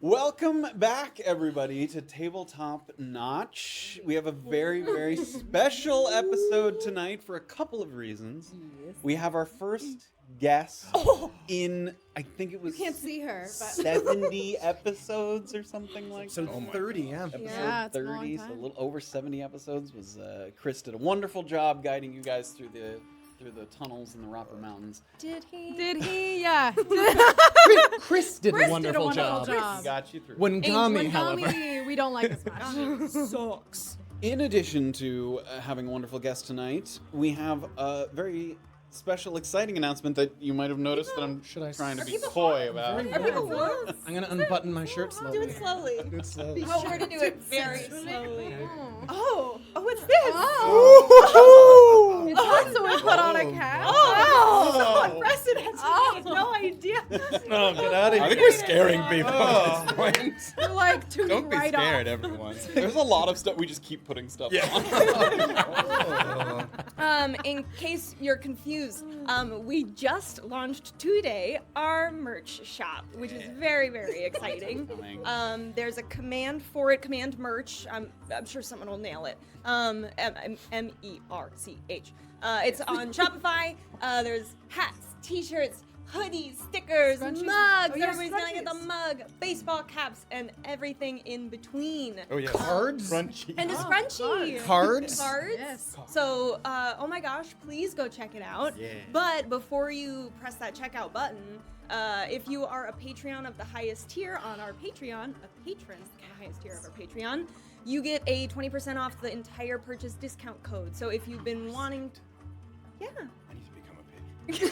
Welcome back, everybody, to Tabletop Notch. We have a very, very special episode tonight for a couple of reasons. Yes. We have our first guest in, I think it was you can't see her, but 70 episodes or something like that. So 30, yeah. Episode 30, so a little over 70 episodes. Chris did a wonderful job guiding you guys through the tunnels in the Roper Mountains. Did he? Yeah. Chris did a wonderful job. Chris got you through. Wengami, however. We don't like as much. Sucks. In addition to having a wonderful guest tonight, we have a very special, exciting announcement that you might have noticed that I'm trying to be coy about. Are people warm? I'm going to unbutton my shirt slowly. Do it slowly. Do it slowly. Be sure to do it very slowly. Oh, what's this? Oh. It's also we put on a cap. So unprecedented. I had no idea. Oh, get out of here. I think we're scaring people at this point. We're like tuning Don't be right scared, off. everyone. There's a lot of stuff. We just keep putting stuff on. In case you're confused, we just launched today our merch shop, which is very, very exciting. There's a command for it, command merch. I'm sure someone will nail it. MERCH. It's on Shopify. There's hats, t-shirts, hoodies, stickers, mugs. Everybody's gonna get the mug, baseball caps, and everything in between. Oh yeah. Cards? Crunchy. And a scrunchie. Cards? Yes. So, oh my gosh, please go check it out. Yeah. But before you press that checkout button, if you are a Patreon of the highest tier on our Patreon, a patron of the highest tier of our Patreon, you get a 20% off the entire purchase discount code. So if you've been wanting to, I need to become a patron.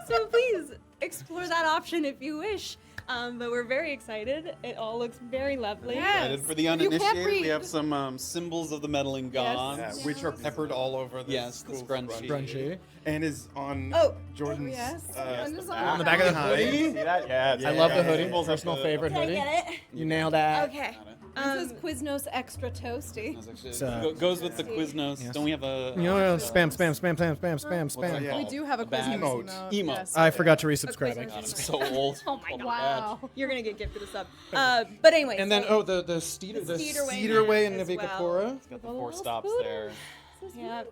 So please explore that option if you wish. But we're very excited. It all looks very lovely. Excited for the uninitiated. We have some symbols of the meddling gods. Yeah, which are peppered all over the Yes, the scrunchie. Crunchy. and is on Jordan's On the back of the hoodie. See that? Yeah. I love the hoodie. Symbols Personal of favorite Did I hoodie. get it? You nailed that. Okay. This is Quiznos Extra Toasty. Goes with the Quiznos. Yes. Don't we have a... Spam. We do have a bad Quiznos emote. Emote. Yes. I forgot to resubscribe. Quiznos. God, I'm so old. Oh my god. Wow. You're gonna get gifted a sub. But anyway. And then, so, the Cedarway in as Navikapura. It's got the 4 stops there. Yeah.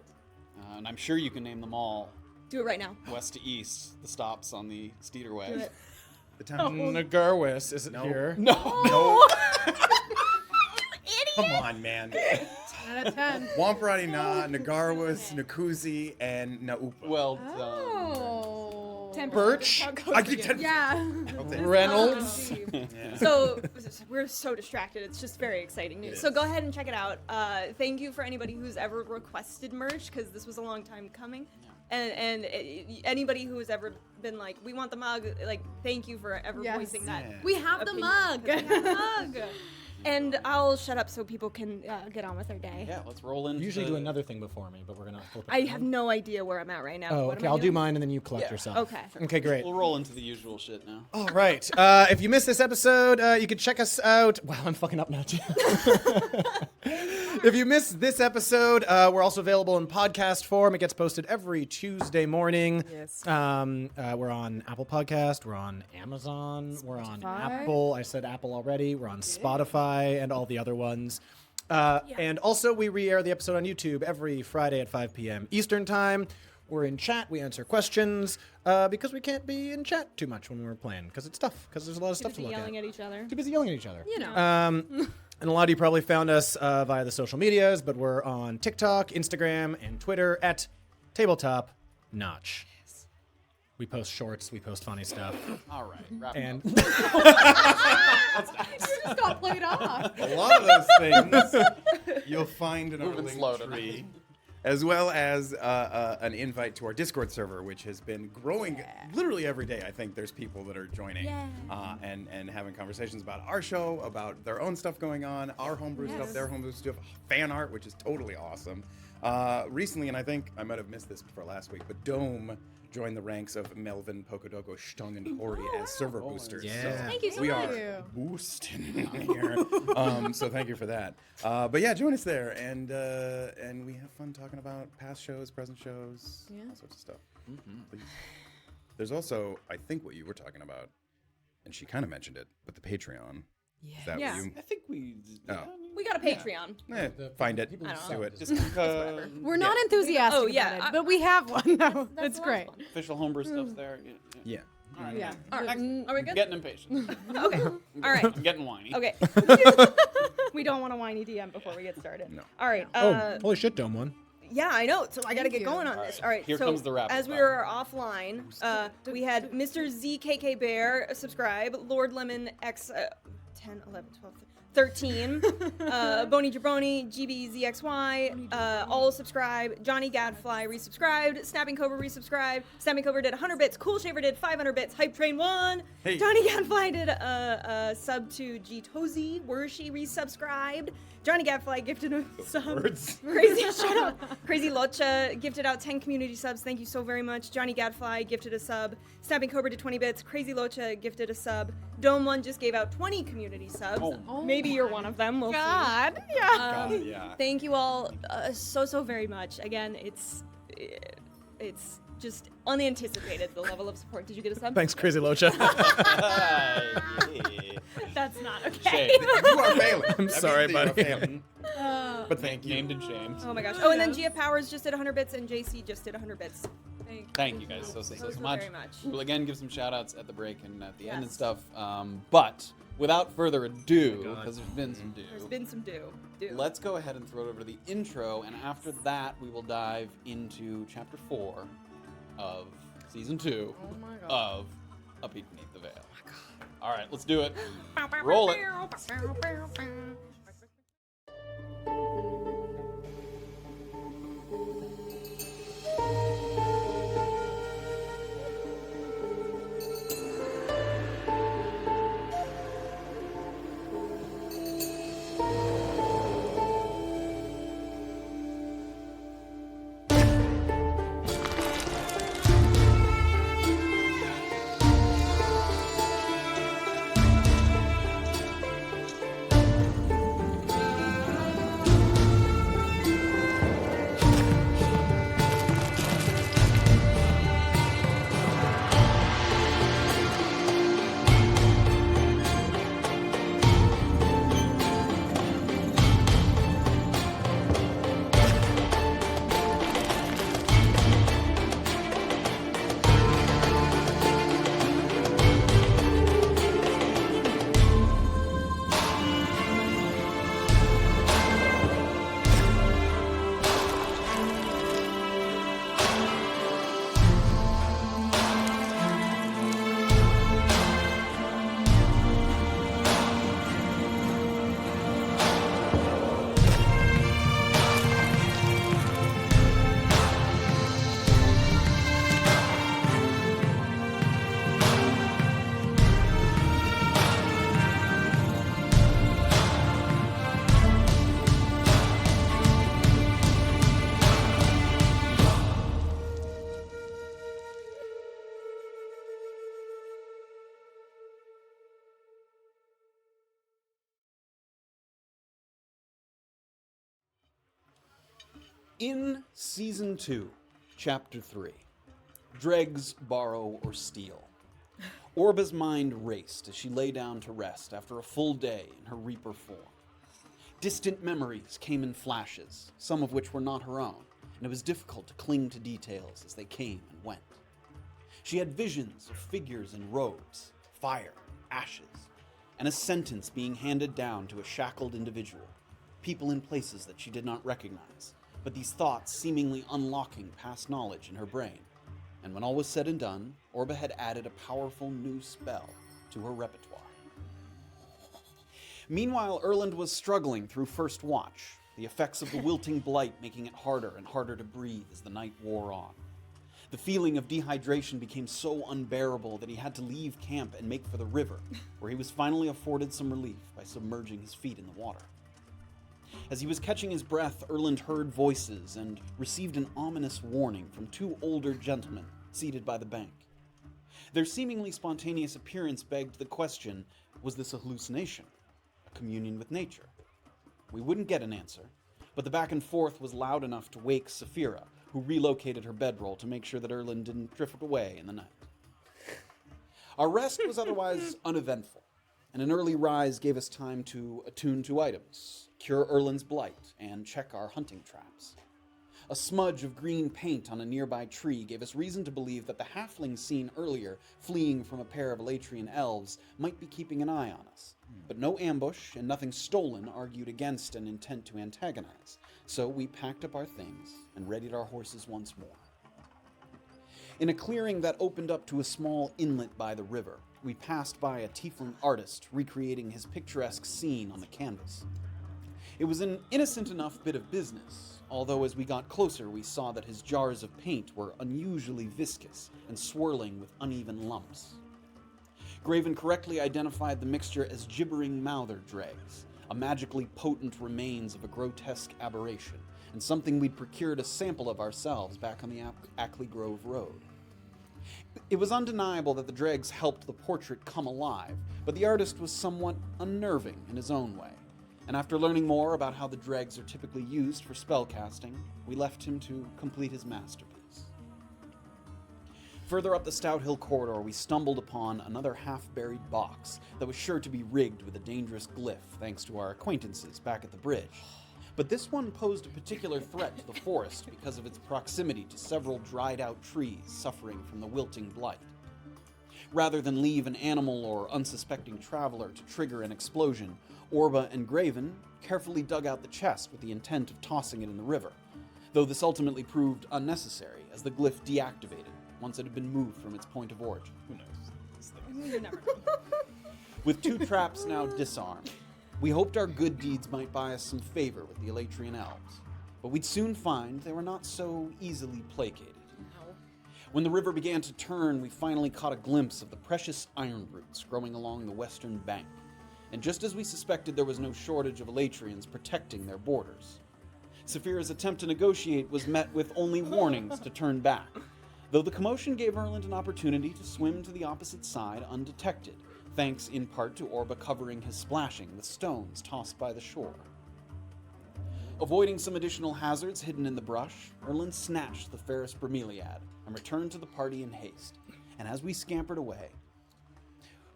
And I'm sure you can name them all. Do it right now. West to east, the stops on the Steederway. Do it. the town. Nagarwis, is it here? No. Come on, man. 10 out of 10. Wamparati Na, Nagarwas, Nakuzi, and Naupa. Well done. Oh. 10% Birch? discount code I for get you. 10. Yeah. Reynolds. Yeah. So we're so distracted. It's just very exciting news. It So is. go ahead and check it out. Thank you for anybody who's ever requested merch because this was a long time coming. And anybody who has ever been like, we want the mug, like, thank you for ever Yes. voicing that. Yeah. We have the Opinion. mug. We have the mug. And I'll shut up so people can get on with their day. Yeah, let's roll into Usually do another thing before me, but we're gonna flip it. I have no idea where I'm at right now. Oh, What okay. am I I'll do doing? mine and then you collect Yeah. yourself. Okay. Okay, great. We'll roll into the usual shit now. All right. If you missed this episode, you can check us out. Wow, I'm fucking up now too. If you missed this episode, we're also available in podcast form. It gets posted every Tuesday morning. Yes. We're on Apple Podcast. We're on Amazon. We're on Apple. I said Apple already. We're on Spotify and all the other ones. And also, we re-air the episode on YouTube every Friday at 5 p.m. Eastern Time. We're in chat. We answer questions because we can't be in chat too much when we're playing because it's tough because there's a lot of stuff to Busy look yelling at. at each other. Too busy yelling at each other. You know. And a lot of you probably found us via the social medias, but we're on TikTok, Instagram, and Twitter at Tabletop Notch. We post shorts, we post funny stuff, All right. Wrap and You just got played off. A lot of those things you'll find in our Moving link slow tree, as well as an invite to our Discord server, which has been growing literally every day. I think there's people that are joining and having conversations about our show, about their own stuff going on, our homebrew stuff, their homebrew stuff, fan art, which is totally awesome. Recently, and I think I might have missed this for last week, but Dome joined the ranks of Melvin, Pocodogo, Stung, and Cordy as server boosters. Yeah. So Thank you so we much. are boosting here. So thank you for that. But yeah, join us there, and we have fun talking about past shows, present shows, all sorts of stuff. Please. there's also, I think, what you were talking about, and she kind of mentioned it, but the Patreon. Yeah. Is that Yeah. what you? I think we. Oh. We got a Patreon. Find it. People I just don't do know. it. Just because We're not enthusiastic Oh, yeah, about it, but we have one. No, it's a lot of great. fun. official homebrew stuff's there. Yeah. All right. Yeah. All right. Mm, Are we I'm good? getting impatient. Okay. All right. I'm getting whiny. Okay. We don't want a whiny DM before we get started. No. All right. Oh, holy shit, Dome one. Yeah, I know. So I got to Thank get you. going on this. All right. Here so comes the rapid as we fire. were offline, we had Mr. ZKK Bear subscribe, Lord Lemon X 10, 11, 12, 13, Bony Jaboni, GBZXY, all subscribe, Johnny Gadfly resubscribed, Snapping Cobra resubscribed, Snapping Cobra did 100 bits, Cool Shaver did 500 bits, Hype Train 1, Hey. Johnny Gadfly did a sub to G Tozy, Worshi resubscribed, Johnny Gadfly gifted a sub. Words. Crazy, shut up. Crazy Locha gifted out 10 community subs. Thank you so very much. Johnny Gadfly gifted a sub. Snapping Cobra did 20 bits. Crazy Locha gifted a sub. Dome One just gave out 20 community subs. Oh. Maybe you're one of them. We'll God. see. Yeah. God, yeah. Thank you all so very much. Again, it's just unanticipated, the level of support. Did you get a sub? Thanks, Crazy Locha. Yeah. That's not okay. Shame. You are failing. I'm That sorry, means that buddy. you are failing. But thank you. Named and shamed. Oh my gosh. Oh, and then GF Powers just did 100 bits, and JC just did 100 bits. Thank you guys so much. very much. We'll again give some shout outs at the break and at the end and Yes. stuff. But without further ado, God. because there's been some There's do, been some do. let's go ahead and throw it over to the intro. And after that, we will dive into chapter 4 of season 2 Oh my God. of A Peek Beneath the Veil. All right, let's do it. Roll it. In season 2, chapter 3, Dregs Borrow or Steal. Orba's mind raced as she lay down to rest after a full day in her Reaper form. Distant memories came in flashes, some of which were not her own, and it was difficult to cling to details as they came and went. She had visions of figures in robes, fire, ashes, and a sentence being handed down to a shackled individual, people in places that she did not recognize, but these thoughts seemingly unlocking past knowledge in her brain. And when all was said and done, Orba had added a powerful new spell to her repertoire. Meanwhile, Erland was struggling through First Watch, the effects of the wilting blight making it harder and harder to breathe as the night wore on. The feeling of dehydration became so unbearable that he had to leave camp and make for the river, where he was finally afforded some relief by submerging his feet in the water. As he was catching his breath, Erland heard voices and received an ominous warning from two older gentlemen seated by the bank. Their seemingly spontaneous appearance begged the question, was this a hallucination? A communion with nature? We wouldn't get an answer, but the back and forth was loud enough to wake Saphira, who relocated her bedroll to make sure that Erland didn't drift away in the night. Our rest was otherwise uneventful, and an early rise gave us time to attune to items, cure Erlin's blight, and check our hunting traps. A smudge of green paint on a nearby tree gave us reason to believe that the halfling seen earlier, fleeing from a pair of Elatrian elves, might be keeping an eye on us. But no ambush and nothing stolen argued against an intent to antagonize, so we packed up our things and readied our horses once more. In a clearing that opened up to a small inlet by the river, we passed by a tiefling artist recreating his picturesque scene on the canvas. It was an innocent enough bit of business, although as we got closer we saw that his jars of paint were unusually viscous and swirling with uneven lumps. Graven correctly identified the mixture as gibbering mouther dregs, a magically potent remains of a grotesque aberration, and something we'd procured a sample of ourselves back on the Ackley Grove Road. It was undeniable that the dregs helped the portrait come alive, but the artist was somewhat unnerving in his own way, and after learning more about how the dregs are typically used for spellcasting, we left him to complete his masterpiece. Further up the Stout Hill corridor, we stumbled upon another half-buried box that was sure to be rigged with a dangerous glyph thanks to our acquaintances back at the bridge. But this one posed a particular threat to the forest because of its proximity to several dried-out trees suffering from the wilting blight. Rather than leave an animal or unsuspecting traveler to trigger an explosion, Orba and Graven carefully dug out the chest with the intent of tossing it in the river, though this ultimately proved unnecessary as the glyph deactivated once it had been moved from its point of origin. Who knows? You never know. With two traps now disarmed, we hoped our good deeds might buy us some favor with the Elatrian elves, but we'd soon find they were not so easily placated. When the river began to turn, we finally caught a glimpse of the precious iron roots growing along the western bank, and just as we suspected there was no shortage of Elatrians protecting their borders. Saphira's attempt to negotiate was met with only warnings to turn back, though the commotion gave Erland an opportunity to swim to the opposite side undetected, thanks in part to Orba covering his splashing with stones tossed by the shore. Avoiding some additional hazards hidden in the brush, Erland snatched the Ferris Bromeliad and returned to the party in haste, and as we scampered away,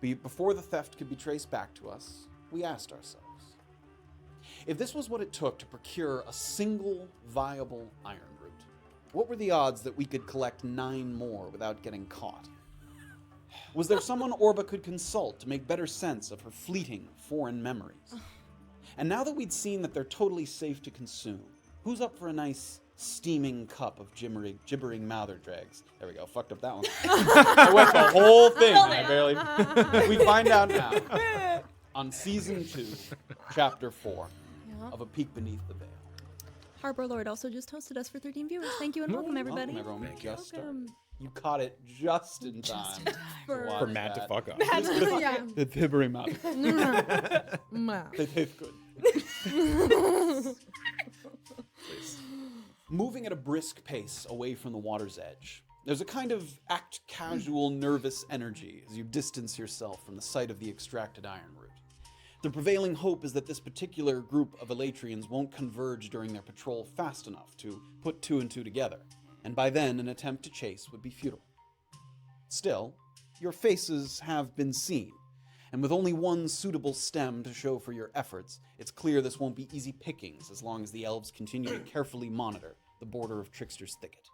before the theft could be traced back to us, we asked ourselves, if this was what it took to procure a single viable iron root, what were the odds that we could collect 9 more without getting caught? Was there someone Orba could consult to make better sense of her fleeting foreign memories? And now that we'd seen that they're totally safe to consume, who's up for a nice steaming cup of gibbering mouther dregs? There we go, fucked up that one. I went the whole thing, and I barely... We find out now, on Season 2, Chapter 4, of A Peek Beneath the Veil. Harbor Lord also just hosted us for 13 viewers. Thank you and welcome, everybody. Welcome, everyone. We just started. You caught it just in time. For Matt to fuck up. Yeah. The gibbering mouth. Wow. They taste good. Moving at a brisk pace away from the water's edge, there's a kind of act casual, nervous energy as you distance yourself from the sight of the extracted iron root. The prevailing hope is that this particular group of Elatrians won't converge during their patrol fast enough to put 2 and 2 together, and by then an attempt to chase would be futile. Still, your faces have been seen, and with only one suitable stem to show for your efforts, it's clear this won't be easy pickings as long as the elves continue to carefully monitor the border of Trickster's Thicket.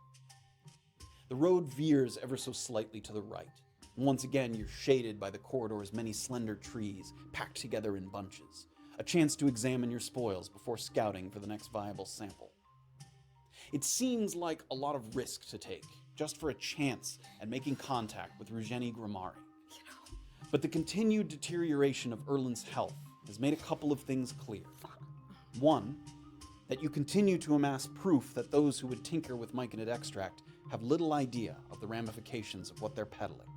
The road veers ever so slightly to the right, and once again you're shaded by the corridor's many slender trees packed together in bunches, a chance to examine your spoils before scouting for the next viable sample. It seems like a lot of risk to take, just for a chance at making contact with Rugeni Grimari. But the continued deterioration of Erland's health has made a couple of things clear. One, that you continue to amass proof that those who would tinker with myconid extract have little idea of the ramifications of what they're peddling.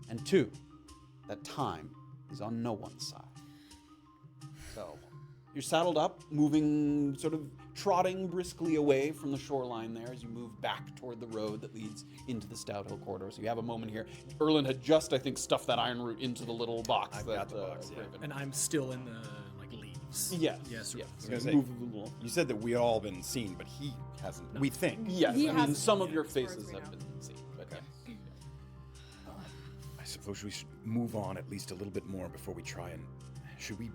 And 2, that time is on no one's side. So, you're saddled up, moving, sort of trotting briskly away from the shoreline there as you move back toward the road that leads into the Stout Hill corridor. So you have a moment here. Erland had just, I think, stuffed that iron root into the little box. I've got the box, yeah. And I'm still in the leaves. Yes. Yes. Yes. I was gonna say, you said that we had all been seen, but he hasn't. No. We think. Yes. He I mean, hasn't some seen of your it as far as faces we have know. been seen. But Okay. yes. I suppose we should move on at least a little bit more before we try and... Should we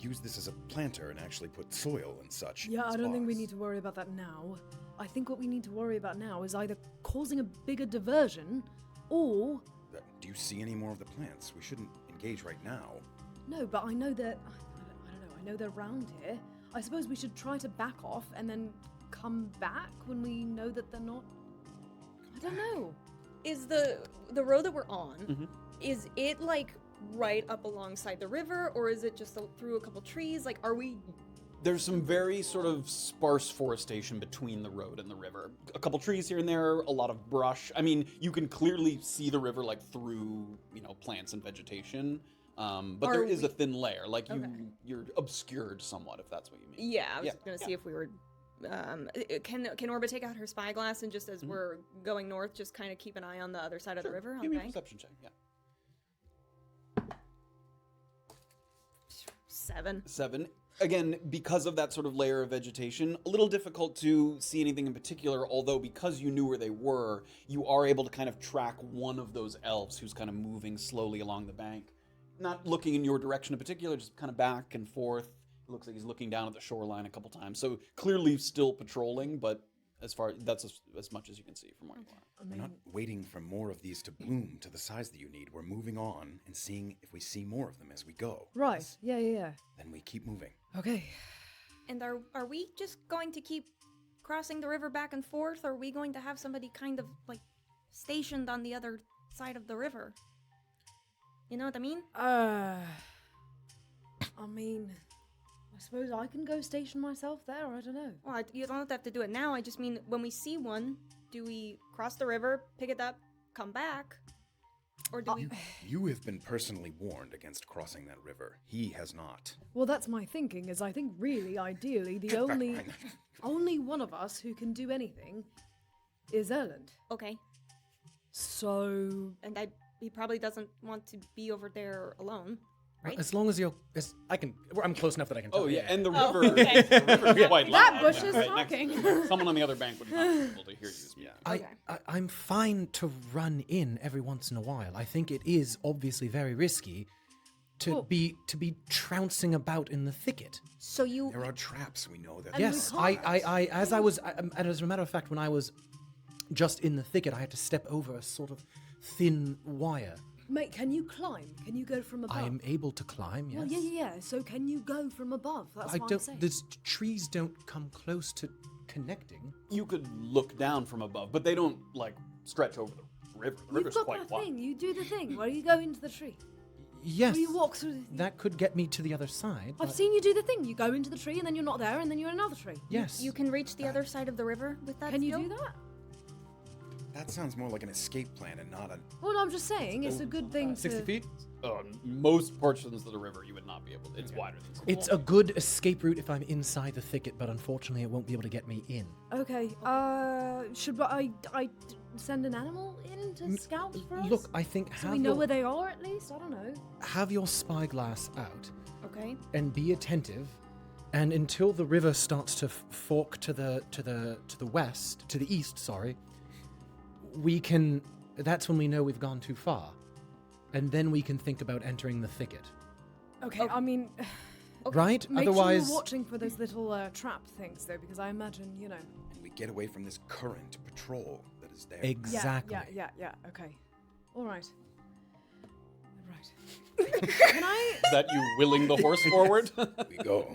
use this as a planter and actually put soil and such? Yeah, I don't think we bars? need to worry about that now. I think what we need to worry about now is either causing a bigger diversion, or... Do you see any more of the plants? We shouldn't engage right now. No, but I know that... I don't know, I know they're around here. I suppose we should try to back off and then come back when we know that they're not... I don't know. Is the road that we're on, is it like right up alongside the river, or is it just through a couple trees? Like, are we... There's some very sort of sparse forestation between the road and the river. A couple trees here and there, a lot of brush. I mean, you can clearly see the river like through, plants and vegetation. But there is a thin layer, like you're obscured somewhat, if that's what you mean. Yeah, I was gonna see if we were... can Orba take out her spyglass and just as we're going north, just kind of keep an eye on the other side of the river? Give me a perception check, yeah. 7. Again, because of that sort of layer of vegetation, a little difficult to see anything in particular, although because you knew where they were, you are able to kind of track one of those elves who's kind of moving slowly along the bank. Not looking in your direction in particular, just kind of back and forth. It looks like he's looking down at the shoreline a couple times. So clearly still patrolling, but that's as much as you can see from where you are. We're not waiting for more of these to bloom to the size that you need. We're moving on and seeing if we see more of them as we go. Right, yeah. Then we keep moving. Okay. And are we just going to keep crossing the river back and forth, or are we going to have somebody kind of, like, stationed on the other side of the river? You know what I mean? I suppose I can go station myself there, I don't know. Well, you don't have to do it now. I just mean, when we see one, do we cross the river, pick it up, come back? Or do we... You have been personally warned against crossing that river. He has not. Well, that's my thinking, is I think really, ideally, the only one of us who can do anything is Erland. Okay. So... And he probably doesn't want to be over there alone, right? As long as I'm close enough that I can tell. Oh, yeah, you. and the river, the river's quite loud. That bush is right next to talking. you. Someone on the other bank would not be able to hear you speak. Okay. I'm fine to run in every once in a while. I think it is obviously very risky to be trouncing about in the thicket. So you... There are traps, we know that. Yes, as a matter of fact, when I was just in the thicket, I had to step over a sort of thin wire. Mate, can you climb? Can you go from above? I'm able to climb, yes. Well, yeah. So can you go from above? That's what I'm saying. The trees don't come close to connecting. You could look down from above, but they don't, like, stretch over the river. The river's You've got quite that wide. thing. You do the thing where you go into the tree. Yes. Where you walk through the thing. That could get me to the other side. I've but- seen you do the thing. You go into the tree and then you're not there and then you're in another tree. Yes. You can reach the other side of the river with that Can you skill? do that? That sounds more like an escape plan and not a... Well, I'm just saying, it's a good thing 60 to... feet? Most portions of the river you would not be able to. It's wider than 60. It's a good escape route if I'm inside the thicket, but unfortunately it won't be able to get me in. Okay, should I send an animal in to scout for us? Look, I think So we know where they are at least? I don't know. have your spyglass out Okay. and be attentive. And until the river starts to fork to the east, sorry, we can. That's when we know we've gone too far, and then we can think about entering the thicket. Okay, I mean... Right? Make Otherwise, sure you're watching for those little trap things, though, because I imagine, And we get away from this current patrol that is there. exactly. Yeah, okay. All right. Can I... Is that you willing the horse forward? We go.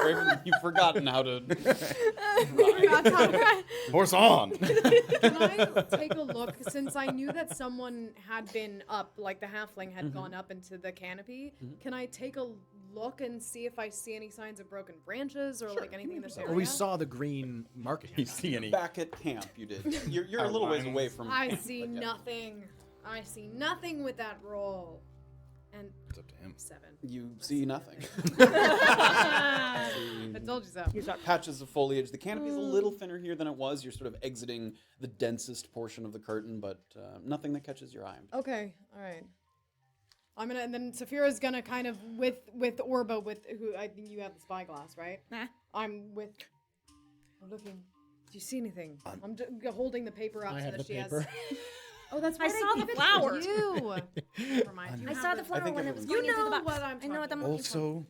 Raven, you've forgotten how to... Horse on! Can I take a look, since I knew that someone had been up, like the halfling had gone up into the canopy, can I take a look and see if I see any signs of broken branches or like anything in this area? Well, we saw the green market. You see any... Back at camp, you did. You're a little ways away from... I see but yeah. nothing. I see nothing with that roll. And It's up to him. 7. You see nothing. I told you so. You've got patches of foliage. The canopy is a little thinner here than it was. You're sort of exiting the densest portion of the curtain, but nothing that catches your eye. Okay, all right. And then Saphira's gonna kind of with Orba, who I think you have the spyglass, right? Nah. I'm looking. Do you see anything? I'm holding the paper up I so have that the she paper. has. Oh, that's I right. saw the gave it to flower. You. Never mind. I saw the flower think when it was everyone- going into the know box. what I'm I know what I'm talking looking for. Also,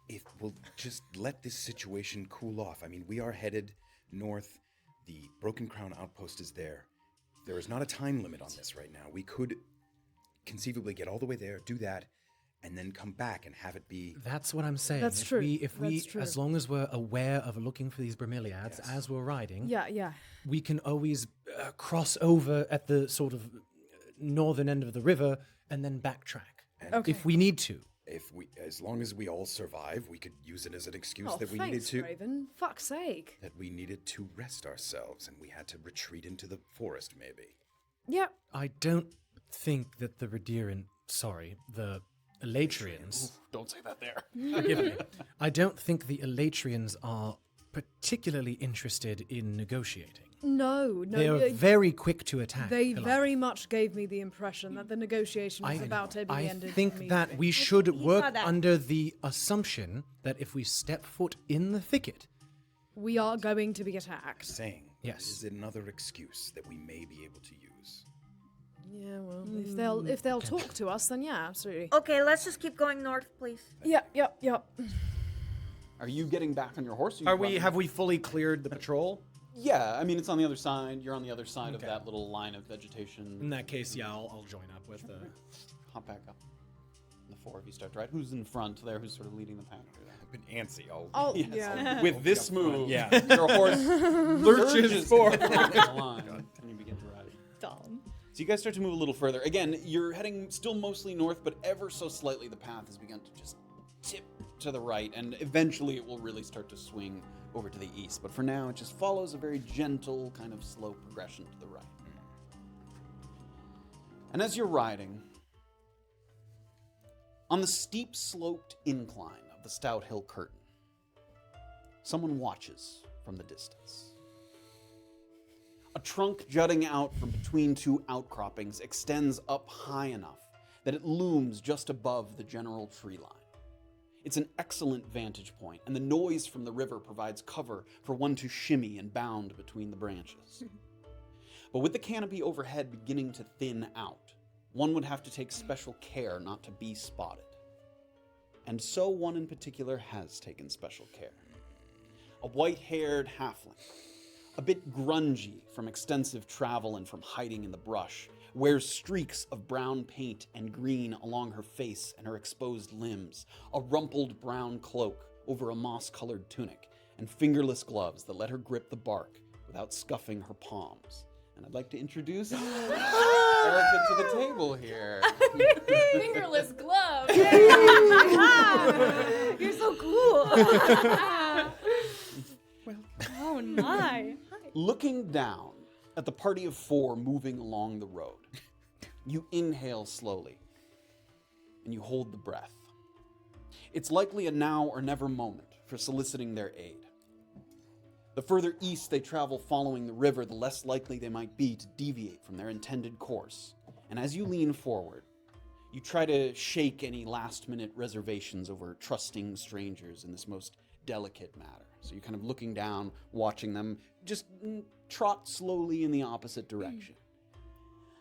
if we'll just let this situation cool off. I mean, we are headed north. The Broken Crown outpost is there. There is not a time limit on this right now. We could conceivably get all the way there, do that, and then come back and have it be. That's what I'm saying. That's true. If we, That's true. as long as we're aware of looking for these bromeliads as we're riding, Yeah. we can always cross over at the sort of northern end of the river and then backtrack Okay. if we need to. As long as we all survive, we could use it as an excuse Oh, that we thanks, needed to. Raven. Fuck's sake. That we needed to rest ourselves, and we had to retreat into the forest, maybe. Yeah. I don't think that the the Elatrians. Don't say that there. Forgive me. I don't think the Elatrians are particularly interested in negotiating. No. They are very quick to attack. They Goliath. very much gave me the impression that the negotiation was about to be I ended. think that we should he work saw that. under the assumption that if we step foot in the thicket, we are going to be attacked. Saying, Yes. is it another excuse that we may be able to use? Yeah, well, if they'll talk to us, then yeah, absolutely. Okay, let's just keep going north, please. Yep. Are you getting back on your horse? Or are you we? running? Have we fully cleared the patrol? Yeah, I mean it's on the other side. You're on the other side of that little line of vegetation. In that case, yeah, I'll join up with the. Hop back up. The four of you start to ride. Who's in front there? Who's sort of leading the pack? I've been antsy. Oh, yeah. With this move, Yeah. your horse lurches forward the line, and you begin to ride. Dumb. So you guys start to move a little further. Again, you're heading still mostly north, but ever so slightly the path has begun to just tip to the right, and eventually it will really start to swing over to the east. But for now, it just follows a very gentle, kind of slow progression to the right. And as you're riding, on the steep sloped incline of the stout hill curtain, someone watches from the distance. A trunk jutting out from between two outcroppings extends up high enough that it looms just above the general tree line. It's an excellent vantage point, and the noise from the river provides cover for one to shimmy and bound between the branches. But with the canopy overhead beginning to thin out, one would have to take special care not to be spotted. And so one in particular has taken special care. A white-haired halfling, a bit grungy from extensive travel and from hiding in the brush, wears streaks of brown paint and green along her face and her exposed limbs, a rumpled brown cloak over a moss-colored tunic, and fingerless gloves that let her grip the bark without scuffing her palms. And I'd like to introduce Erica to the table here. Fingerless glove. You're so cool. Oh my. Looking down at the party of four moving along the road, you inhale slowly, and you hold the breath. It's likely a now or never moment for soliciting their aid. The further east they travel following the river, the less likely they might be to deviate from their intended course. And as you lean forward, you try to shake any last-minute reservations over trusting strangers in this most delicate matter. So you're kind of looking down, watching them just trot slowly in the opposite direction.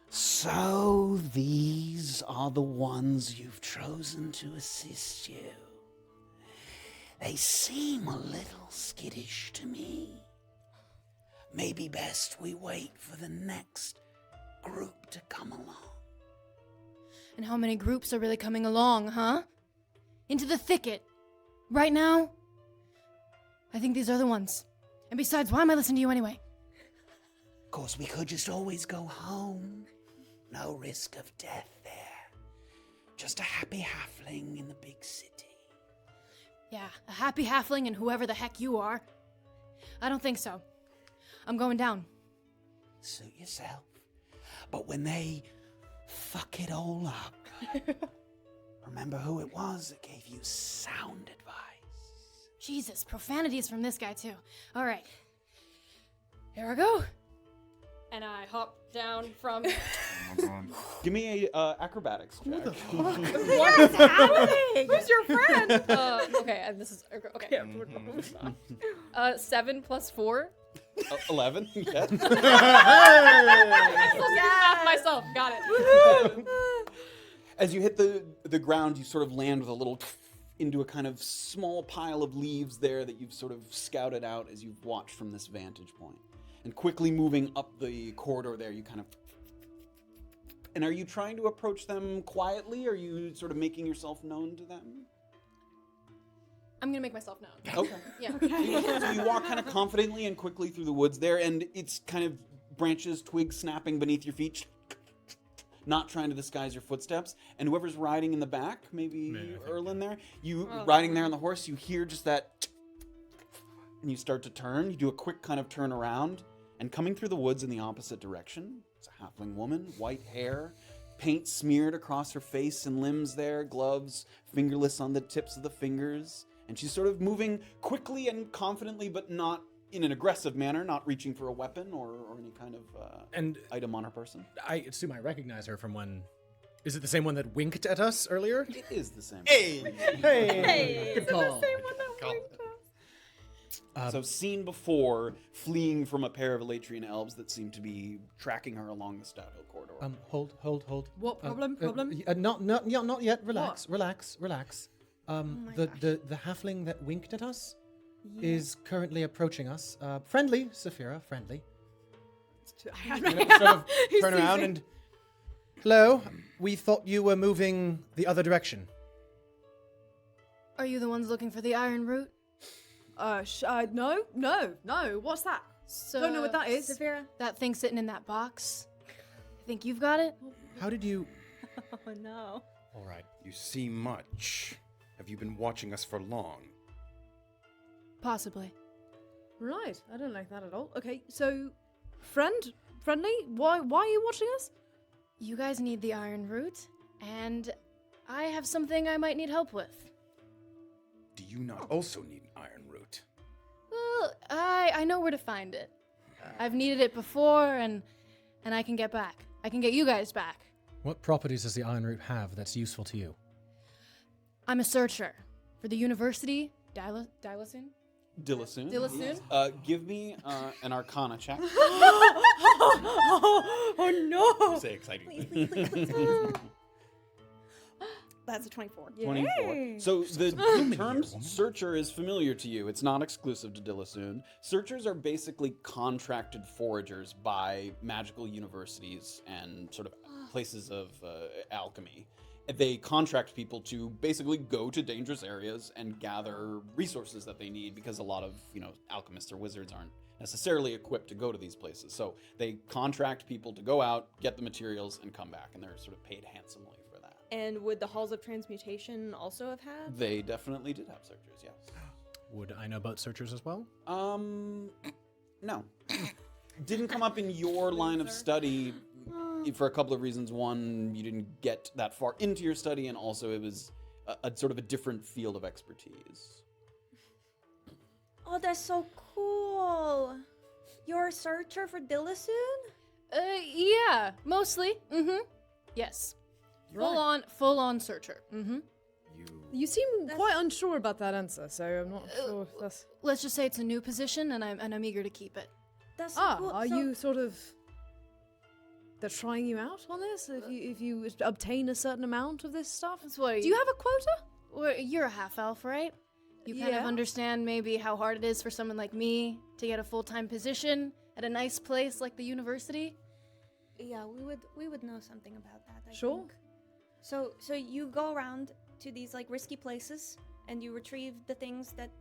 So these are the ones you've chosen to assist you. They seem a little skittish to me. Maybe best we wait for the next group to come along. And how many groups are really coming along, huh? Into the thicket. Right now? I think these are the ones. And besides, why am I listening to you anyway? Of course, we could just always go home. No risk of death there. Just a happy halfling in the big city. Yeah, a happy halfling and whoever the heck you are. I don't think so. I'm going down. Suit yourself. But when they fuck it all up, remember who it was that gave you sound advice. Jesus, profanities from this guy too. All right. Here I go. And I hop down from... Give me a acrobatics check. What's happening? Who's your friend? okay, and this is... Okay. 7 plus 4. 11. Yes. Myself, got it. As you hit the ground, you sort of land with a little into a kind of small pile of leaves there that you've sort of scouted out as you've watched from this vantage point. And quickly moving up the corridor there, you kind of... And are you trying to approach them quietly? Or are you sort of making yourself known to them? I'm gonna make myself known. Okay. Yeah. So you walk kind of confidently and quickly through the woods there, and it's kind of branches, twigs snapping beneath your feet, not trying to disguise your footsteps. And whoever's riding in the back, maybe Erlin there, you riding there on the horse, you hear just that, and you start to turn. You do a quick kind of turn around, and coming through the woods in the opposite direction, it's a halfling woman, white hair, paint smeared across her face and limbs there, gloves, fingerless on the tips of the fingers. And she's sort of moving quickly and confidently, but not in an aggressive manner, not reaching for a weapon or any kind of item on her person. I assume I recognize her from when... Is it the same one that winked at us earlier? It is the same. Hey! Good call. So seen before, fleeing from a pair of Elatrian elves that seem to be tracking her along the Stout Hill corridor. Hold. What problem? Not yet. Relax. my The halfling that winked at us is currently approaching us. Friendly, Saphira, friendly. Sort of turn around and... Hello, we thought you were moving the other direction. Are you the ones looking for the iron root? No. What's that? So, Don't know what that is. Saphira. That thing sitting in that box. I think you've got it? How did you... Oh no. All right. You see much. Have you been watching us for long? Possibly. Right. I don't like that at all. Okay, so friendly? Why are you watching us? You guys need the iron root, and I have something I might need help with. Do you not also need an iron root? Well, I know where to find it. I've needed it before, and I can get back. I can get you guys back. What properties does the iron root have that's useful to you? I'm a searcher for the university. Dilasun? Dilasun. Dilasun? Give me an Arcana check. Oh no! Say exciting. Please. That's a 24. 24. So the term searcher is familiar to you. It's not exclusive to Dilasun. Searchers are basically contracted foragers by magical universities and sort of places of alchemy. They contract people to basically go to dangerous areas and gather resources that they need, because a lot of, alchemists or wizards aren't necessarily equipped to go to these places. So they contract people to go out, get the materials, and come back, and they're sort of paid handsomely for that. And would the Halls of Transmutation also have had? They definitely did have searchers, yes. Would I know about searchers as well? No. Didn't come up in your line of study for a couple of reasons. One, you didn't get that far into your study, and also it was a sort of a different field of expertise. Oh, that's so cool. You're a searcher for Dilasun? Yeah, mostly. Mm-hmm. Yes. Full on searcher. Mm-hmm. You seem quite unsure about that answer, so I'm not sure if that's... Let's just say it's a new position, and I'm eager to keep it. That's so cool. Are you sort of... They're trying you out on this? If you obtain a certain amount of this stuff? That's what Do you have a quota? Well, you're a half elf, right? You kind of Yeah. understand maybe how hard it is for someone like me to get a full-time position at a nice place like the university. Yeah, we would know something about that. I Sure. think. So you go around to these risky places and you retrieve the things that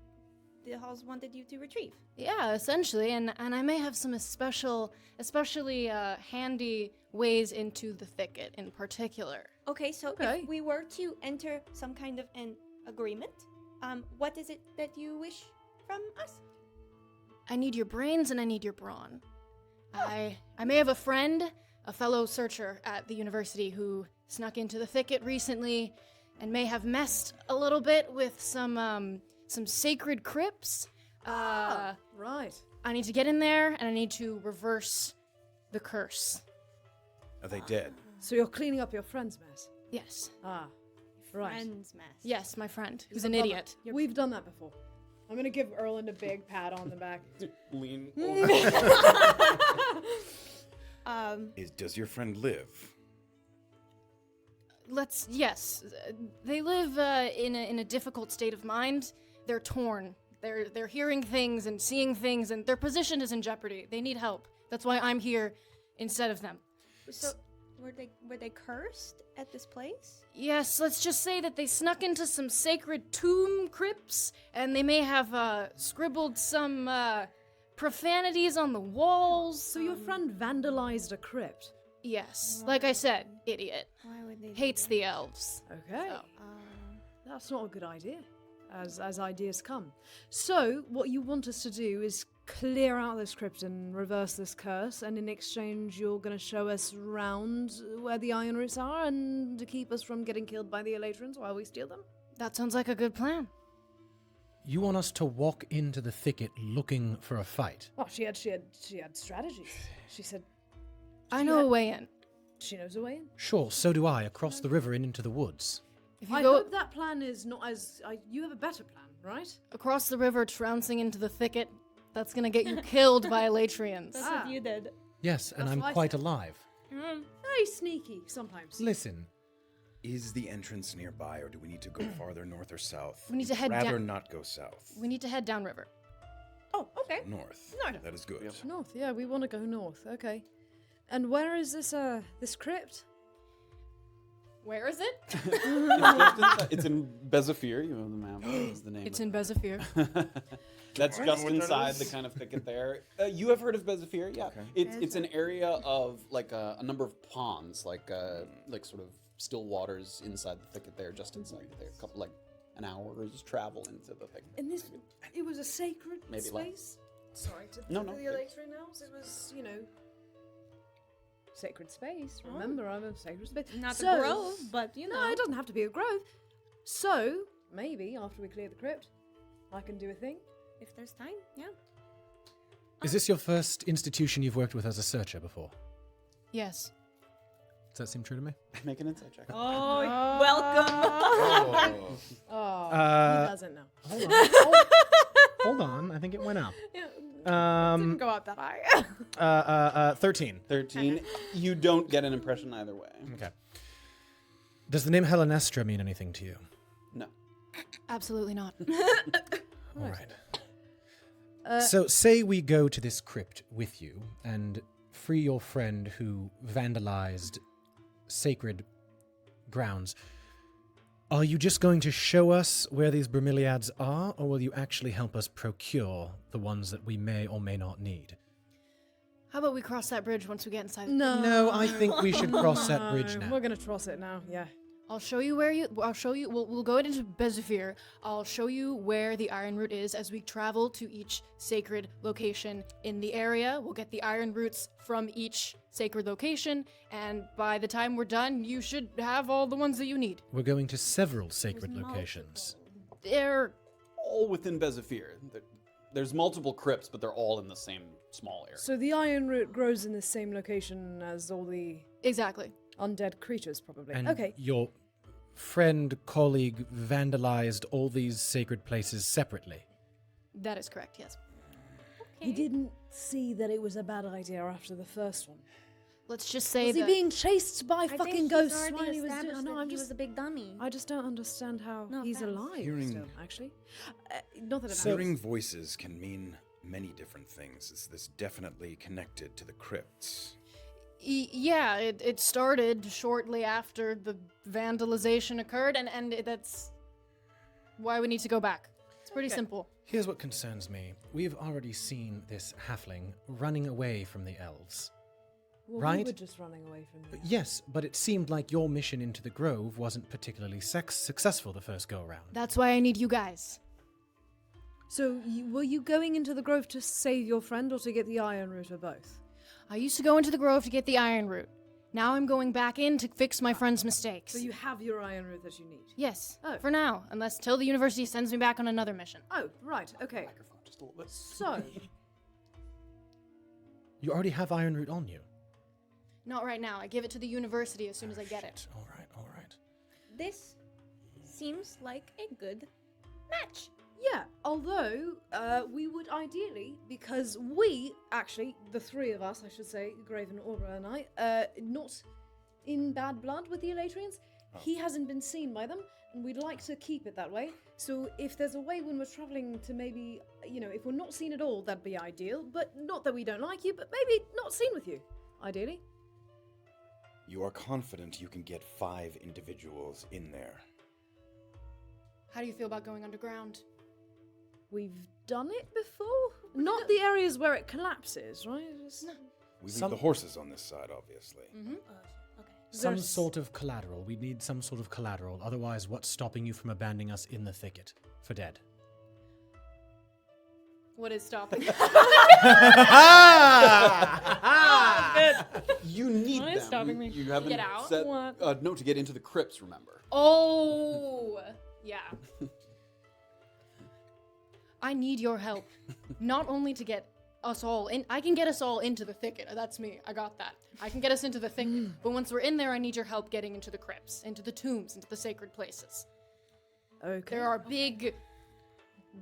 the halls wanted you to retrieve. Yeah, essentially, and I may have some especially handy ways into the thicket in particular. Okay, so Okay. if we were to enter some kind of an agreement, what is it that you wish from us? I need your brains and I need your brawn. I may have a friend, a fellow searcher at the university who snuck into the thicket recently and may have messed a little bit with some sacred crypts. Right. I need to get in there and I need to reverse the curse. Are they dead? So you're cleaning up your friend's mess? Yes. Ah, right. Friend's mess. Yes, my friend, who's an idiot. We've done that before. I'm gonna give Erland a big pat on the back. Lean. Does your friend live? Yes. They live in a difficult state of mind. They're torn. They're hearing things and seeing things, and their position is in jeopardy. They need help. That's why I'm here instead of them. So, were they cursed at this place? Yes, let's just say that they snuck into some sacred tomb crypts, and they may have scribbled some profanities on the walls. So your friend vandalized a crypt. Yes, like I said, idiot. Why would they? Hates the elves. Okay. So. That's not a good idea, as ideas come. So, what you want us to do is clear out this crypt and reverse this curse, and in exchange, you're going to show us round where the iron roots are and to keep us from getting killed by the Elatrans while we steal them? That sounds like a good plan. You want us to walk into the thicket looking for a fight? Oh, she had strategy. She said I know a way in. she knows a way in. Sure, so do I, across the river and into the woods. If you I go hope that plan is not as... you have a better plan, right? across the river, trouncing into the thicket, that's gonna get you killed by Elatrians. That's what you did. Yes, and That's I'm what I quite said. alive. Very sneaky sometimes. Listen, Is the entrance nearby, or do we need to go farther north or south? We need to head Rather down- not go south. We need to head downriver. Oh, okay. North. North. That is good. North, yeah, we want to go north. Okay. And where is this crypt? Where is it? It's in Bezafir. You know the map. Is the name. It's of in Bezafir. That's I don't just know what that inside is. the kind of thicket there. You have heard of Bezafir, yeah? It's an area of like a number of ponds, like sort of still waters inside the thicket there, just inside there. A couple, like an hour's travel into the thicket. And this, it was a sacred Maybe less. space? Sorry to No, to no, the it- Electrian Elves. It was, sacred space. Remember, I'm a sacred space. Not So- the grove, but you know. No, it doesn't have to be a grove. So, maybe after we clear the crypt, I can do a thing. If there's time, yeah. is this your first institution you've worked with as a searcher before? Yes. Does that seem true to me? Make an insight check. Oh, welcome. Oh. Oh, Uh, he doesn't know. Hold on. Hold on. I think it went up. Didn't go up that high. 13. 13. You don't get an impression either way. Okay. Does the name Helenestra mean anything to you? No. Absolutely not. All right. So, say we go to this crypt with you and free your friend who vandalized sacred grounds. Are you just going to show us where these bromeliads are, or will you actually help us procure the ones that we may or may not need? How about we cross that bridge once we get inside? No, I think we should cross that bridge now. We're gonna cross it now. Yeah. I'll show you where you. I'll show you. We'll go into Bezafir. I'll show you where the iron root is as we travel to each sacred location in the area. We'll get the iron roots from each sacred location, and by the time we're done, you should have all the ones that you need. We're going to several sacred locations. They're All within Bezafir. There's multiple crypts, but they're all in the same small area. So the iron root grows in the same location as all the exactly. undead creatures, probably. And Okay. your friend, colleague vandalized all these sacred places separately. That is correct. Yes. He didn't see that it was a bad idea after the first one. Let's just say Was he that being chased by I think fucking he's ghosts already while he was established doing? No, that I'm he just. was a big dummy. I just don't understand how No he's offense. alive Hearing- still. Actually, not that it So- matters. Hearing voices can mean many different things. Is this definitely connected to the crypts? yeah, it started shortly after the vandalization occurred, and that's why we need to go back. It's pretty simple. Here's what concerns me. We've already seen this halfling running away from the elves. Well, right? We were just running away from them. Yes, but it seemed like your mission into the grove wasn't particularly successful the first go-around. That's why I need you guys. So, were you going into the grove to save your friend or to get the iron root or both? I used to go into the grove to get the iron root. Now I'm going back in to fix my friend's mistakes. So you have your iron root that you need. Yes, Oh. for now, unless till the university sends me back on another mission. Oh, right. Okay. Microphone just a little bit. So, You already have iron root on you. Not right now. I give it to the university as soon as I get it. All right, all right. This seems like a good match. Yeah, although we would ideally, because we, actually, the three of us, I should say, Graven, Aura, and I, not in bad blood with the Elatrians. He hasn't been seen by them, and we'd like to keep it that way. So if there's a way when we're traveling to maybe, if we're not seen at all, that'd be ideal. But not that we don't like you, but maybe not seen with you, ideally. You are confident you can get 5 individuals in there? How do you feel about going underground? We've done it before? Not the areas where it collapses, right? We leave the horses on this side, obviously. Mm-hmm. Some sort of collateral. We need some sort of collateral. Otherwise, what's stopping you from abandoning us in the thicket for dead? What is stopping? You need What them. is stopping me? You haven't Get out? set. What? No, to get into the crypts. Remember. Oh, yeah. I need your help. Not only to get us all in. I can get us all into the thicket. That's me. I got that. I can get us into the thicket. But once we're in there, I need your help getting into the crypts, into the tombs, into the sacred places. Okay. There are big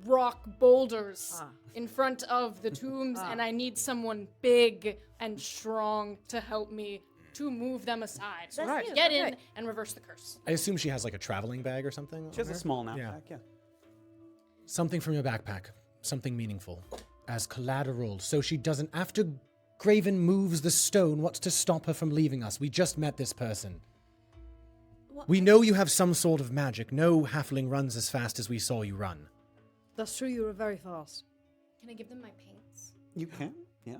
rock boulders in front of the tombs, and I need someone big and strong to help me to move them aside. So Right. get in and reverse the curse. I assume she has like a traveling bag or something. She has a small knapsack. Yeah. Something from your backpack. Something meaningful. As collateral, so she doesn't. After Graven moves the stone, what's to stop her from leaving us? We just met this person. What? We know you have some sort of magic. No halfling runs as fast as we saw you run. That's true, you were very fast. Can I give them my paints? You can. Yeah.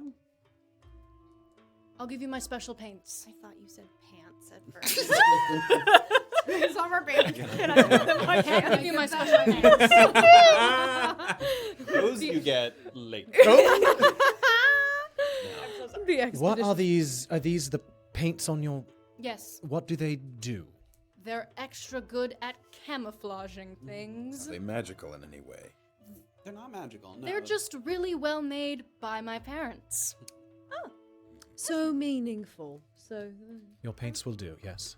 I'll give you my special paints. I thought you said pants at first. It's on our pants. I'll give you my special paints. Those you get later. What are these? Are these the paints on your... Yes, What do they do? they're extra good at camouflaging things. Are they magical in any way? They're not magical. No. They're just really well made by my parents. So meaningful. So. Your paints will do, yes.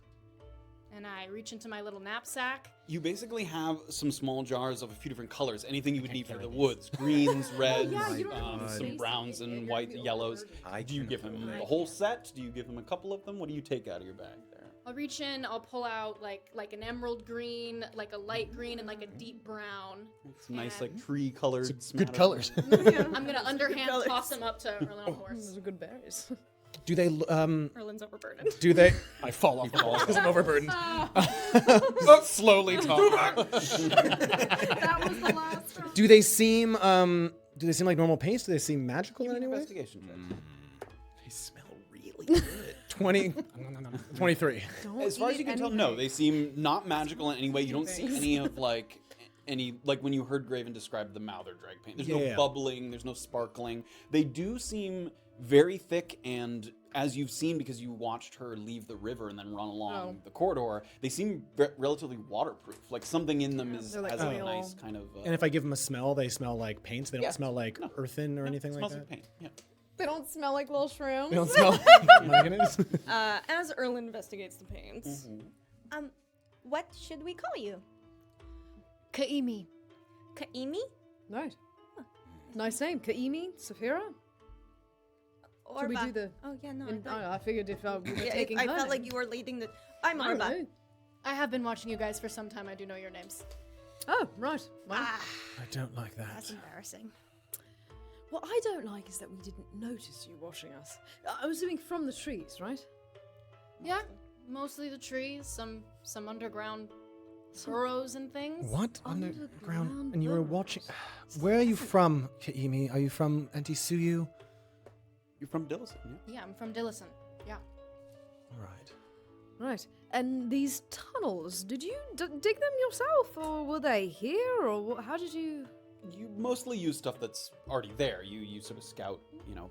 And I reach into my little knapsack. You basically have some small jars of a few different colors. Anything you would need for carry the these. woods: greens, reds, yeah, you don't have to some say browns and white, yellows. Do you give him the whole set? Do you give him a couple of them? What do you take out of your bag there? I'll reach in, I'll pull out like an emerald green, like a light green, and like a deep brown. Some nice, like tree-colored. Good colors. I'm gonna underhand toss them up to Erlen, of course. Those are good berries. Do they... Erlen's overburdened. Do they... I fall off the wall because I'm overburdened. Slowly talk. That was the last one. Do they seem like normal paints? Do they seem magical in any way? Investigation check. They smell really good. 20... 23. As far as you can tell, no, they seem not magical in any way. You don't see any of like when you heard Graven describe the Mouther drag paint. There's no bubbling, there's no sparkling. They do seem very thick, and as you've seen, because you watched her leave the river and then run along the corridor, they seem relatively waterproof. Like something in them has like a oil. nice kind of. And if I give them a smell, they smell like paints. They don't smell like earthen or anything like smells that. like paint. Yeah. They don't smell like little shrooms. They don't smell manganese. As Erlen investigates the paints, What should we call you? Kaimi. Kaimi? Right. Nice name. Kaimi, Saphira. Should we do the... Oh yeah, no. I figured if we were Yeah, taking I her felt like name. you were leading the. I'm I don't Arba. know. I have been watching you guys for some time. I do know your names. Oh, right. Well, I don't like that. That's embarrassing. what I don't like is that we didn't notice you washing us. I was doing from the trees, right? Yeah, mostly the trees, some underground burrows and things. What? Underground? Underground And you were burrows. watching... Where are you from, Kaimi? Are you from Antisuyu? You're from Dillison, yeah? Yeah, I'm from Dillison. Yeah. All right. Right. And these tunnels, did you dig them yourself, or were they here, or how did you... You mostly use stuff that's already there. You sort of scout,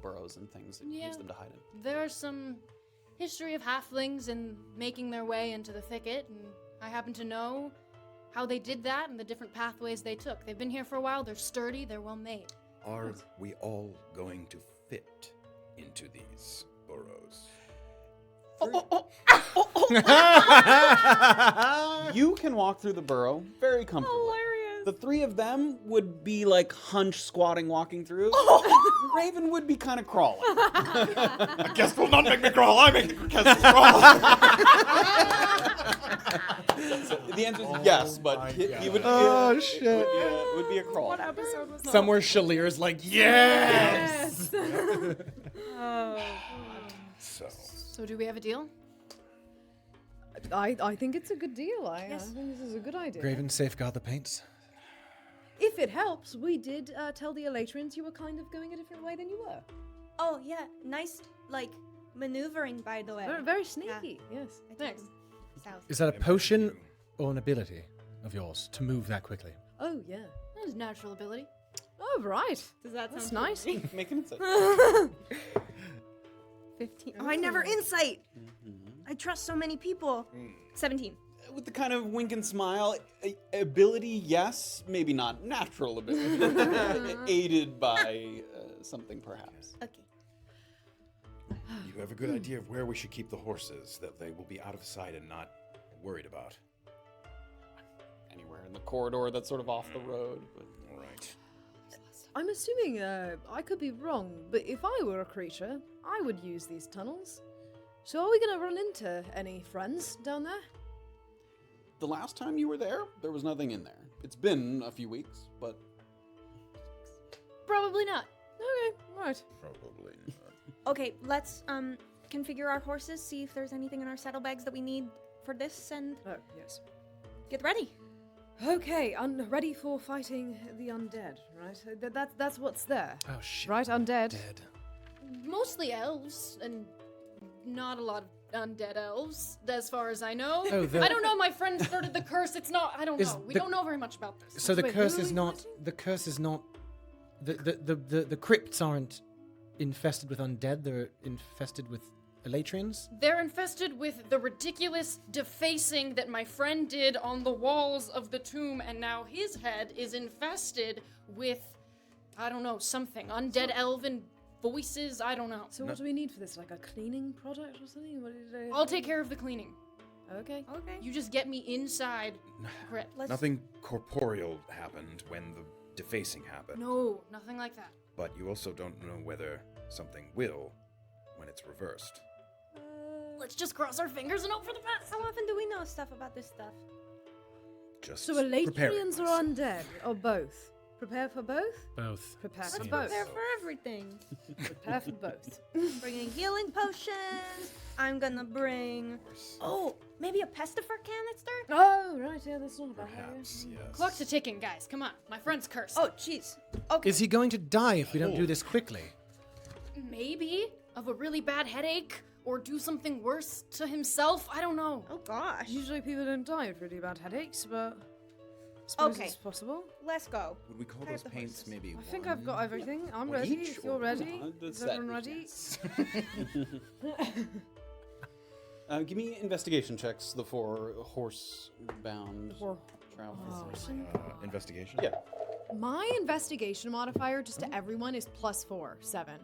burrows and things and use them to hide in. There's some history of halflings and making their way into the thicket, and I happen to know how they did that and the different pathways they took. They've been here for a while, they're sturdy, they're well made. Are we all going to fit into these burrows? You can walk through the burrow very comfortably. Hilarious. The three of them would be like hunched, squatting, walking through. Raven would be kind of crawling. A guest will not make me crawl. I make the guest crawl. The answer is yes, but he would be shit. would be a crawl. What episode was that? Somewhere Shalir's like, yes! So do we have a deal? I think it's a good deal. I think this is a good idea. Graven, safeguard the paints. If it helps, we did tell the Elatrians you were kind of going a different way than you were. Oh yeah, nice like maneuvering by the way. Very sneaky. Yes. Thanks. South. Is that a potion or an ability of yours to move that quickly? Oh yeah. That is natural ability. Oh right. Does that That's sound nice. Making it. 15. Oh, I never insight. I trust so many people. 17. With the kind of wink and smile, ability, yes, maybe not natural ability, aided by something perhaps. Okay. You have a good idea of where we should keep the horses, that they will be out of sight and not worried about. Anywhere in the corridor that's sort of off the road. But... All right. I'm assuming I could be wrong, but if I were a creature, I would use these tunnels. So are we gonna run into any friends down there? The last time you were there was nothing in there. It's been a few weeks, but Probably not. Okay, right. Probably not. Okay, let's configure our horses, see if there's anything in our saddlebags that we need for this, and Oh, yes. get ready. Okay, ready for fighting the undead, right? That's what's there. Oh shit. Right, undead. Dead. Mostly elves, and not a lot of undead elves, as far as I know. Oh, I don't know. My friend started the curse. It's not. I don't Is know. We the- don't know very much about this. So the Wait, curse who are is we not. fighting? The curse is not. The crypts aren't infested with undead. They're infested with elatrians. They're infested with the ridiculous defacing that my friend did on the walls of the tomb, and now his head is infested with, I don't know, something. Undead elven voices, I don't know. So what do we need for this? Like a cleaning product or something? What did I... I'll take care of the cleaning. Okay. Okay. You just get me inside crypt. Nothing corporeal happened when the defacing happened. No, nothing like that. But you also don't know whether something will when it's reversed. Let's just cross our fingers and hope for the best. How often do we know stuff about this stuff? Just So preparing Elatrians or myself. undead? Or both? Prepare for both? Both. Prepare for Seems. both. Prepare for everything. Prepare for both. Bringing healing potions. I'm gonna bring. Oh, maybe a pestifer canister? Oh, right, yeah, that's not a bad idea. Perhaps, yes. Clock's a ticking, guys. Come on. My friend's cursed. Oh, jeez. Okay. Is he going to die if we don't do this quickly? Maybe of a really bad headache or do something worse to himself. I don't know. Oh gosh. Usually people don't die of really bad headaches, but I suppose Okay. it's possible. Let's go. Would we call Fire those the paints horses. maybe I think one? I've got everything. I'm One ready. each, If you're or- ready. The Is set everyone is ready? yes. Give me investigation checks, the four horse-bound Or- travelers. Investigation? Yeah. My investigation modifier just to everyone is +4, 7.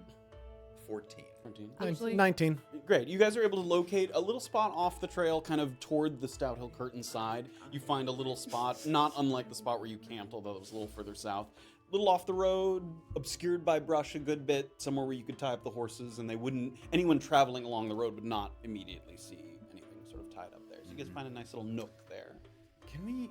14. 14. Actually- 19. Great. You guys are able to locate a little spot off the trail, kind of toward the Stout Hill Curtain side. You find a little spot, not unlike the spot where you camped, although it was a little further south. A little off the road, obscured by brush a good bit, somewhere where you could tie up the horses, and anyone traveling along the road would not immediately see anything sort of tied up there. So you guys find a nice little nook there. Can we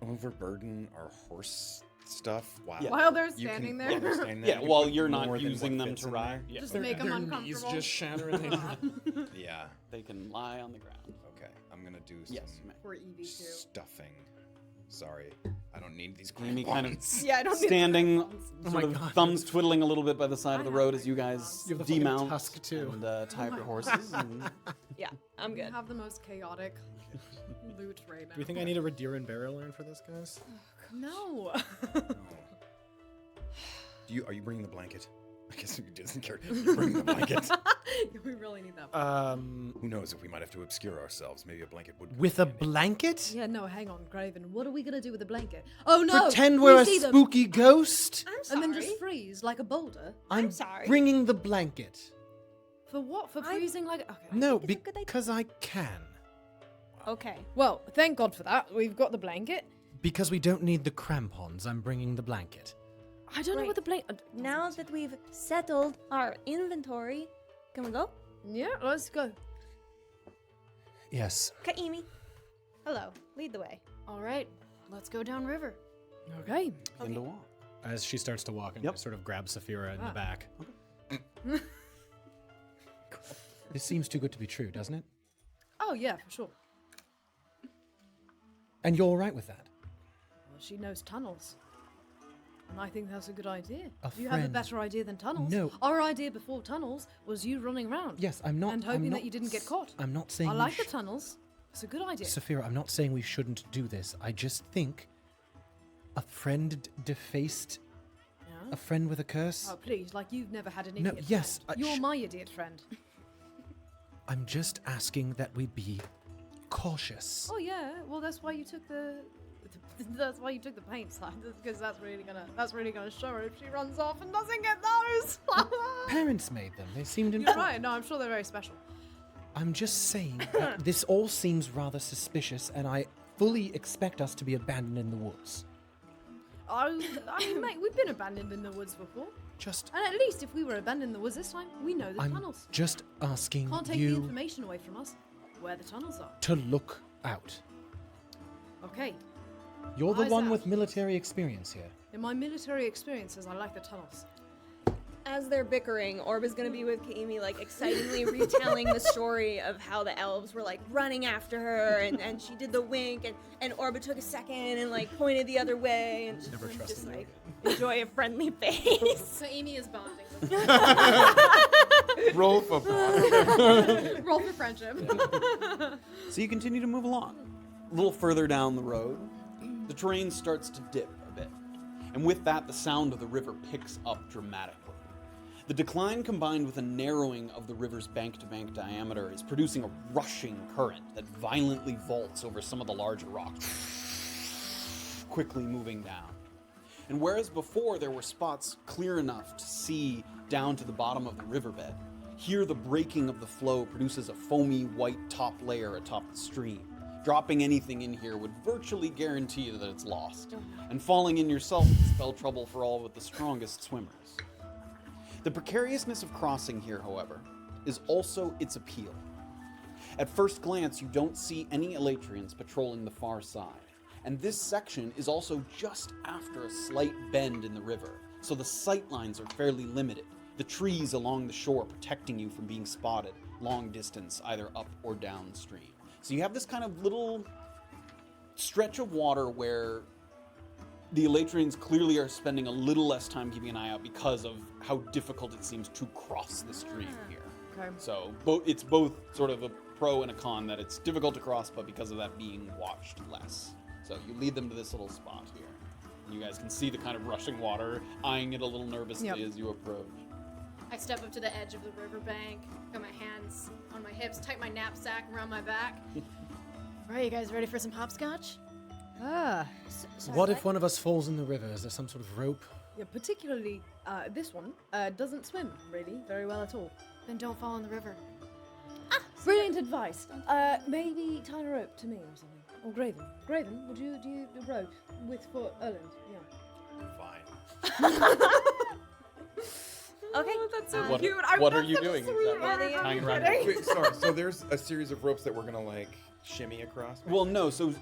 overburden our horse stuff while, Yeah. While they're you can- standing while there? they're standing there? Yeah, You while put you're more not than using what them fits to in ride. there? Yeah. Just make them uncomfortable. shattering. Yeah. They can lie on the ground. Okay. I'm gonna do some Yes, you may. For Evie too. stuffing. Sorry, I don't need these Amy kind of Yeah, I don't need standing, Oh sort my of God. thumbs twiddling a little bit by the side of the road as you guys You have the fucking demount tusk, too. and tie up your horses. And Yeah, I'm You good. have the most chaotic loot right now. Do you think I need a Redeer and Burial Urn for this, guys? No. Are you bringing the blanket? I guess he doesn't care. You bring the blanket. We really need that. Who knows if we might have to obscure ourselves? Maybe a blanket would. With a blanket? Yeah, no, hang on, Graven. What are we gonna do with the blanket? Oh no! Pretend we we're a see them, spooky ghost? I'm sorry. and then just freeze like a boulder. I'm sorry. bringing the blanket. For what? For freezing like? Okay. No, think it's a good idea. because I can. Okay. Well, thank God for that. We've got the blanket. Because we don't need the crampons, I'm bringing the blanket. I don't know what the blanket... Now that we've settled our inventory, can we go? Yeah, let's go. Yes. Kaimi. Hello. Lead the way. All right, let's go downriver. Okay. Begin to walk. As she starts to walk, and I sort of grab Saphira in the back. This seems too good to be true, doesn't it? Oh, yeah, for sure. And you're all right with that? Well, she knows tunnels. And I think that's a good idea. A Do you have a friend. better idea than tunnels? No. Our idea before tunnels was you running around. Yes, I'm not. And I'm hoping not that you didn't get caught. I'm not saying. I we like the tunnels. It's a good idea. Saphira, I'm not saying we shouldn't do this. I just think a friend defaced Yeah? a friend with a curse. Oh, please, like you've never had an No, idiot yes, friend. You're my idiot friend. I'm just asking that we be cautious. Oh, yeah. Well, that's why you took the... That's why you took the paint side, because that's really gonna show her if she runs off and doesn't get those. Parents made them. They seemed You're important. right. No, I'm sure they're very special. I'm just saying that this all seems rather suspicious, and I fully expect us to be abandoned in the woods. I mean, mate, we've been abandoned in the woods before. Just, And at least if we were abandoned in the woods this time, we know the I'm tunnels. just asking Can't take the you information away from us. Where the tunnels are. to look out. Okay. You're the Why is one that? with military experience here. In my military experiences, I like the tunnels. As they're bickering, Orb is gonna be with Kaimi, like excitedly retelling the story of how the elves were like running after her, and she did the wink, and Orba took a second and like pointed the other way, and Never just trusted you like enjoy a friendly face. So Amy is bonding with Roll football. Roll for friendship. So you continue to move along. A little further down the road, the terrain starts to dip a bit. And with that, the sound of the river picks up dramatically. The decline combined with a narrowing of the river's bank-to-bank diameter is producing a rushing current that violently vaults over some of the larger rocks, quickly moving down. And whereas before there were spots clear enough to see down to the bottom of the riverbed, here the breaking of the flow produces a foamy white top layer atop the stream. Dropping anything in here would virtually guarantee that it's lost, and falling in yourself would spell trouble for all but the strongest swimmers. The precariousness of crossing here, however, is also its appeal. At first glance, you don't see any Elatrians patrolling the far side, and this section is also just after a slight bend in the river, so the sight lines are fairly limited, the trees along the shore protecting you from being spotted long distance, either up or downstream. So you have this kind of little stretch of water where the Elatrians clearly are spending a little less time keeping an eye out because of how difficult it seems to cross the stream here. Okay. So it's both sort of a pro and a con that it's difficult to cross, but because of that being watched less. So you lead them to this little spot here. And you guys can see the kind of rushing water, eyeing it a little nervously as you approach. I step up to the edge of the riverbank, got my hands on my hips, tight my knapsack around my back. All right, you guys ready for some hopscotch? What if one of us falls in the river? Is there some sort of rope? Yeah, particularly this one doesn't swim really very well at all. Then don't fall in the river. Brilliant advice. Maybe tie a rope to me or something. Or Graven. Graven, would you do the rope for Erland? Yeah. Fine. Okay. That's so What, cute. what are you doing? Is that Really? tying around kidding. Wait, sorry. So there's a series of ropes that we're gonna like shimmy across. Well, no. So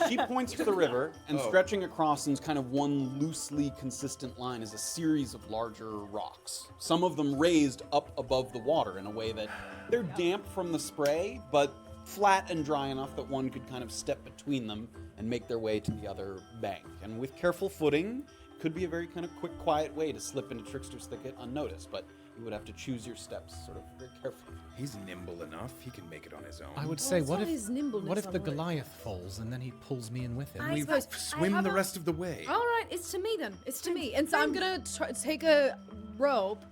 she points to the river, and Oh. stretching across in kind of one loosely consistent line is a series of larger rocks. Some of them raised up above the water in a way that they're damp from the spray, but flat and dry enough that one could kind of step between them and make their way to the other bank. And with careful footing, could be a very kind of quick, quiet way to slip into Trickster's Thicket unnoticed, but you would have to choose your steps sort of very carefully. He's nimble enough. He can make it on his own. I would say, it's what not his nimbleness if the I'm worried Goliath falls and then he pulls me in with him? I We suppose- swim I the have rest of the way. All right, it's to me then. It's to me. And so I'm gonna take a rope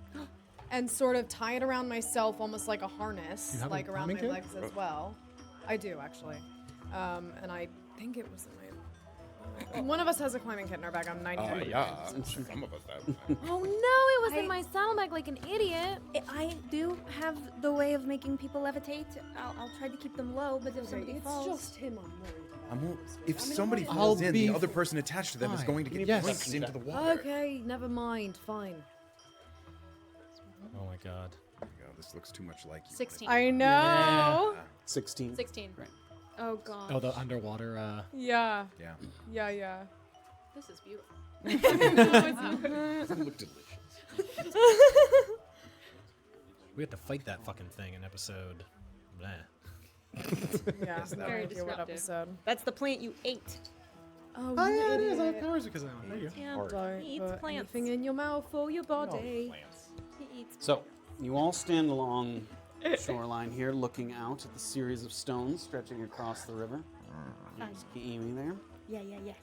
and sort of tie it around myself, almost like a harness, You have a like around my climbing kit? legs as well. I do actually, and I think it was in my. One of us has a climbing kit in our bag. I'm 99. yeah. Some of us have. Oh no, it was in my saddlebag like an idiot. I do have the way of making people levitate. I'll try to keep them low, but if Okay, somebody it's falls... just him I'm worried If somebody I'll falls in, the be other person attached to them is fine. going to get Yes. blinked into the water. Okay, never mind. Fine. Oh my god. Oh, this looks too much like you. 16. I know. 16. 16. Right. Oh god. Oh, the underwater. Yeah. Yeah. Yeah. This is beautiful. Doesn't look delicious. We had to fight that fucking thing in episode. Bleh. Yeah. Very disruptive. Episode. That's the plant you ate. Oh, Oh, you yeah, it is. I idiot. have powers because I don't. There you go. Yeah. Don't He eats put plants. anything in your mouth or your body. He eats. So, you all stand along the shoreline here, looking out at the series of stones stretching across the river. There's Amy there. Yeah.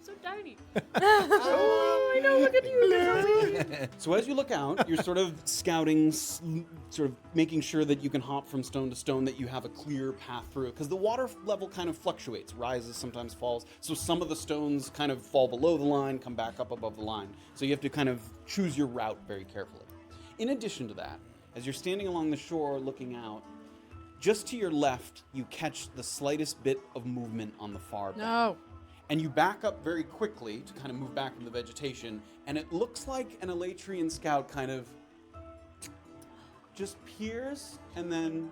So tiny. Oh, I know. Look at you. So as you look out, you're sort of scouting, sort of making sure that you can hop from stone to stone, that you have a clear path through it. Because the water level kind of fluctuates, rises, sometimes falls. So some of the stones kind of fall below the line, come back up above the line. So you have to kind of choose your route very carefully. In addition to that, as you're standing along the shore looking out, just to your left, you catch the slightest bit of movement on the far bank. No. And you back up very quickly to kind of move back from the vegetation, and it looks like an Elatrian scout kind of just peers and then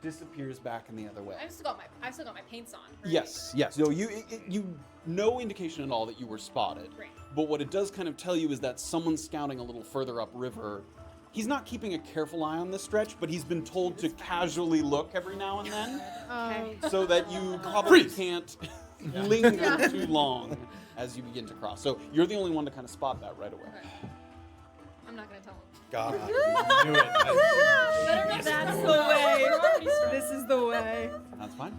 disappears back in the other way. I've still got my paints on. Right? Yes. So you no indication at all that you were spotted. Great. But what it does kind of tell you is that someone's scouting a little further upriver. He's not keeping a careful eye on this stretch, but he's been told to casually look every now and then, so that you probably can't linger too long as you begin to cross. So you're the only one to kind of spot that right away. Okay. I'm not gonna tell him. God, I knew it. That's the way. This is the way. That's fine.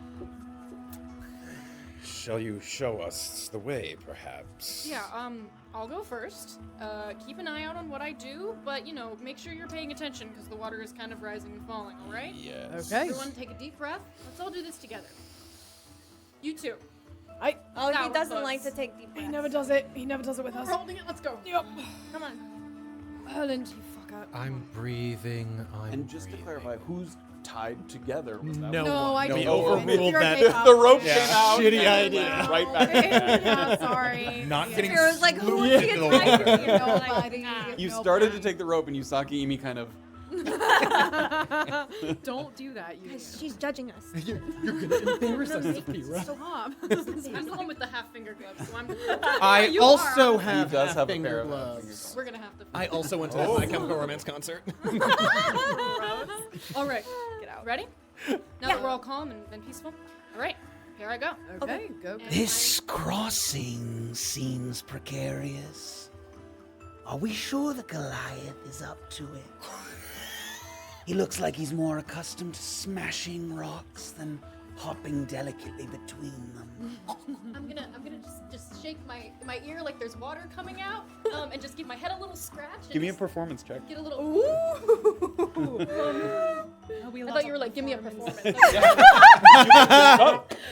Shall you show us the way, perhaps? Yeah, I'll go first. Keep an eye out on what I do, but, make sure you're paying attention because the water is kind of rising and falling, all right? Yes. Okay. Everyone take a deep breath. Let's all do this together. You too. Oh, he Sour doesn't buzz. like to take deep breaths. He never does it. He never does it with us. We're holding it. Let's go. Yep. Come on. Helen, you fucker. I'm breathing. And just to clarify, who's tied together with that? No, I no, didn't. overruled You're that. okay. The rope Yeah. came out. Shitty and idea. went right back. Yeah, sorry. Not getting It was like, who Yeah. would be a tiger? Nobody. You started to take the rope, and you saw Kiimi kind of. Don't do that, you. Guys, she's judging us. You're gonna embarrass us, Sapira. Stop. I'm the one with the half finger gloves, so I'm. I You also are. have He does have a finger pair of gloves. We're gonna have to. I also went to that My Chemical Romance concert. All right. Get out. Ready? Now that we're all calm and peaceful. All right. Here I go. Okay, go. And This crossing seems precarious. Are we sure the Goliath is up to it? He looks like he's more accustomed to smashing rocks than hopping delicately between them. I'm gonna just shake my ear like there's water coming out, and just give my head a little scratch. And Give me a just performance check. Get a little. We I thought you were like, give me a performance.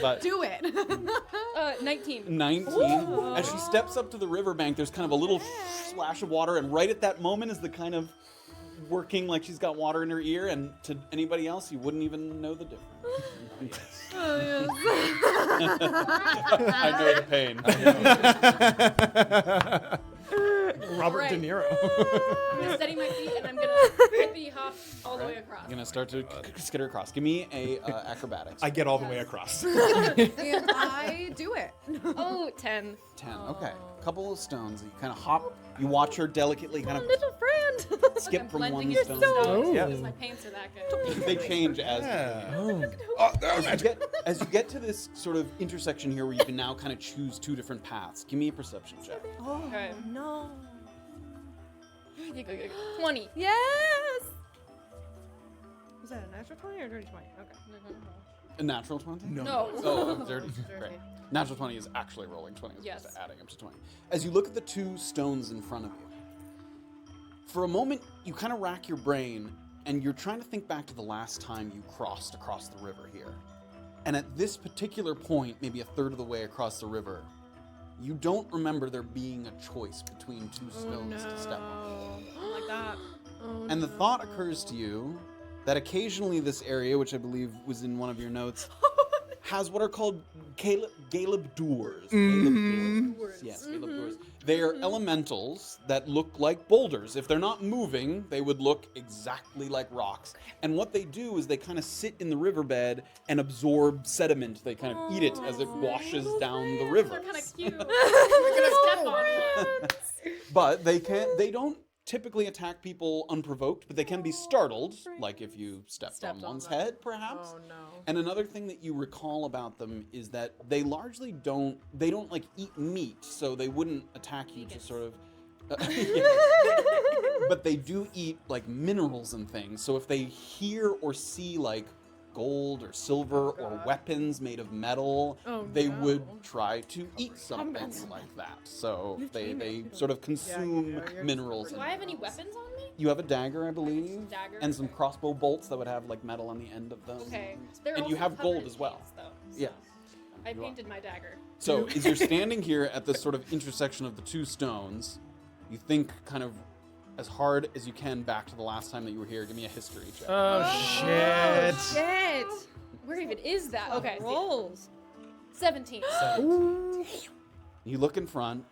But Do it. 19. 19. As she steps up to the riverbank, there's kind of a little splash of water, and right at that moment is the kind of working like she's got water in her ear, and to anybody else, you wouldn't even know the difference. I know the pain. Robert Right. De Niro. I'm gonna steady my feet and I'm gonna hippity hop all the way across. I'm gonna start to skitter across. Give me a acrobatics. I get all the way across. And I do it. Oh, 10. 10. Okay. Couple of stones. You kind of hop. You watch her delicately kind of Little friend. skip I'm from blending one into stone. the to stones the Yeah. because my paints are that good. They change as as you get to this sort of intersection here where you can now kind of choose two different paths. Give me a perception check. Okay. No. 20. Yes. Was that a natural 20 or dirty 20? Okay. A natural 20? No. Oh, dirty. Great. Natural 20 is actually rolling 20 as opposed Yes. to adding up to 20. As you look at the two stones in front of you, for a moment you kind of rack your brain and you're trying to think back to the last time you crossed across the river here. And at this particular point, maybe a third of the way across the river, you don't remember there being a choice between two stones to step on. Like that. And the thought occurs to you that occasionally this area, which I believe was in one of your notes, has what are called Galeb doors. Yes, Galeb doors. They are elementals that look like boulders. If they're not moving, they would look exactly like rocks. And what they do is they kind of sit in the riverbed and absorb sediment. They kind of eat it as it washes down the river. They're kind of cute. We're gonna step on one. But they don't typically attack people unprovoked, but they can be startled, like if you stepped on one's head, perhaps. Oh no. And another thing that you recall about them is that they largely don't like eat meat, so they wouldn't attack you to sort of but they do eat like minerals and things. So if they hear or see like gold or silver or weapons made of metal, they would try to eat something like that. So they sort of consume minerals. Do I have any weapons on me? You have a dagger, I believe, Dagger, and some crossbow bolts that would have like metal on the end of them. Okay. They're And you also have covered gold in as well. paints, though, Yeah. I painted my dagger. So as you're standing here at this sort of intersection of the two stones, you think kind of as hard as you can back to the last time that you were here. Give me a history check. Oh, shit. Shit. Where even is that? Okay. Rolls. 17. You look in front.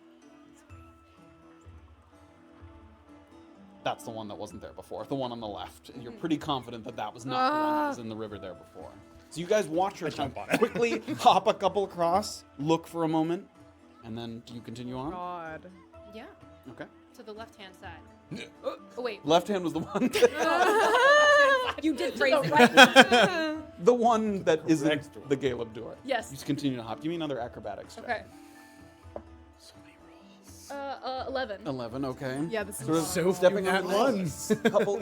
That's the one that wasn't there before. The one on the left. And you're pretty confident that that was not the one that was in the river there before. So you guys watch her kind of quickly hop a couple across, look for a moment, and then do you continue on? God. Yeah. Okay. To the left-hand side. Oh, wait. Left hand was the one. You did phrase it. The one that isn't the Galeb door. Yes. You just continue to hop. Give me another acrobatics check. Okay. So many rolls. 11. 11, okay. Yeah, this is Sort of So stepping few at at once.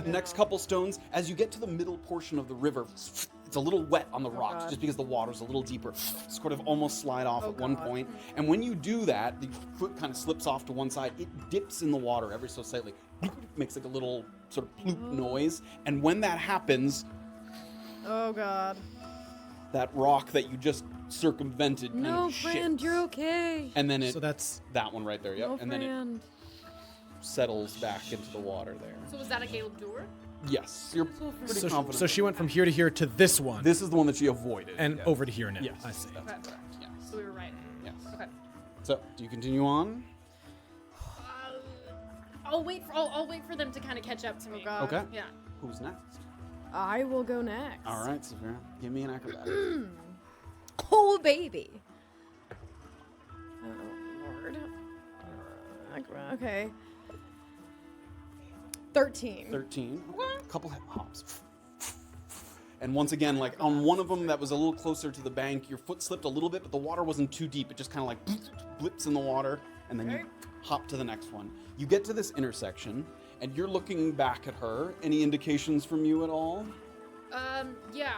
next couple stones. As you get to the middle portion of the river, it's a little wet on the rocks God. just because the water's a little deeper. Sort of almost slide off Oh, at one God. point. And when you do that, the foot kind of slips off to one side. It dips in the water ever so slightly. Makes like a little sort of ploop noise. And when that happens, Oh God. that rock that you just circumvented kind No, of friend, shifts. you're okay. And then So that's that one right there, yep. No, And then it friend. settles back into the water there. So was that a Caleb door? Yes, you're pretty so, confident. so she went from here to here to this one, This is the one that she avoided. and yeah. over to here now. Yes, I see. that's Okay. correct. Yes. So we were right. Yes. Okay. So, do you continue on? I'll wait for them to kind of catch up to me. God. Okay. Yeah. Who's next? I will go next. All right, Saphira, give me an acrobatics. Oh, baby. Oh, Lord. Okay. 13. 13. Couple hip hops. And once again, like on one of them that was a little closer to the bank, your foot slipped a little bit, but the water wasn't too deep. It just kind of like blips in the water, and then you hop to the next one. You get to this intersection, and you're looking back at her. Any indications from you at all? Yeah,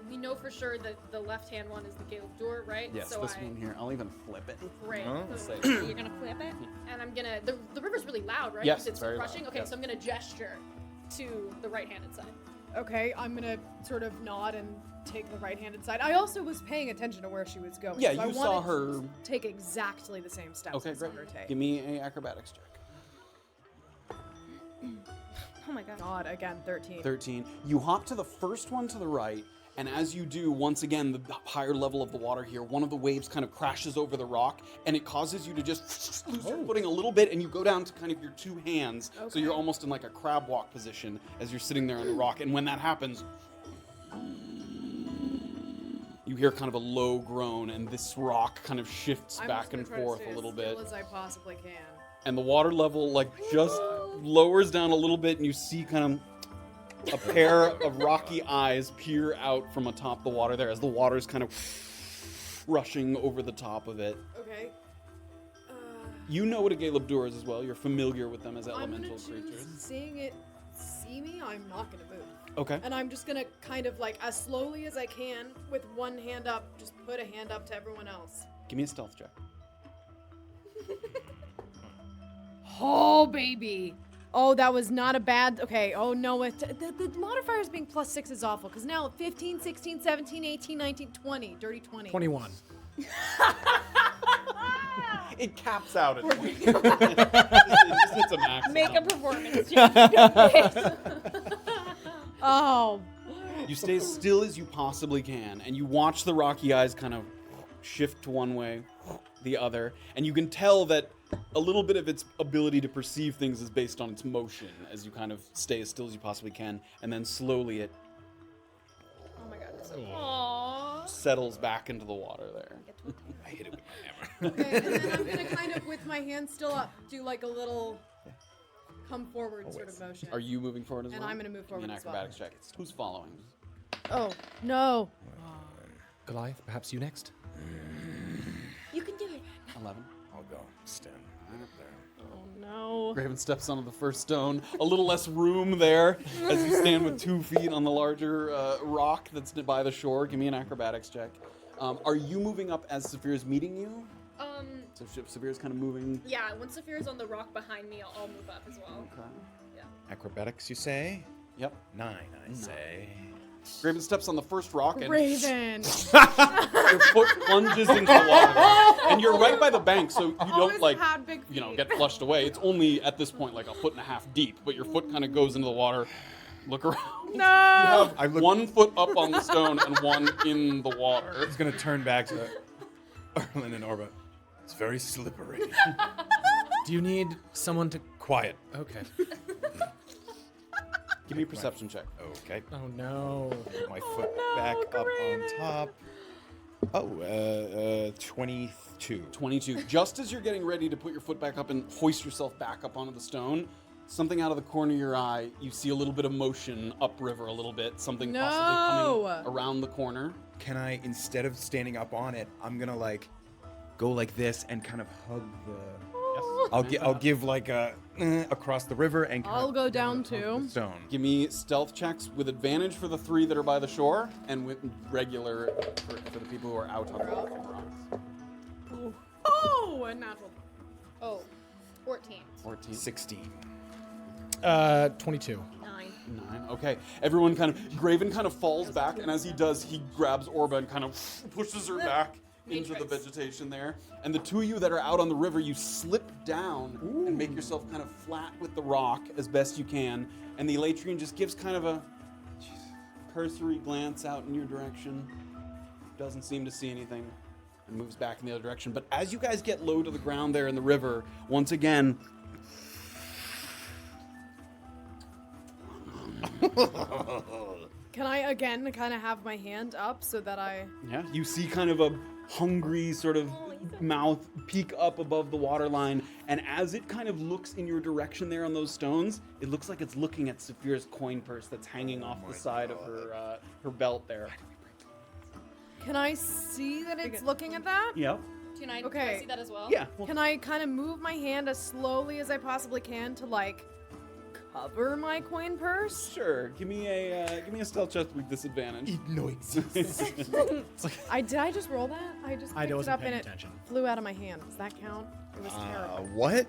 we know for sure that the left-hand one is the Caleb door, right? Yes, so this one here. I'll even flip it. Great. Say- You're gonna flip it? And I'm gonna. The river's really loud, right? Yes, Because it's very rushing. loud, Okay, yes. so I'm gonna gesture to the right-handed side. Okay, I'm gonna sort of nod and take the right-handed side. I also was paying attention to where she was going. Yeah, so I you saw wanted her. to take exactly the same steps Okay, as great. her take. Give me a acrobatics check. Oh my god. God, again, 13. 13. You hop to the first one to the right, and as you do, once again, the higher level of the water here, one of the waves kind of crashes over the rock, and it causes you to just lose your footing a little bit, and you go down to kind of your two hands, so you're almost in like a crab walk position as you're sitting there on the rock, and when that happens, you hear kind of a low groan, and this rock kind of shifts I'm back just gonna and try to forth stay a little as bit. still as I possibly can. And the water level like just lowers down a little bit, and you see kind of a pair of rocky eyes peer out from atop the water there as the water's kind of rushing over the top of it. Okay. You know what a Galeb is as well. You're familiar with them as I'm elemental gonna choose creatures. seeing it see me. I'm not gonna move. Okay. And I'm just gonna kind of like as slowly as I can with one hand up, just put a hand up to everyone else. Give me a stealth check. Oh, baby. Oh, that was not a bad. Okay. Oh, no. The modifiers being +6 is awful because now 15, 16, 17, 18, 19, 20. Dirty 20. 21. It caps out at 20. It just hits a max. Make a amount. performance check. Oh. You stay as still as you possibly can, and you watch the rocky eyes kind of shift to one way, the other, and you can tell that a little bit of its ability to perceive things is based on its motion as you kind of stay as still as you possibly can, and then slowly it Oh my god. Aww. settles back into the water there. I hit it with my hammer. Okay, and then I'm gonna kind of, with my hand still up, do like a little come forward sort of motion. Are you moving forward as And well? I'm gonna move forward An as well. acrobatics check. Who's following? Oh, no. Goliath, perhaps you next. You can do it. 11. I'll go stand right up there. Oh, no. Graven steps onto the first stone. A little less room there as you stand with 2 feet on the larger rock that's by the shore. Give me an acrobatics check. Are you moving up as Saphira's meeting you? So Saphira's kind of moving. Yeah, once Saphira's on the rock behind me, I'll move up as well. Okay. Acrobatics, you say? Yep. 9, I say. Graven steps on the first rock and Raven. your foot plunges into the water. And you're right by the bank, so you Always don't had big get flushed away. It's only at this point like a foot and a half deep, but your foot kind of goes into the water. Look around. No. You have 1 foot up on the stone and 1 in the water. He's going to turn back to Erlen and Orba. It's very slippery. Do you need someone to... Quiet. Okay. Give me a perception check. Okay. Oh, no. My foot back up on top. Oh, 22. 22. Just as you're getting ready to put your foot back up and hoist yourself back up onto the stone, something out of the corner of your eye, you see a little bit of motion upriver a little bit. Something possibly coming around the corner. Can I, instead of standing up on it, I'm going to go like this and kind of hug the... I'll give like a across the river and kind I'll of go down hug too. the stone. Give me stealth checks with advantage for the 3 that are by the shore, and with regular for the people who are out on the rocks. Oh, a natural. Oh, 14. 14. 16. 22. 9. 9. Okay. Everyone Graven kind of falls back, and as he does, he grabs Orba and kind of pushes her back into the vegetation there. And the 2 of you that are out on the river, you slip down and make yourself kind of flat with the rock as best you can. And the Elatrian just gives kind of a cursory glance out in your direction. Doesn't seem to see anything and moves back in the other direction. But as you guys get low to the ground there in the river, once again, Can I again kind of have my hand up so that you see kind of a hungry sort of mouth peek up above the waterline, and as it kind of looks in your direction there on those stones, it looks like it's looking at Saphira's coin purse that's hanging off the side of her belt there. Can I see that it's looking at that? Yep. Can I Okay. see that as well? Yeah. Can I kind of move my hand as slowly as I possibly can to cover my coin purse? Sure. Give me a stealth check with disadvantage. No exists. I just roll that? I just picked it wasn't up paying and attention. it flew out of my hand. Does that count? It was terrible. What?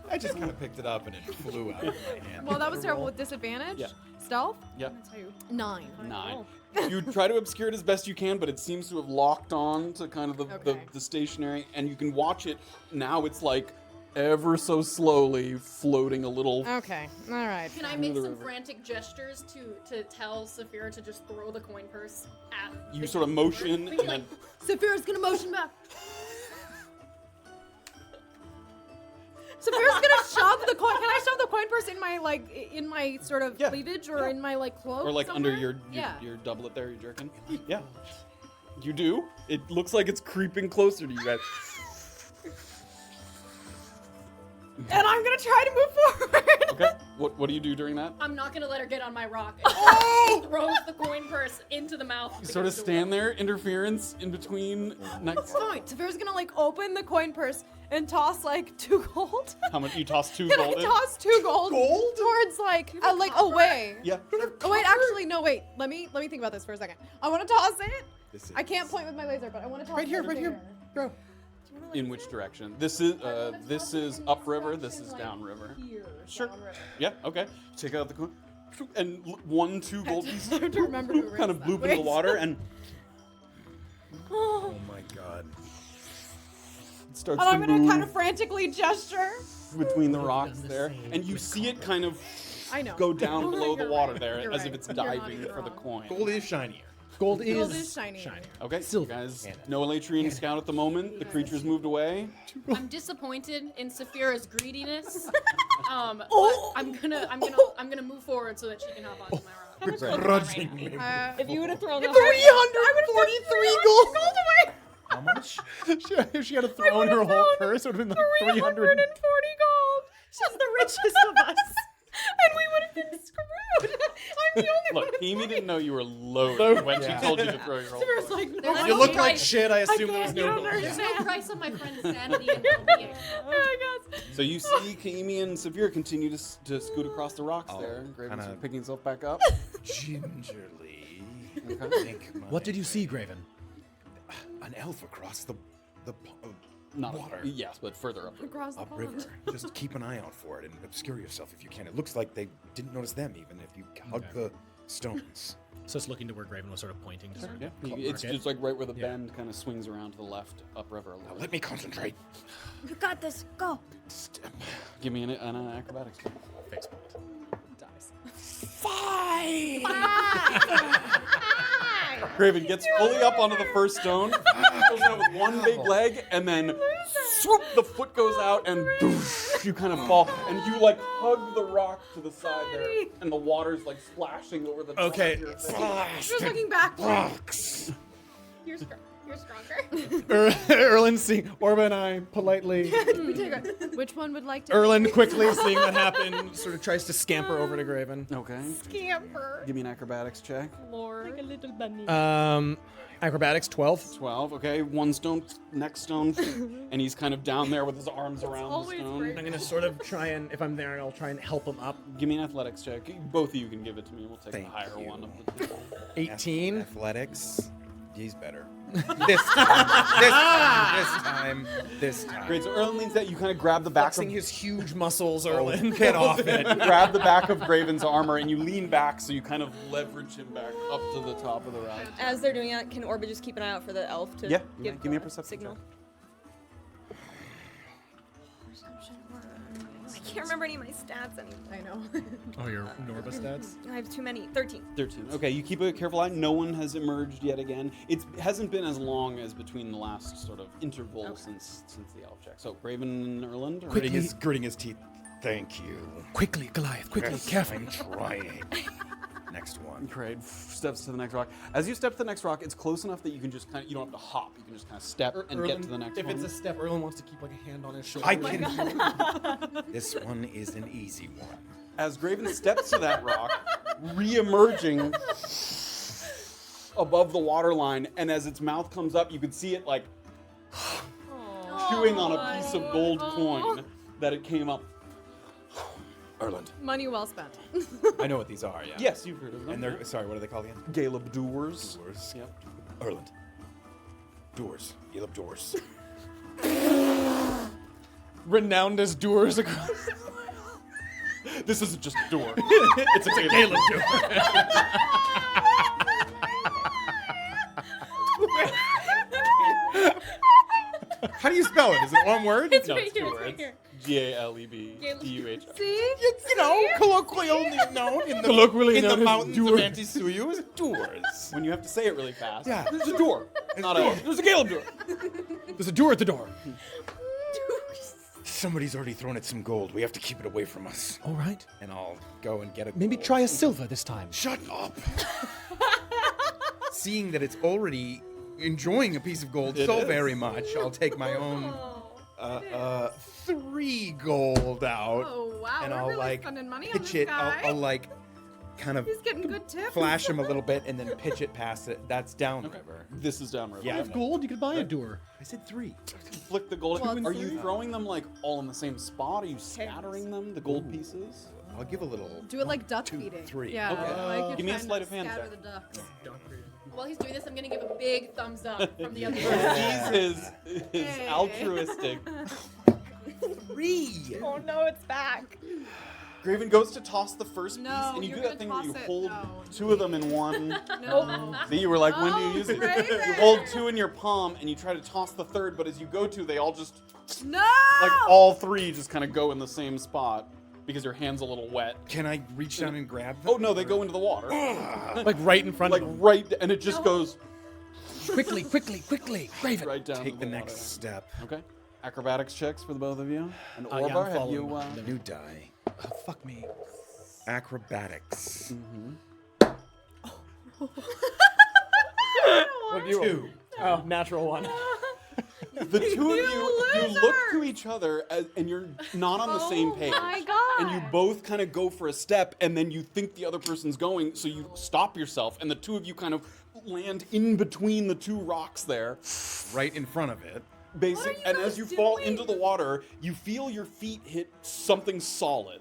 I just kind of picked it up and it flew out of my hand. Well, that was terrible with disadvantage. Yeah. Stealth? Yep. 9. 9. You try to obscure it as best you can, but it seems to have locked on to kind of the stationary, and you can watch it. Now it's ever so slowly floating a little. Okay. All right. Can I make some frantic gestures to tell Saphira to just throw the coin purse at You the sort of coin motion, purse? and then Saphira's gonna motion back. Saphira's gonna shove the coin. Can I shove the coin purse in my sort of cleavage or in my cloak? or under somewhere? your doublet there, your jerkin. Yeah, you do. It looks like it's creeping closer to you guys. And I'm gonna try to move forward. Okay. What do you do during that? I'm not gonna let her get on my rock. And she throws the coin purse into the mouth. You sort of stand there, interference in between. Next, Fine. Saphira's gonna open the coin purse and toss 2 gold. how much you toss 2 Can gold? I toss 2 gold? Gold? Towards away. Yeah. Oh wait, actually no wait. Let me think about this for a second. I want to toss it. This I can't point with my laser, but I want to toss Right here, it. right here. Bro. In which direction? This is upriver. This is downriver. Sure. Yeah. Okay. Take out the coin, and 1, 2 gold pieces. I have to remember to erase kind of that. bloop into the water, and Oh my god. it starts And I'm to gonna move kind of frantically gesture. between the rocks there, and you see it kind of I know. go down below the You're water right. there You're as right. if it's You're not diving even for the wrong. coin. Gold is shinier. Gold Gold is is shiny. Okay, Silver. you guys, Cannon. no Elatrian scout at the moment. The creature's moved away. I'm disappointed in Saphira's greediness. But Oh! I'm gonna move forward so that she can hop onto my rock. Begrudgingly. If you would have thrown the 343 gold away. How much? If she had thrown her whole purse, it would have been like 300. 340 gold. She's the richest of us. And we would have been screwed. I'm the only Look, Amy didn't know you were loaded when she told you to throw your whole It's like, no. You look like shit. I assume there was You no don't gold. There's no price on my friend's sanity and well-being. Oh my gosh. So you see Kami and Severe continue to scoot across the rocks Oh, there. Graven's kinda- picking himself back up. Gingerly. Okay. Think my- What did you see, Graven? An elf across the Not water. Yes, but further up. Across the Upriver. pond. Just keep an eye out for it and obscure yourself if you can. It looks like they didn't notice them even if you hug the stones. So it's looking to where Graven was sort of pointing to. Sort of Yeah, mark it's it. just like right where the Yeah. bend kind of swings around to the left, upriver a little Now bit. let me concentrate. You got this. Go. Give me an acrobatics. Face plant. Graven gets fully up onto the first stone, goes out with one big leg, and then swoop, the foot goes out, and doosh, you kind of fall, and you like hug the rock to the side there, and the water's like splashing over the top Okay. of your thing. Just looking back. Rocks. You're stronger. Erlen seeing Orba and I politely. Which one would like to? Erlen quickly seeing that happen, sort of tries to scamper over to Graven. Okay. Camper. Give me an acrobatics check. Like a little bunny. Acrobatics 12. 12. Okay. One stone, next stone, and he's kind of down there with his arms around the always stone. great. I'm gonna sort of try and, if I'm there, I'll try and help him up. Give me an athletics check. Both of you can give it to me. We'll take Thank the higher you. one of the two. 18. Athletics. He's better. This time. Great. So Erlen leans that. You kind of grab the back of Flexing his huge muscles, Erlen. Get off it. grab the back of Graven's armor and you lean back so you kind of leverage him back up to the top of the rock. As they're doing that, can Orba just keep an eye out for the elf to Yeah, give give me a the perception signal? check. I can't remember any of my stats anymore. I know. Oh, your Norba stats? I have too many. 13. 13. Okay, you keep a careful eye. No one has emerged yet again. It hasn't been as long as between the last sort of interval since the elf check. So Graven and Erland. Quickly. Gritting his teeth. Thank you. Quickly, Goliath, quickly, Yes, careful. I'm trying. Next one. Great. Steps to the next rock. As you step to the next rock, it's close enough that you can just kind of, you don't have to hop. You can just kind of step and get to the next If one. it's a step, Erlen wants to keep like a hand on his shoulder. I can. This one is an easy one. As Graven steps to that rock, re-emerging above the water line, and as its mouth comes up, you can see it like chewing on a piece of gold coin that it came up. Erland. Money well spent. I know what these are, yeah. Yes, you've heard of them. And they're, sorry, what are they called again? Galeb doors. Doors. Yep. Erland. Doors. Caleb doors. Renowned as doers across. This isn't just a door. It's a Galeb door. How do you spell it? Is it one word? It's No, right it's here. two It's right words. here. Galeb. See? You know, colloquially known in the, Colloquially in the known as mountains doors. of Antisuyu as doors. When you have to say it really fast. Yeah. There's a door. Not a. There's a Galeb door. There's a door at the door. Somebody's already thrown it some gold. We have to keep it away from us. All right. And I'll go and get a Maybe gold. try a silver this time. Shut up. Seeing that it's already enjoying a piece of gold It so is. very much, I'll take my own 3 gold out. Oh wow, and we're I'll really like spending money on pitch this it. guy. I'll like kind of He's getting good tips. flash him a little bit and then pitch it past it. That's downriver. This is downriver. Yeah. Have gold, you could buy a door. I said 3. Flick the gold. Well, Are it's you three. throwing them like all in the same spot? Are you scattering them, the gold pieces? I'll give a little. Do it like duck 2, feeding. 3. Yeah. Okay. Like you're Give me a trying sleight to of hand scatter check. the ducks. While he's doing this, I'm gonna give a big thumbs up from the other He's side. his Hey. altruistic. 3. Oh no, it's back. Graven goes to toss the first piece, No, and you you're do that gonna thing where you toss it. hold No. 2 of them in one. No. See, you were like, when do Oh, you use it? Graven. You hold 2 in your palm, and you try to toss the third, but as you go to, they all just, No! like all 3 just kind of go in the same spot. because your hand's a little wet. Can I reach down and grab them? Oh no, they go into the water. Like right in front Like of him. right, and it just goes Quickly. Graven. right down. Take into the water. next step. Okay. Acrobatics checks for the both of you. And Yeah, I'm Orvar, have following you? behind him. New die. Fuck me. Acrobatics. What do you roll? 2. Oh, natural one. The two of you look to each other and you're not on the same page. my God. And you both kind of go for a step, and then you think the other person's going, so you stop yourself, and the two of you kind of land in between the two rocks there. Right in front of it. Basic, and as you fall into the water, you feel your feet hit something solid.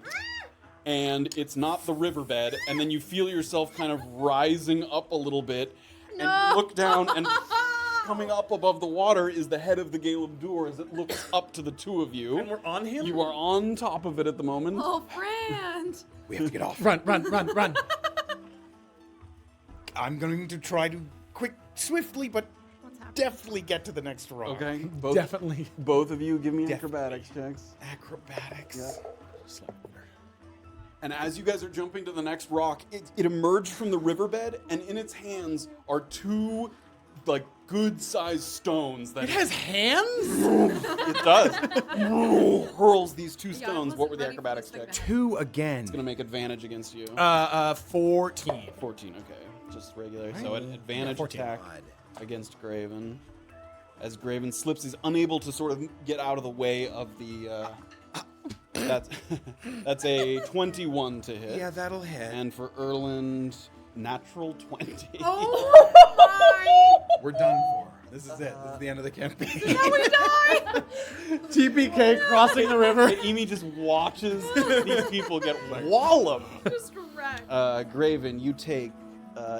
And it's not the riverbed, and then you feel yourself kind of rising up a little bit, and look down, and coming up above the water is the head of the Gale of Dur as it looks up to the two of you. And we're on him? You are on top of it at the moment. Oh, friend. We have to get off. Run. I'm going to try to swiftly, but deftly get to the next rock. Okay, Definitely. both of you give me Definitely. acrobatics checks. Acrobatics. And as you guys are jumping to the next rock, it emerged from the riverbed, and in its hands are two, like, good-sized stones that It has hands? it does. Hurls these two Yeah, I stones. wasn't What were the ready for acrobatics this like checks? that. 2 again. It's gonna make advantage against you. 14. 14. Okay, just regular. So an advantage 14. attack against Graven. As Graven slips, he's unable to sort of get out of the way of the. That's a 21 to hit. Yeah, that'll hit. And for Erland, natural 20. Oh my! We're done for. This is it. This is the end of the campaign. TPK crossing the river. And Emi just watches these people get walloped. Just wrecked. Graven, you take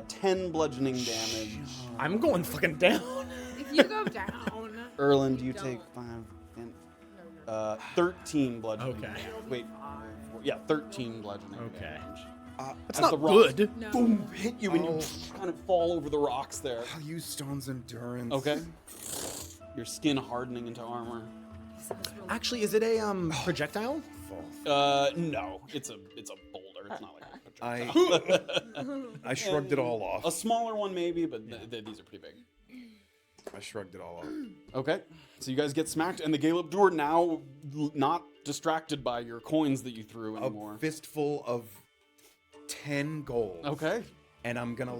10 bludgeoning damage. I'm going fucking down. If you go down. Erland, you Don't. take 5 and 13 bludgeoning Okay. damage. Wait, yeah, 13 bludgeoning Okay. damage. That's As not the rocks good. No. Boom, hit you and you kind of fall over the rocks there. I'll use Stone's Endurance. Okay. Your skin hardening into armor. Actually, is it a projectile? No, it's a boulder. It's not like a projectile. I shrugged it all off. A smaller one maybe, but these are pretty big. I shrugged it all off. Okay, so you guys get smacked, and the Gale of Dur now not distracted by your coins that you threw anymore. A fistful of 10 gold. Okay. And I'm gonna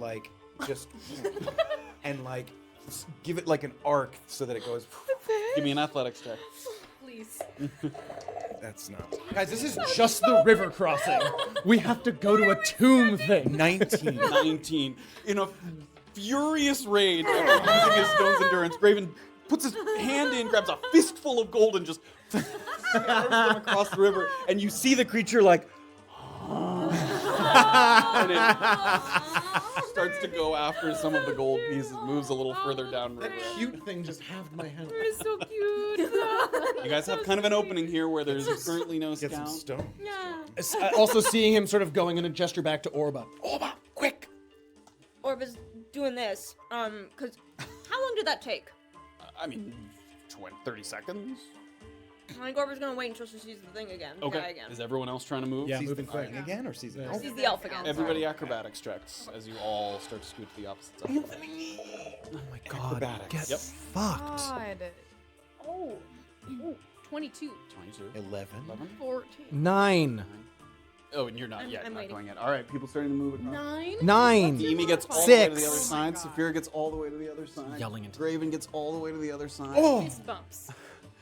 just and give it like an arc so that it goes. Give me an athletics check. Please. That's not. Guys, this is just the river crossing. We have to go to a tomb thing. 19. 19. In a furious rage after using his Stone's Endurance, Graven puts his hand in, grabs a fistful of gold, and just scatters them across the river. And you see the creature and it starts to go after some of the gold pieces, moves a little further downriver. Cute thing just halved my hand. It's so cute. You guys have kind of an opening here where there's currently no Get some scout. stone. Also seeing him sort of going in a gesture back to Orba. Orba, quick! Orba's doing this. Cause how long did that take? I mean, 30 seconds. I think Orba's gonna wait until she sees the thing again. Okay. Guy again. Is everyone else trying to move? Yeah, Sees moving the quick. thing again or sees it? Yeah. Sees the elf again. Everybody acrobatics checks as you all start to scoot to the opposite side. Oh my god. Acrobatics. Get Yep. fucked. God. Oh. 22. 22. 11. 11. 14. 9. Oh, and you're not I'm yet. Not waiting. going yet. All right, people starting to move across. 9. 9. Emi gets all the way to the 6. other side. Saphira gets all the way to the other side. Yelling into Graven gets all the way to the other side. Fist bumps.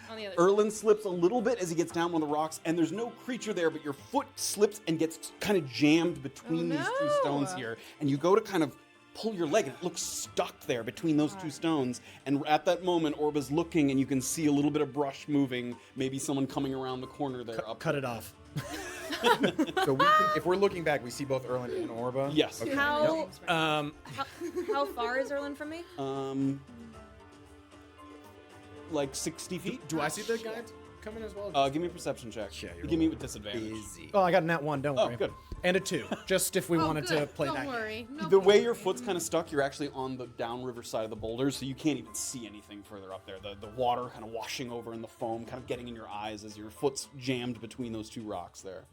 On the other Erland slips a little bit as he gets down one of the rocks, and there's no creature there, but your foot slips and gets kind of jammed between these two stones no. here. And you go to kind of pull your leg, and it looks stuck there between those two stones. And at that moment, Orba's looking, and you can see a little bit of brush moving, maybe someone coming around the corner there. Up Cut it off. So if we're looking back, we see both Erland and Orba. Yes. Okay. How Um, far is Erland from me? Like 60 feet. do I see the guy coming as well? Give me a perception check. Yeah, you're Give me with disadvantage. Busy. Oh, I got a nat 1, don't Oh, worry. good. And a 2, just if we Oh, wanted good. to play Don't that game. worry. No The way big your worry. foot's kind of stuck, you're actually on the downriver side of the boulders, so you can't even see anything further up there. The water kind of washing over and the foam kind of getting in your eyes as your foot's jammed between those two rocks there.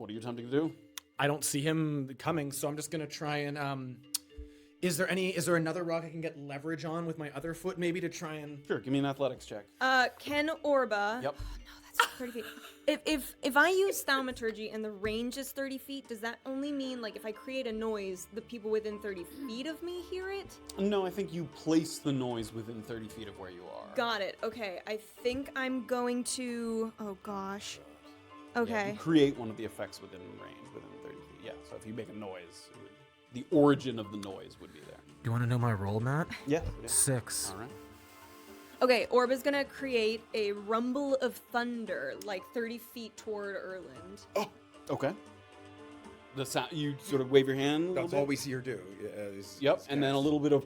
What are you attempting to do? I don't see him coming, so I'm just gonna try and Is there another rock I can get leverage on with my other foot, maybe to try and? Sure, give me an athletics check. Ken Orba. Yep. That's 30 feet. If I use thaumaturgy and the range is 30 feet, does that only mean like if I create a noise, the people within 30 feet of me hear it? No, I think you place the noise within 30 feet of where you are. Got it. Okay, I think I'm going to. Oh gosh. Yeah, Okay. you create one of the effects within range, within 30 feet. Yeah, so if you make a noise, the origin of the noise would be there. You want to know my roll, Matt? Yeah. 6. All right. Okay, Orba's gonna create a rumble of thunder, like 30 feet toward Erland. Oh, okay. The sound, you sort of wave your hand. A little That's bit. all we see her do. Yep, and then a little bit of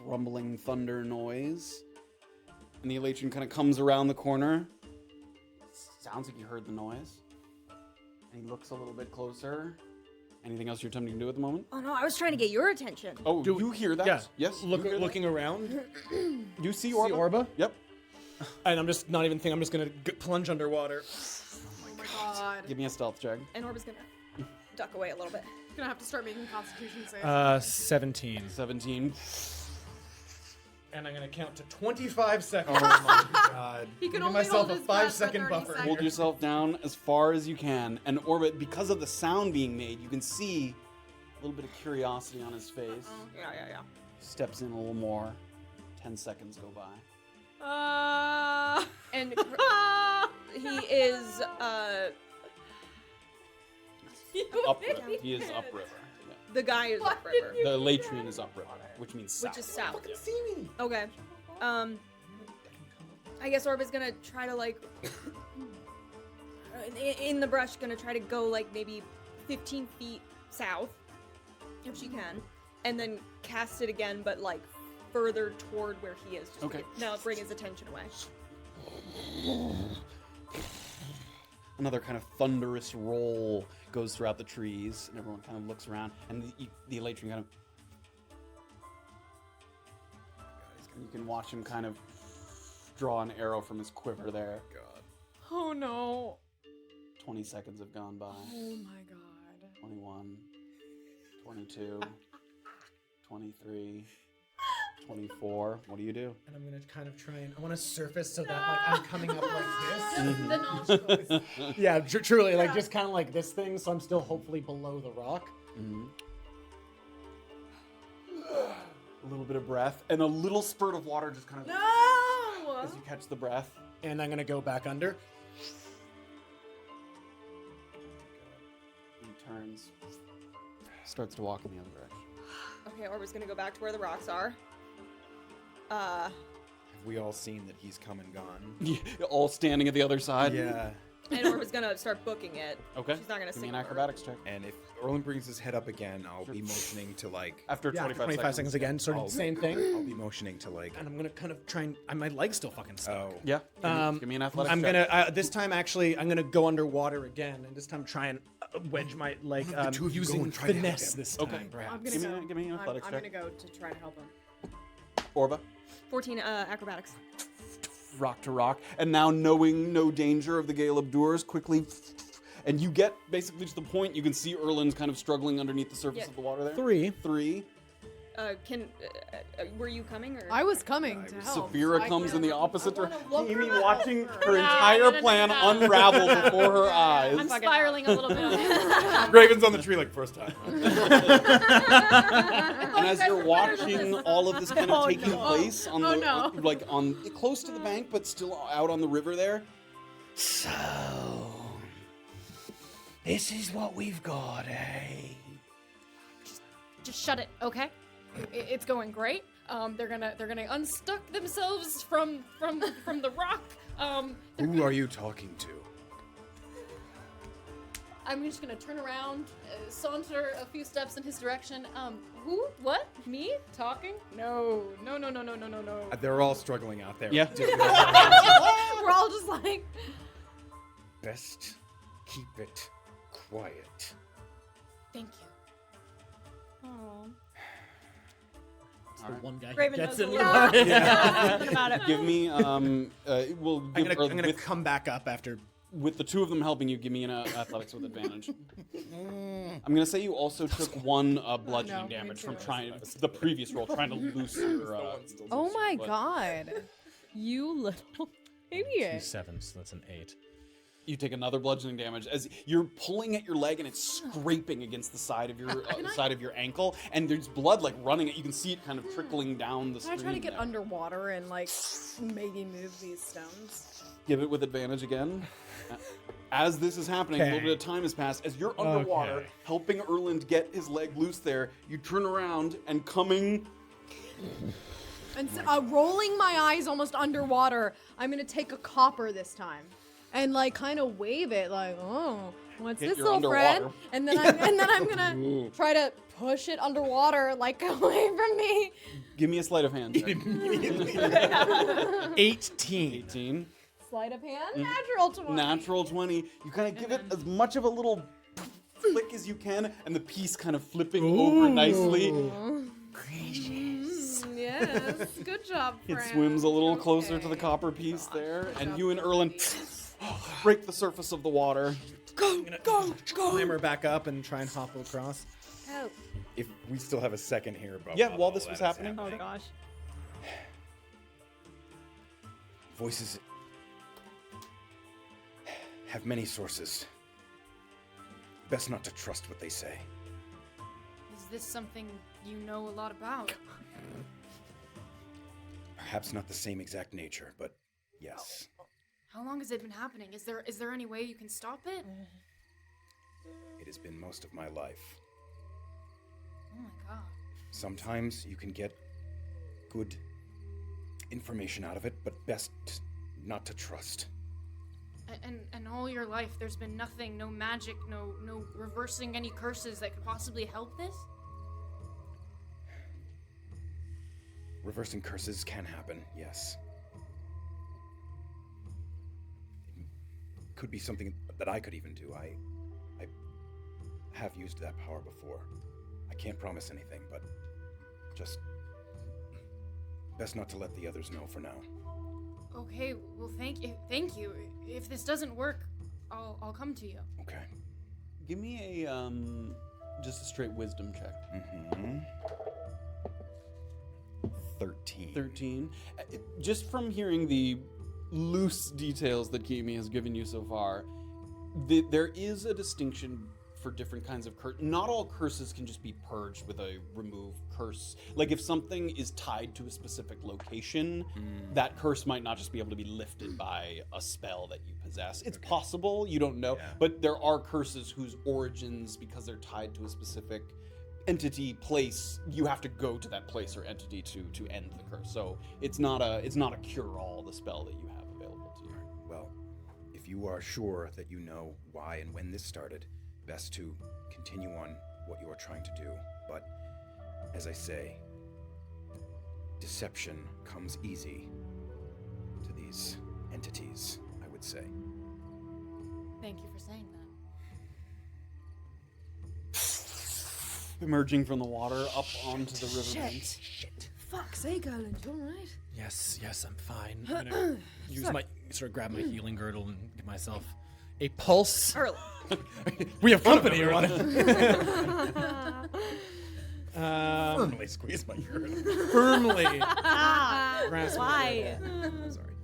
rumbling thunder noise. And the Elysian kind of comes around the corner. Sounds like you heard the noise. And he looks a little bit closer. Anything else you're attempting to do at the moment? Oh no, I was trying to get your attention. Oh, you hear that? Yeah. Yes. you hear that? Looking around. You see See Orba? Orba? Yep. And I'm just not even thinking. I'm just gonna plunge underwater. Oh my god. Give me a stealth check. And Orba's gonna duck away a little bit. Gonna have to start making constitution saves. 17. 17. And I'm gonna count to 25 seconds. Oh my God. He can Give only myself hold a his breath for 5-second 30 buffer. seconds. Hold yourself down as far as you can. And Orbit, because of the sound being made, you can see a little bit of curiosity on his face. Yeah. Steps in a little more. 10 seconds go by. And he is Upriver. He is upriver. Yeah. the guy is upriver, The latrine is upriver, which means south. which is south. Yeah. Okay. I guess Orba's gonna try to like in the brush, gonna try to go like maybe 15 feet south, if she can, and then cast it again, but like further toward where he is. Just Okay. to now bring his attention away. Another kind of thunderous roll goes throughout the trees, and everyone kind of looks around, and the latrine kind of. You can watch him kind of draw an arrow from his quiver there. God. Oh no. 20 seconds have gone by. Oh my god. 21, 22, 23, 24. What do you do? And I'm gonna kind of try and I want to surface so that like I'm coming up like this. The nostrils. Yeah, truly, like just kind of like this thing, so I'm still hopefully below the rock. A little bit of breath, and a little spurt of water just kind of No! as you catch the breath. And I'm gonna go back under. He turns, starts to walk in the other direction. Okay, Orba's gonna go back to where the rocks are. Have we all seen that he's come and gone? All standing at the other side. Yeah. And Orba's gonna start booking it. Okay. She's not gonna Give me sing an over it. acrobatics check. And if Orlin brings his head up again, I'll be motioning to like. After Yeah, 25 seconds again, sort I'll- of same thing. I'll be motioning to like. And I'm gonna kind of try and my leg's still fucking stuck. Oh. Yeah. Give me an athletics I'm check. gonna this time actually I'm gonna go underwater again, and this time try and wedge my leg the two of you go using and try to help finesse him. this time. Okay. Perhaps. I'm gonna go. Give me an athletics I'm check. gonna go to try to help him. Orba, 14 acrobatics. rock to rock, and now knowing no danger of the gale of doors, quickly, and you get basically to the point you can see Erlin's kind of struggling underneath the surface Yeah. of the water there. 3. 3. Were you coming or? I was coming to help. Saphira I comes in the opposite I wanna direction. look You mean around watching her. her entire plan unravel before her eyes. I'm spiraling a little bit. Raven's on the tree like first time. And as you're watching all of this kind of taking place on the no. like on close to the bank, but still out on the river there. So, this is what we've got, eh? Just shut it, okay? It's going great. They're gonna unstuck themselves from the rock. Who are you talking to? I'm just gonna turn around, saunter a few steps in his direction. Who? What? Me? Talking? No. They're all struggling out there. Yeah. We're all just like. Best keep it quiet. Thank you. The one guy who Raven gets knows in a the lot. water. Something about it. Give me we'll give I'm gonna with come back up after with the two of them helping you, give me an athletics with advantage. I'm gonna say you also took one bludgeoning me damage from too. the previous roll, trying to loose your. Oh my foot. god. You little idiot. 2 7s, so that's an 8. You take another bludgeoning damage as you're pulling at your leg and it's scraping against the side of your ankle, and there's blood like running. You can see it kind of trickling down the Can I stream. try to get there. underwater and like maybe move these stones? Give it with advantage again. As this is happening, a little bit of time has passed. As you're underwater, helping Erland get his leg loose there, you turn around and coming. And so, rolling my eyes almost underwater, I'm gonna take a copper this time, and like kind of wave it like, oh, what's Hit this your little friend? underwater. And then I'm gonna try to push it underwater, like away from me. Give me a sleight of hand. check. 18. Sleight of hand, natural 20. Natural 20. You kind of give it as much of a little flick as you can, and the piece kind of flipping over nicely. Yes, good job, It friend. swims a little closer to the copper piece there, and you and Erland break the surface of the water. Go! Climber back up and try and hop across. Help. If we still have a second here, but Yeah, while this was happening. Oh gosh. Voices have many sources. Best not to trust what they say. Is this something you know a lot about? Perhaps not the same exact nature, but yes. How long has it been happening? Is there any way you can stop it? It has been most of my life. Oh my god. Sometimes you can get good information out of it, but best not to trust. And all your life, there's been nothing, no magic, no reversing any curses that could possibly help this? Reversing curses can happen, yes. It could be something that I could even do. I have used that power before. I can't promise anything, but just best not to let the others know for now. Okay, well thank you. If this doesn't work, I'll come to you. Okay. Give me a just a straight wisdom check. 13. 13. Just from hearing the loose details that Kimi has given you so far, there is a distinction for different kinds of curse. Not all curses can just be purged with a remove curse. Like if something is tied to a specific location, that curse might not just be able to be lifted by a spell that you possess. It's possible, you don't know, but there are curses whose origins, because they're tied to a specific entity, place, you have to go to that place or entity to end the curse. So it's not a cure-all, the spell that you have available to you. Well, if you are sure that you know why and when this started, best to continue on what you are trying to do. But as I say, deception comes easy to these entities, I would say. Thank you for saying that. Emerging from the water up onto the riverbank. Fuck's sake, Erland, you alright? Yes, I'm fine. I'm gonna grab my healing girdle and give myself a pulse. Early. We have company, Erland. Firmly squeeze my girdle. Firmly. grasp my Why? girdle. Sorry.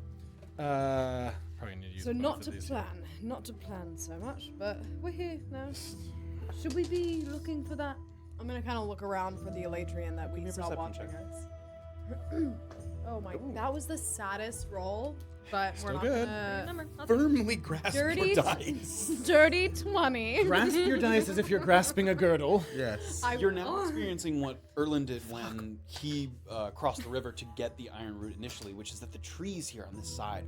Probably need to use So both not of to these. not to plan so much, but we're here now. Should we be looking for that? I'm gonna kind of look around for the Elatrian that we Give me a saw perception watching check. us. Oh my, that was the saddest roll, but we're Still not good. gonna... Number. Firmly grasp Dirty, your dice. dirty 20. Grasp your dice as if you're grasping a girdle. Yes. I You're now experiencing what Erland did when he crossed the river to get the iron root initially, which is that the trees here on this side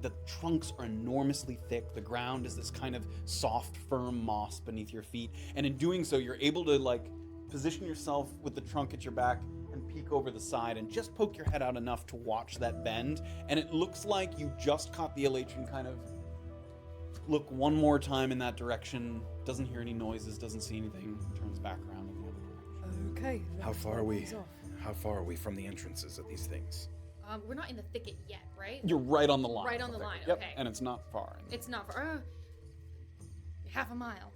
the trunks are enormously thick. The ground is this kind of soft, firm moss beneath your feet. And in doing so, you're able to position yourself with the trunk at your back and peek over the side and just poke your head out enough to watch that bend. And it looks like you just caught the Elatrian kind of look one more time in that direction, doesn't hear any noises, doesn't see anything, turns back around in the other direction. Okay. How far are we? How far are we from the entrances of these things? We're not in the thicket yet, right? You're right on the line. Right on the line, Yep. okay. And it's not far. It's not far. Half a mile.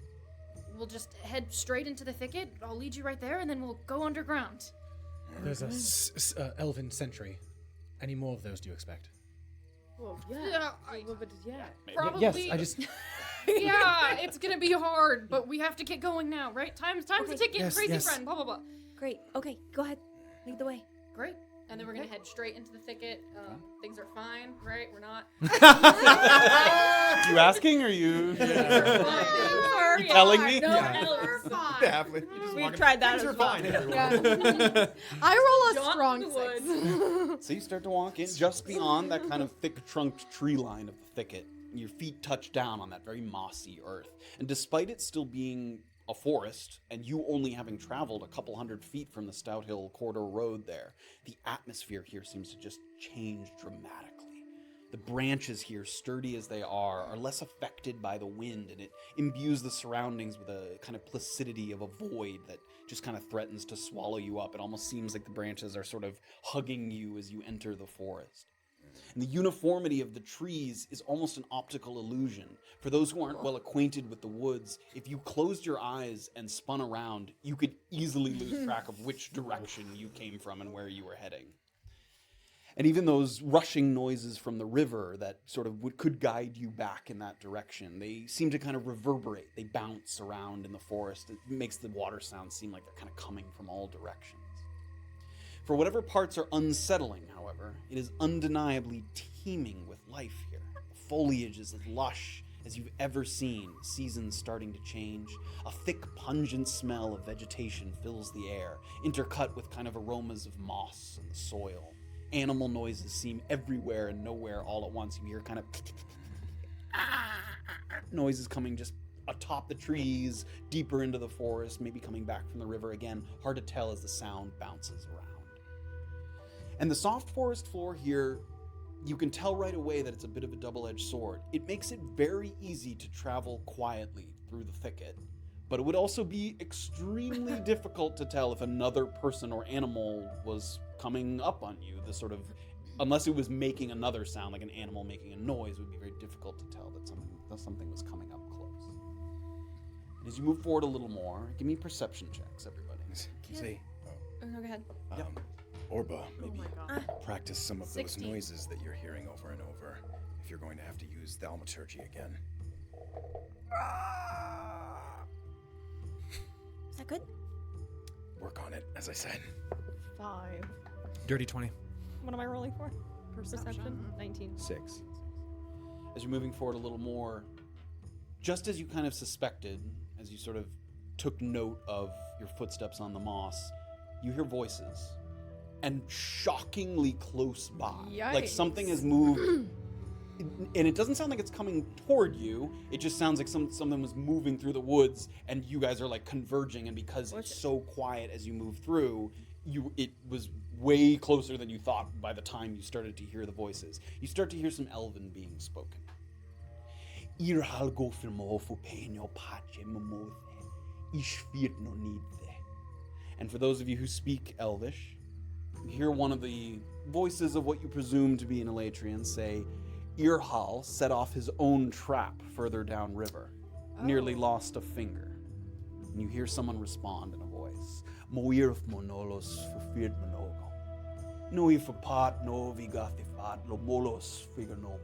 We'll just head straight into the thicket. I'll lead you right there, and then we'll go underground. There's a elven sentry. Any more of those do you expect? Well, Yeah, a little bit, yeah. Probably. Yes, I just... Yeah, it's gonna be hard, but we have to get going now, right? Time's a ticket, Yes, crazy yes. friend, blah, blah, blah. Great. Okay, go ahead. Lead the way. Great. And then we're gonna head straight into the thicket. Things are fine, right? We're not. You asking or you? Sorry, You telling me? No, Yeah. we're fine. Halfling. We've tried that Things as are well. fine, everyone. I roll a Jaunt strong through the 6. So you start to walk in just beyond that kind of thick-trunked tree line of the thicket. Your feet touch down on that very mossy earth. And despite it still being a forest, and you only having traveled a couple hundred feet from the Stout Hill Corridor Road there, the atmosphere here seems to just change dramatically. The branches here, sturdy as they are less affected by the wind, and it imbues the surroundings with a kind of placidity of a void that just kind of threatens to swallow you up. It almost seems like the branches are sort of hugging you as you enter the forest. And the uniformity of the trees is almost an optical illusion. For those who aren't well acquainted with the woods, if you closed your eyes and spun around, you could easily lose track of which direction you came from and where you were heading. And even those rushing noises from the river that sort of could guide you back in that direction, they seem to kind of reverberate. They bounce around in the forest. It makes the water sounds seem like they're kind of coming from all directions. For whatever parts are unsettling, however, it is undeniably teeming with life here. The foliage is as lush as you've ever seen, seasons starting to change. A thick, pungent smell of vegetation fills the air, intercut with kind of aromas of moss and the soil. Animal noises seem everywhere and nowhere all at once. You hear kind of noises coming just atop the trees, deeper into the forest, maybe coming back from the river again. Hard to tell as the sound bounces around. And the soft forest floor here, you can tell right away that it's a bit of a double-edged sword. It makes it very easy to travel quietly through the thicket, but it would also be extremely difficult to tell if another person or animal was coming up on you. The sort of, unless it was making another sound, like an animal making a noise, it would be very difficult to tell that something was coming up close. And as you move forward a little more, give me perception checks, everybody. See, Oh, no, go ahead. Orba, maybe God. practice some of 16. those noises that you're hearing over and over if you're going to have to use thaumaturgy again. Is that good? Work on it, as I said. 5. Dirty 20. What am I rolling for? Perception. 19. 6. As you're moving forward a little more, just as you kind of suspected, as you sort of took note of your footsteps on the moss, you hear voices, and shockingly close by. Like something has moved, and it doesn't sound like it's coming toward you, it just sounds like something was moving through the woods, and you guys are like converging, and because it's so quiet as you move through, it was way closer than you thought by the time you started to hear the voices. You start to hear some Elven being spoken. And for those of you who speak Elvish, you hear one of the voices of what you presume to be an Elatrian say, Irhal set off his own trap further downriver, nearly lost a finger. And you hear someone respond in a voice, Moirf monolos fufid monogo. No ifapat no vigathifat lo molos figanomo.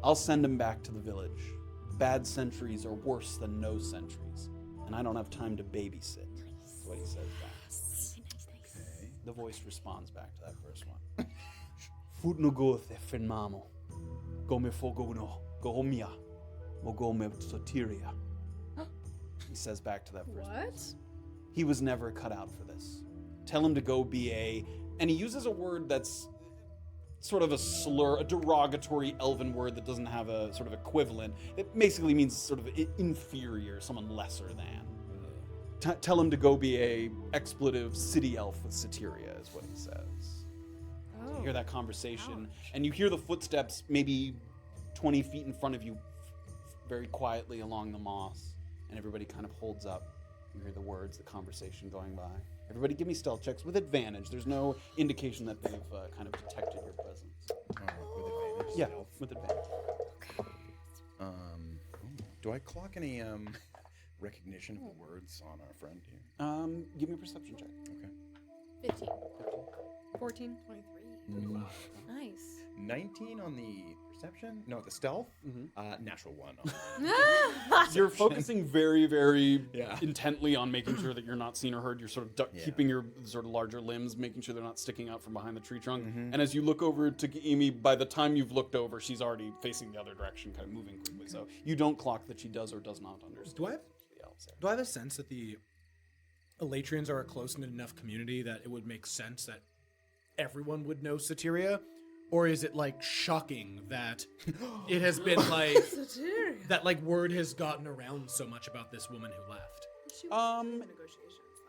I'll send him back to the village. Bad sentries are worse than no sentries, and I don't have time to babysit. That's what he says back. Nice. The voice responds back to that first one. Futnugothe fenmamo. Gome fogono. Gohomia. Mogome sotiria. He says back to that first What? voice. He was never cut out for this. Tell him to go be a... And he uses a word that's sort of a slur, a derogatory elven word that doesn't have a sort of equivalent. It basically means sort of inferior, someone lesser than. Tell him to go be a expletive city elf with Soteria, is what he says. So you hear that conversation, and you hear the footsteps maybe 20 feet in front of you, very quietly along the moss, and everybody kind of holds up. You hear the words, the conversation going by. Everybody give me stealth checks with advantage. There's no indication that they've kind of detected your presence. With advantage. Yeah, stealth. with advantage. Do I clock any recognition of the words on our friend here? Give me a perception check. Okay. 15. 14. 23. Nice. 19 on the perception? No, the stealth? Natural 1. You're focusing very, very Yeah. intently on making sure that you're not seen or heard. You're sort of keeping your sort of larger limbs, making sure they're not sticking out from behind the tree trunk. And as you look over to Amy, by the time you've looked over, she's already facing the other direction, kind of moving quickly. So you don't clock that she does or does not understand. Do I have a sense that the Elatrians are a close-knit enough community that it would make sense that everyone would know Soteria? Or is it like shocking that it has been like that like word has gotten around so much about this woman who left? She was in negotiations,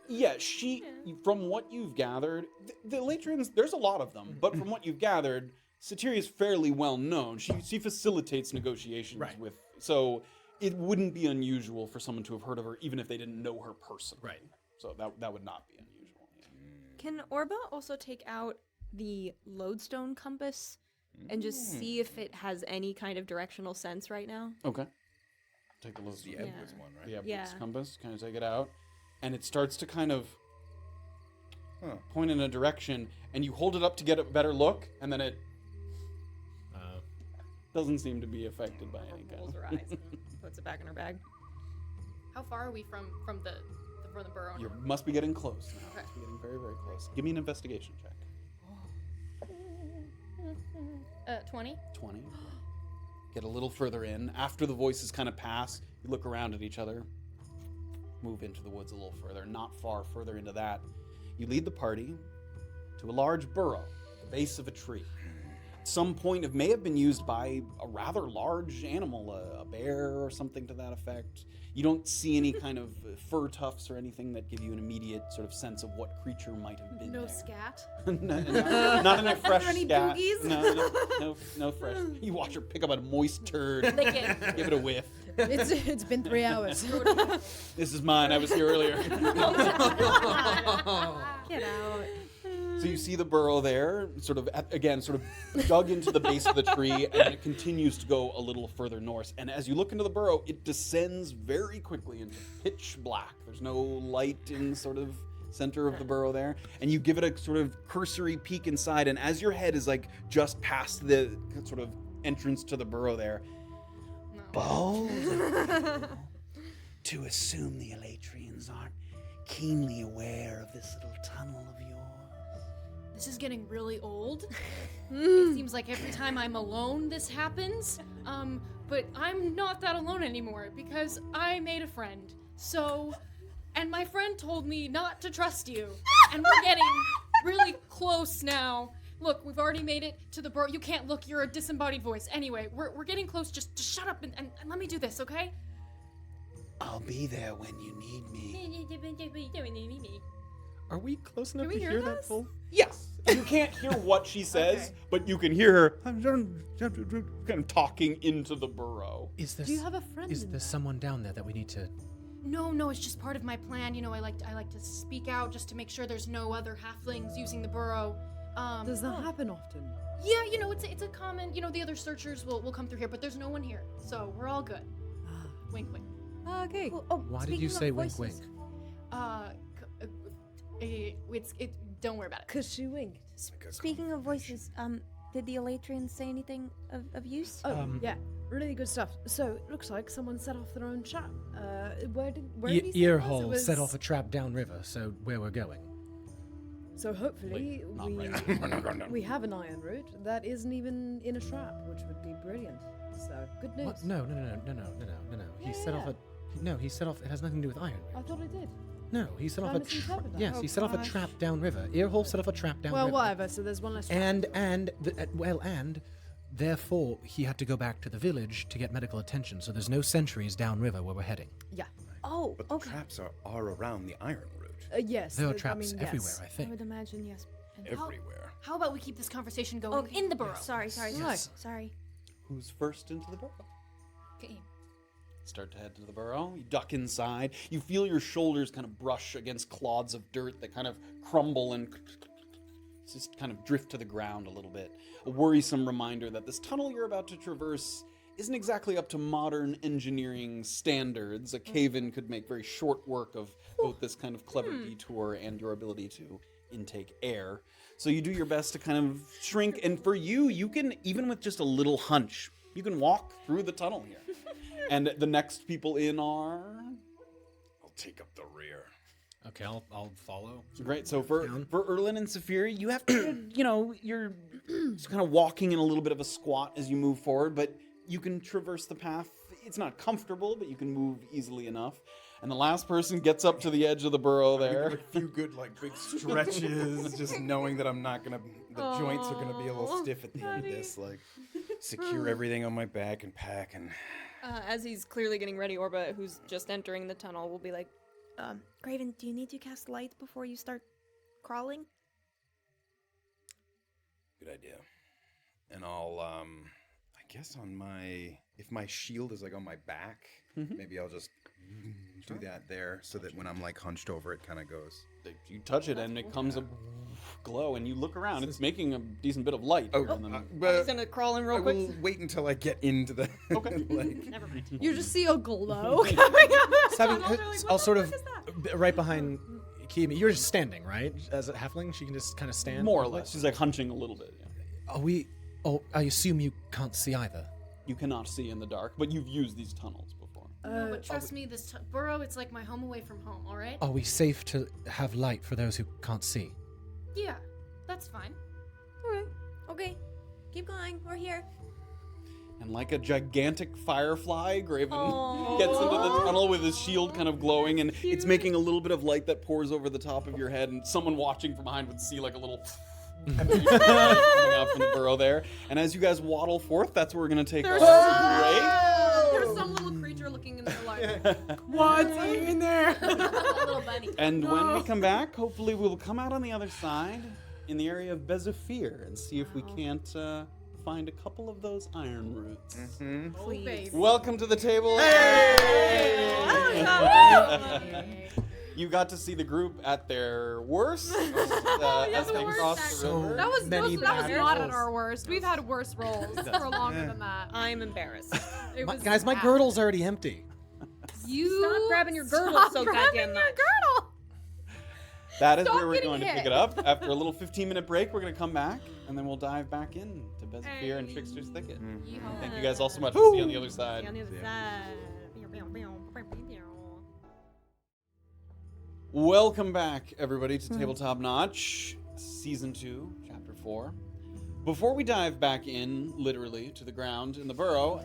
though. Yeah, from what you've gathered, the Elatrians, there's a lot of them, but from what you've gathered, Soteria is fairly well known. She facilitates negotiations with, so it wouldn't be unusual for someone to have heard of her, even if they didn't know her personally. Right. So that would not be unusual. Can Orba also take out the lodestone compass and just see if it has any kind of directional sense right now? Okay. Take a look. The Edwards one, right? The Edwards Yeah. compass. Kind of take it out, and it starts to kind of point in a direction, and you hold it up to get a better look, and then it doesn't seem to be affected by any kind. Rolls her eyes and puts it back in her bag. How far are we from the burrow? You must be getting close now. Okay. Must be getting very, very close. Give me an investigation check. 20. 20. Get a little further in. After the voices kind of pass, you look around at each other. Move into the woods a little further. Not far further into that, you lead the party to a large burrow at the base of a tree. At some point, it may have been used by a rather large animal, a bear or something to that effect. You don't see any kind of fur tufts or anything that give you an immediate sort of sense of what creature might have been No there. scat. Not in a fresh Any scat. boogies? No fresh. You watch her pick up a moist turd, Lick it. give it a whiff. It's been 3 hours. This is mine. I was here earlier. Get out. So you see the burrow there, sort of dug into the base of the tree, and it continues to go a little further north. And as you look into the burrow, it descends very quickly into pitch black. There's no light in sort of center of the burrow there, and you give it a sort of cursory peek inside. And as your head is like just past the sort of entrance to the burrow there, Bold to assume the Elatrians aren't keenly aware of this little tunnel of yours. This is getting really old. It seems like every time I'm alone, this happens. But I'm not that alone anymore because I made a friend. So, and my friend told me not to trust you. And we're getting really close now. Look, we've already made it to the burrow. You can't look, you're a disembodied voice. Anyway, we're getting close. Just shut up and let me do this, okay? I'll be there when you need me. Are we close enough we to hear hear that this? full? yes, you can't hear what she says, but you can hear her kind of talking into the burrow. Is this? Do you have a friend Is in there there? someone down there that we need to? No, it's just part of my plan. You know, I like to speak out just to make sure there's no other halflings using the burrow. Does that happen often? Yeah, you know, it's a common, you know, the other searchers will come through here, but there's no one here. So we're all good. Wink, wink. Okay. Why did you say wink, wink? Don't worry about it. Because she winked. Speaking of voices, did the Elatrians say anything of use? Oh, yeah. Really good stuff. So, it looks like someone set off their own trap. Where did he say it was? It Earhole was- set off a trap downriver, so where we're going. So hopefully we have an iron root that isn't even in a trap, which would be brilliant. So, good news. What? No. He set off a. No, he set off. It has nothing to do with iron. I thought it did. No, he set off a. I misinterpreted that. Yes, he set off a gosh. trap downriver. Earhole set off a trap downriver. Well, whatever. So there's one less trap. And therefore he had to go back to the village to get medical attention. So there's no sentries downriver where we're heading. Yeah. Oh, But the okay. traps are around the iron route. Yes. There are I traps mean, everywhere, yes. I I think. would imagine, yes. And- Everywhere. How about we keep this conversation going Okay. in the burrow? Sorry. Yes. Sorry. Right. Sorry. Who's first into the burrow? Okay. Start to head to the burrow. You duck inside. You feel your shoulders kind of brush against clods of dirt that kind of crumble and just kind of drift to the ground a little bit. A worrisome reminder that this tunnel you're about to traverse isn't exactly up to modern engineering standards. A cave-in could make very short work of both this kind of clever detour and your ability to intake air. So you do your best to kind of shrink, and for you can, even with just a little hunch, you can walk through the tunnel here. And the next people in are... I'll take up the rear. Okay, I'll follow. Great. So for Erlin and Saphiri, you have to, you're just kind of walking in a little bit of a squat as you move forward, but you can traverse the path. It's not comfortable, but you can move easily enough. And the last person gets up to the edge of the burrow there. A few good, big stretches, just knowing that I'm not gonna, the joints are gonna be a little stiff at the end of this. Secure everything on my back and pack and... As he's clearly getting ready, Orba, who's just entering the tunnel, will be like, Graven, do you need to cast light before you start crawling? Good idea. And I'll, I guess if my shield is on my back, maybe I'll just do that there so that when I'm hunched over, it kind of goes. You touch it and it comes a glow, and you look around. It's making a decent bit of light. he's gonna crawl in real quick. will wait until I get into the... Okay. Never mind. You just see a glow coming out. I'll sort of right behind Kimi. You're just standing, right? As a halfling, she can just kind of stand. More or less. She's hunching a little bit. Yeah. I assume you can't see either. You cannot see in the dark, but you've used these tunnels before. No, but trust me, this burrow, it's like my home away from home, all right? Are we safe to have light for those who can't see? Yeah, that's fine. Alright. Okay. Keep going. We're here. And like a gigantic firefly, Graven gets into the tunnel with his shield kind of glowing, and it's making a little bit of light that pours over the top of your head, and someone watching from behind would see a little coming out from the burrow there. And as you guys waddle forth, that's where we're going to take our break. There's some little creature looking in the light. What's in there? A little bunny. And when we come back, hopefully we'll come out on the other side in the area of Bezafir and see if we can't find a couple of those iron roots. Oh, baby. Welcome to the table. You got to see the group at their worst as they crossed the river. That was Many not at battles. our worst. We've had worse rolls for longer than that. I'm embarrassed. It was Guys, my bad. girdle's already empty. You Stop grabbing your girdle stop so grabbing goddamn your much. girdle. That is Stop where we're getting going to hit. pick it up. After a little 15-minute break, we're going to come back, and then we'll dive back in to Bezafir and Trickster's Thicket. Thank you guys all so much. We'll see you on the other side. See on the other side. Welcome back, everybody, to Tabletop Notch, Season 2, Chapter 4. Before we dive back in, literally, to the ground in the burrow,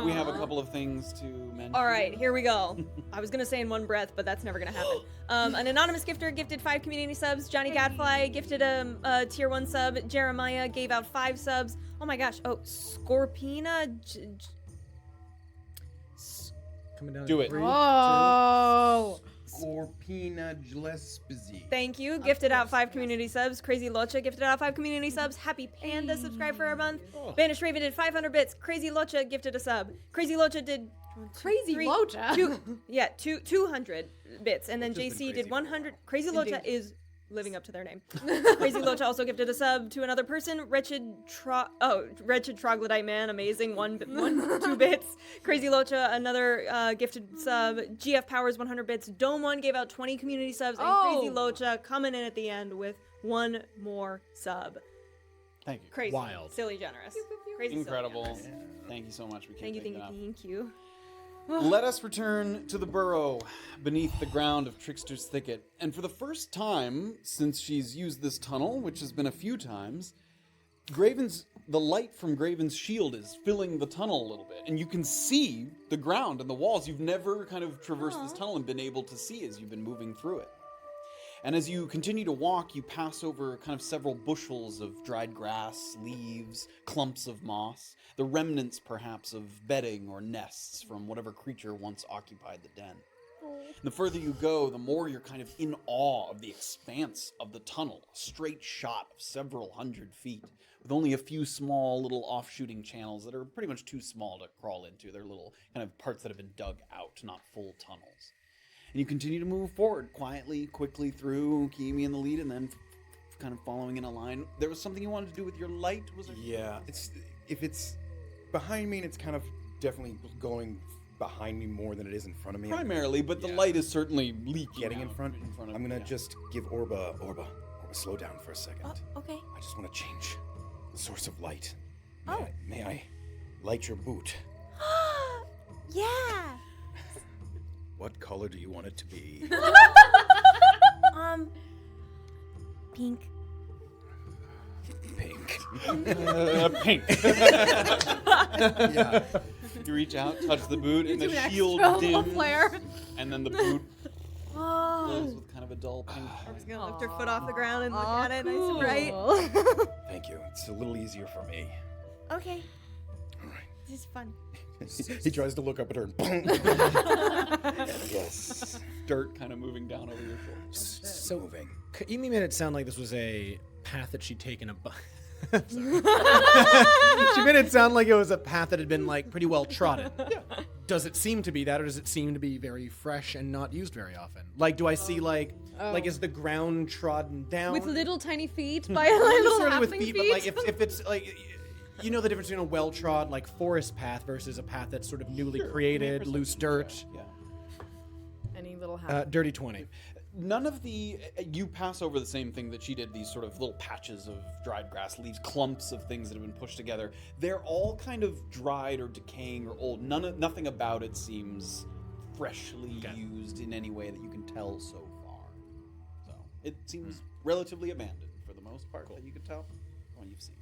we have a couple of things to mention. All right, here we go. I was gonna say in one breath, but that's never gonna happen. An anonymous gifter gifted 5 community subs. Johnny Gadfly gifted a tier 1 sub. Jeremiah gave out 5 subs. Oh my gosh. Oh, Scorpina. Coming down. Do it. 3, Oh. Scorpina Gillespie. Thank you. Gifted out 5 community subs. Crazy Locha gifted out 5 community subs. Happy Panda subscribed for a month. Banished Raven did 500 bits. Crazy Locha gifted a sub. Crazy Locha did Crazy Locha? 200 bits. And then JC did 100. Crazy Locha is living up to their name. Crazy Locha also gifted a sub to another person. Wretched Troglodyte Man, amazing, 2 bits. Crazy Locha, another gifted sub. GF Powers, 100 bits. Dome 1 gave out 20 community subs, and Crazy Locha coming in at the end with 1 more sub. Thank you. Crazy. Wild. Silly generous. Crazy silly Incredible. generous. Thank you so much. We can't Thank you, thank thank you, enough. thank you. Let us return to the burrow beneath the ground of Trickster's Thicket. And for the first time since she's used this tunnel, which has been a few times, the light from Graven's shield is filling the tunnel a little bit. And you can see the ground and the walls. You've never kind of traversed this tunnel and been able to see as you've been moving through it. And as you continue to walk, you pass over kind of several bushels of dried grass, leaves, clumps of moss, the remnants perhaps of bedding or nests from whatever creature once occupied the den. The further you go, the more you're kind of in awe of the expanse of the tunnel, a straight shot of several hundred feet, with only a few small little offshooting channels that are pretty much too small to crawl into. They're little kind of parts that have been dug out, not full tunnels. And you continue to move forward quietly, quickly through, keeping in the lead, and then kind of following in a line. There was something you wanted to do with your light, was there? Yeah, if it's behind me and it's kind of definitely going behind me more than it is in front of me. Primarily, but the light is certainly leaking. Getting in out front. of I'm gonna yeah. just give Orba, slow down for a second. Okay. I just want to change the source of light. Oh. May I light your boot? Yeah. What color do you want it to be? Pink. Pink. Pink. Yeah. You reach out, touch the boot, and the shield dims, and then the boot glows with kind of a dull pink. I'm just gonna lift her foot off the ground and look at it nice and bright. Thank you. It's a little easier for me. Okay. All right. This is fun. He tries to look up at her and boom. Yes. Dirt kind of moving down over your shoulders. So, Moving. Kaimi made it sound like this was a path that she'd taken She made it sound like it was a path that had been like pretty well trodden. Yeah. Does it seem to be that, or does it seem to be very fresh and not used very often? Like, do I see like is the ground trodden down With little tiny feet by Not little necessarily with halfling feet, but like if it's like, you know the difference between a well-trod like forest path versus a path that's sort of newly created, loose dirt. Yeah. Any little half. Dirty 20. None of the you pass over the same thing that she did. These sort of little patches of dried grass, leaves, clumps of things that have been pushed together. They're all kind of dried or decaying or old. Nothing about it seems freshly used in any way that you can tell so far. So it seems relatively abandoned for the most part that you can tell from what you've seen.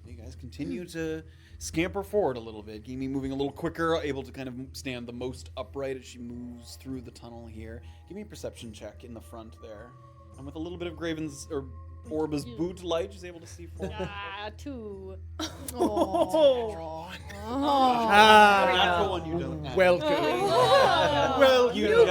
You guys continue to scamper forward a little bit. Gimi moving a little quicker, able to kind of stand the most upright as she moves through the tunnel here. Give me a perception check in the front there. And with a little bit of Graven's or Orba's boot light, she's able to see forward. 2. Natural one you don't have. Welcome. Well, you just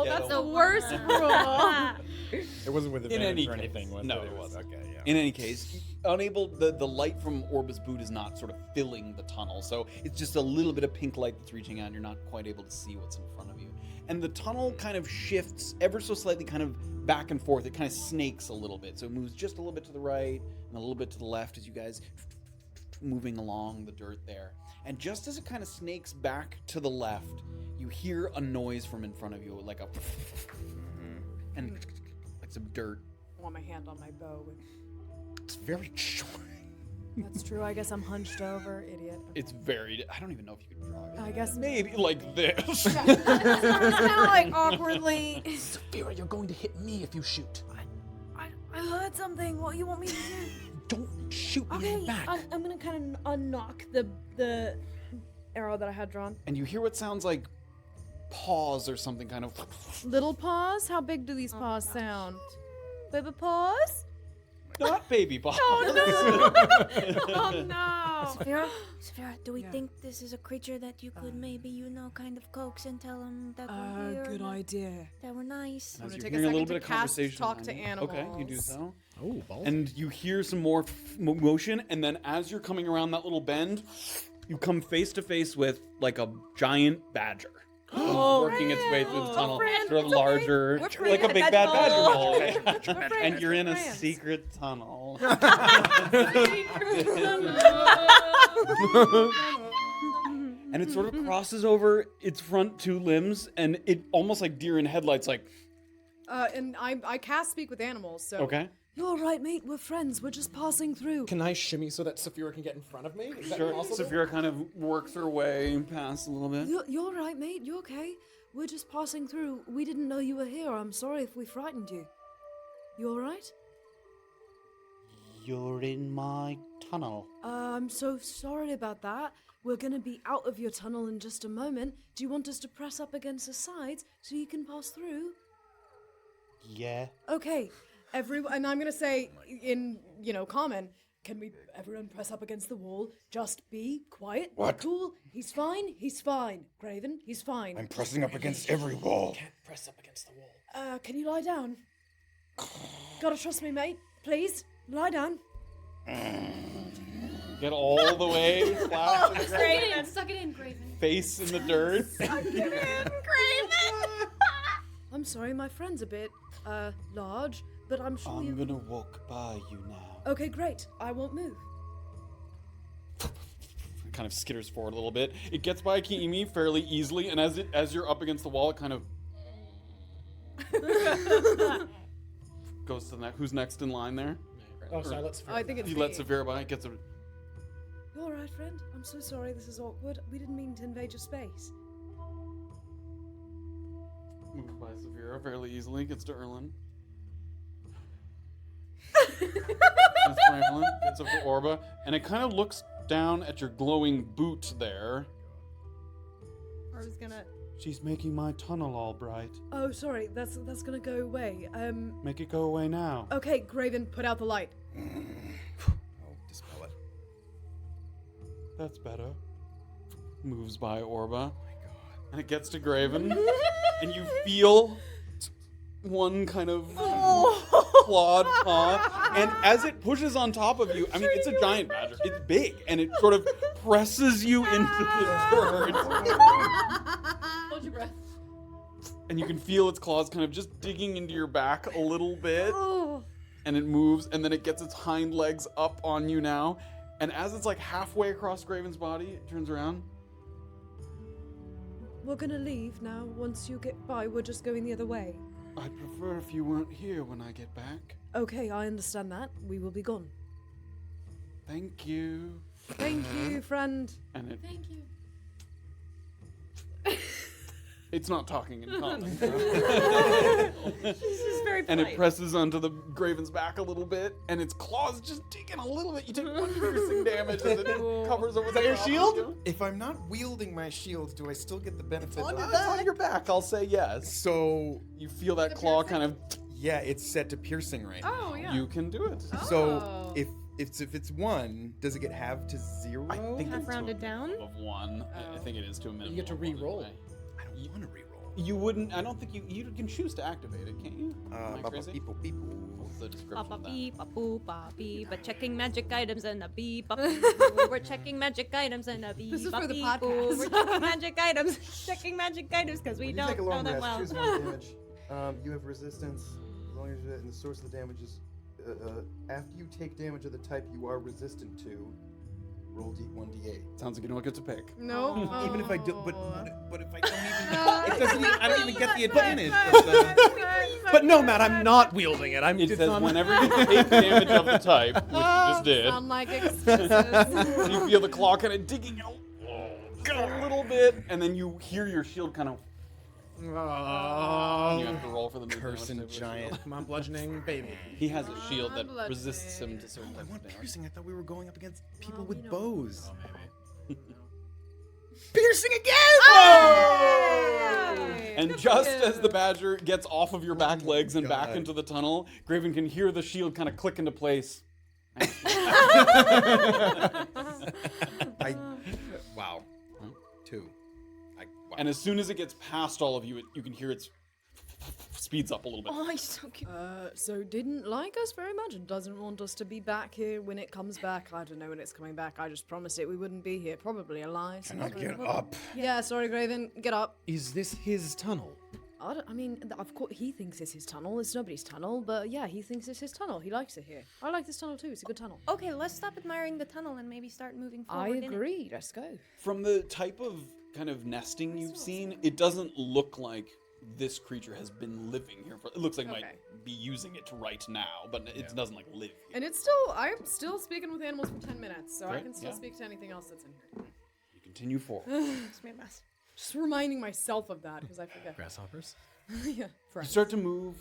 That's the worst rule. It wasn't with In any advantage or case. anything, was No, it? it wasn't. Okay, yeah. In any case, unable the light from Orba's boot is not sort of filling the tunnel, so it's just a little bit of pink light that's reaching out, and you're not quite able to see what's in front of you. And the tunnel kind of shifts ever so slightly, kind of back and forth. It kind of snakes a little bit, so it moves just a little bit to the right and a little bit to the left as you guys moving along the dirt there. And just as it kind of snakes back to the left, you hear a noise from in front of you, like a and like some dirt. I want my hand on my bow. It's very short. That's true. I guess I'm hunched over, idiot. It's very. I don't even know if you can draw it. I guess Maybe like this. kind of like awkwardly. Sophia, you're going to hit me if you shoot. I heard something. What you want me to do? Don't shoot me in the back. I'm gonna kind of unnock the arrow that I had drawn. And you hear what sounds like paws or something kind of. Little paws? How big do these paws sound? Baby paws? Not baby paws. Oh no! Sophia, do we think this is a creature that you could maybe, kind of coax and tell them that we're here? Good idea. That we're nice. I'm As gonna you're take a hearing a little second bit to of cast conversation. talk to behind you. Okay, you do animals. so. Oh, balls. And you hear some more motion, and then as you're coming around that little bend, you come face to face with like a giant badger. Working its way through the tunnel, sort of larger, like a big bad badger mole. And you're in a secret tunnel. And it sort of crosses over its front two limbs, and it almost like deer in headlights, like, And I cast speak with animals, so. okay. You're right, mate. We're friends. We're just passing through. Can I shimmy so that Saphira can get in front of me? Is that Sure. possible? Saphira kind of works her way past a little bit. You're right, mate. You okay? We're just passing through. We didn't know you were here. I'm sorry if we frightened you. You alright? You're in my tunnel. I'm so sorry about that. We're gonna be out of your tunnel in just a moment. Do you want us to press up against the sides so you can pass through? Yeah. Okay. And I'm gonna say in, common, Can we, everyone press up against the wall? Just be quiet. What? Cool. He's fine. He's fine. Graven, he's fine. I'm pressing up against every wall. Can't press up against the wall. Can you lie down? Gotta trust me, mate. Please, lie down. Get all the way flat, to the ground, Suck it in, Graven. face in the dirt. I'm sorry, my friend's a bit, large, but I'm sure you... I'm gonna walk by you now. Okay, great. I won't move. It kind of skitters forward a little bit. It gets by Kiimi fairly easily, and as you're up against the wall, it kind of goes to the next. Who's next in line there? Oh, sorry, let's I think it's He me. lets Saphira by. Gets a. You all right, friend? I'm so sorry. This is awkward. We didn't mean to invade your space. Moves by Saphira fairly easily. Gets to Erlen. Gets by Erlen. Gets up to Orba, and it kind of looks down at your glowing boot there. I was gonna. She's making my tunnel all bright. Oh, sorry. That's gonna go away. Make it go away now. Okay, Graven, put out the light. I'll dispel it. That's better. Moves by Orba. And it gets to Graven. And you feel one kind of clawed paw. And as it pushes on top of you, I mean, it's a giant badger. It's big. And it sort of presses you into the dirt. Hold your breath. And you can feel its claws kind of just digging into your back a little bit. And it moves. And then it gets its hind legs up on you now. And as it's like halfway across Graven's body, it turns around. We're gonna leave now. Once you get by, we're just going the other way. I'd prefer if you weren't here when I get back. Okay, I understand that. We will be gone. Thank you. Thank you, friend. And it, Thank you. it's not talking in common. This is very polite. And it presses onto the Graven's back a little bit, and its claws just dig in a little bit. You take one piercing damage as it covers over. Is that your shield? If I'm not wielding my shield, do I still get the benefit? It's on your back. I'll say yes. So You feel that claw kind of. yeah, it's set to piercing right now. Oh yeah. You can do it. So if it's 1, does it get halved to 0? I think Half it's rounded to a down? minimum of 1. I think it is to a minimum. You get to of 1 re-roll. anyway. I don't want to reroll. You wouldn't. I don't think you can choose to activate it, can't you? Am I crazy? What's the description Papa of that? beep, papu, pa beep, but checking magic items and a beep. We're checking magic items and a beep. This is for the beep, podcast. We're checking magic items. Checking magic items because we When you don't take a know long them rest, well. choose 1 damage. You have resistance as long as you're, and the source of the damage is after you take damage of the type you are resistant to. Roll 1d8. Sounds like you don't get to pick. No. Even if I do, but if I don't even, It doesn't. I don't even get the advantage. But no, Matt, I'm not wielding it. I'm It it's says on- whenever you take damage of the type, which you just did, Sound like excuses. you feel the claw kind of digging out a little bit, and then you hear your shield kind of. And you have to roll for the new Cursing damage. giant. Come on, bludgeoning baby. He has a shield that Bludgeoning. resists him to certain I types want of damage. piercing. I thought we were going up against people Well, with you know. bows. Maybe. Piercing again! And just as the badger gets off of your back legs and back God. into the tunnel, Graven can hear the shield kind of click into place. Wow. 2. Wow. And as soon as it gets past all of you, you can hear it speeds up a little bit. Oh, he's so cute. So didn't like us very much and doesn't want us to be back here when it comes back. I don't know when it's coming back. I just promised it we wouldn't be here. Probably a lie. Cannot get up. Yeah, sorry, Graven. Get up. Is this his tunnel? I mean, of course, he thinks it's his tunnel. It's nobody's tunnel, but yeah, he thinks it's his tunnel. He likes it here. I like this tunnel too. It's a good tunnel. Okay, let's stop admiring the tunnel and maybe start moving I forward. in it. agree. Let's go. From the type of kind of nesting you've seen, it doesn't look like this creature has been living here for. It looks like it Okay. might be using it right now, but it doesn't like live here. And it's still, I'm still speaking with animals for 10 minutes, so I Great, can still yeah. speak to anything else that's in here. You continue forward. It's made a mess. Just reminding myself of that because I forget. Grasshoppers? Yeah, You friends. start to move,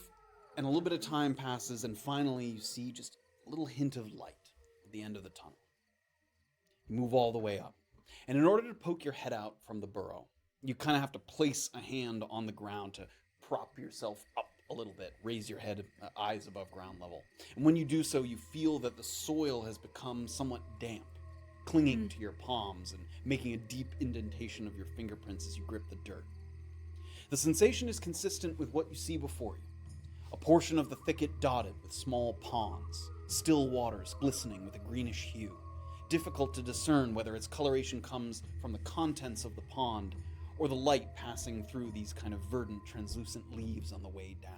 and a little bit of time passes, and finally you see just a little hint of light at the end of the tunnel. You move all the way up. And in order to poke your head out from the burrow, you kind of have to place a hand on the ground to prop yourself up a little bit, raise your head, eyes above ground level. And when you do so, you feel that the soil has become somewhat damp, clinging to your palms and making a deep indentation of your fingerprints as you grip the dirt. The sensation is consistent with what you see before you. A portion of the thicket dotted with small ponds, still waters glistening with a greenish hue. Difficult to discern whether its coloration comes from the contents of the pond or the light passing through these kind of verdant, translucent leaves on the way down.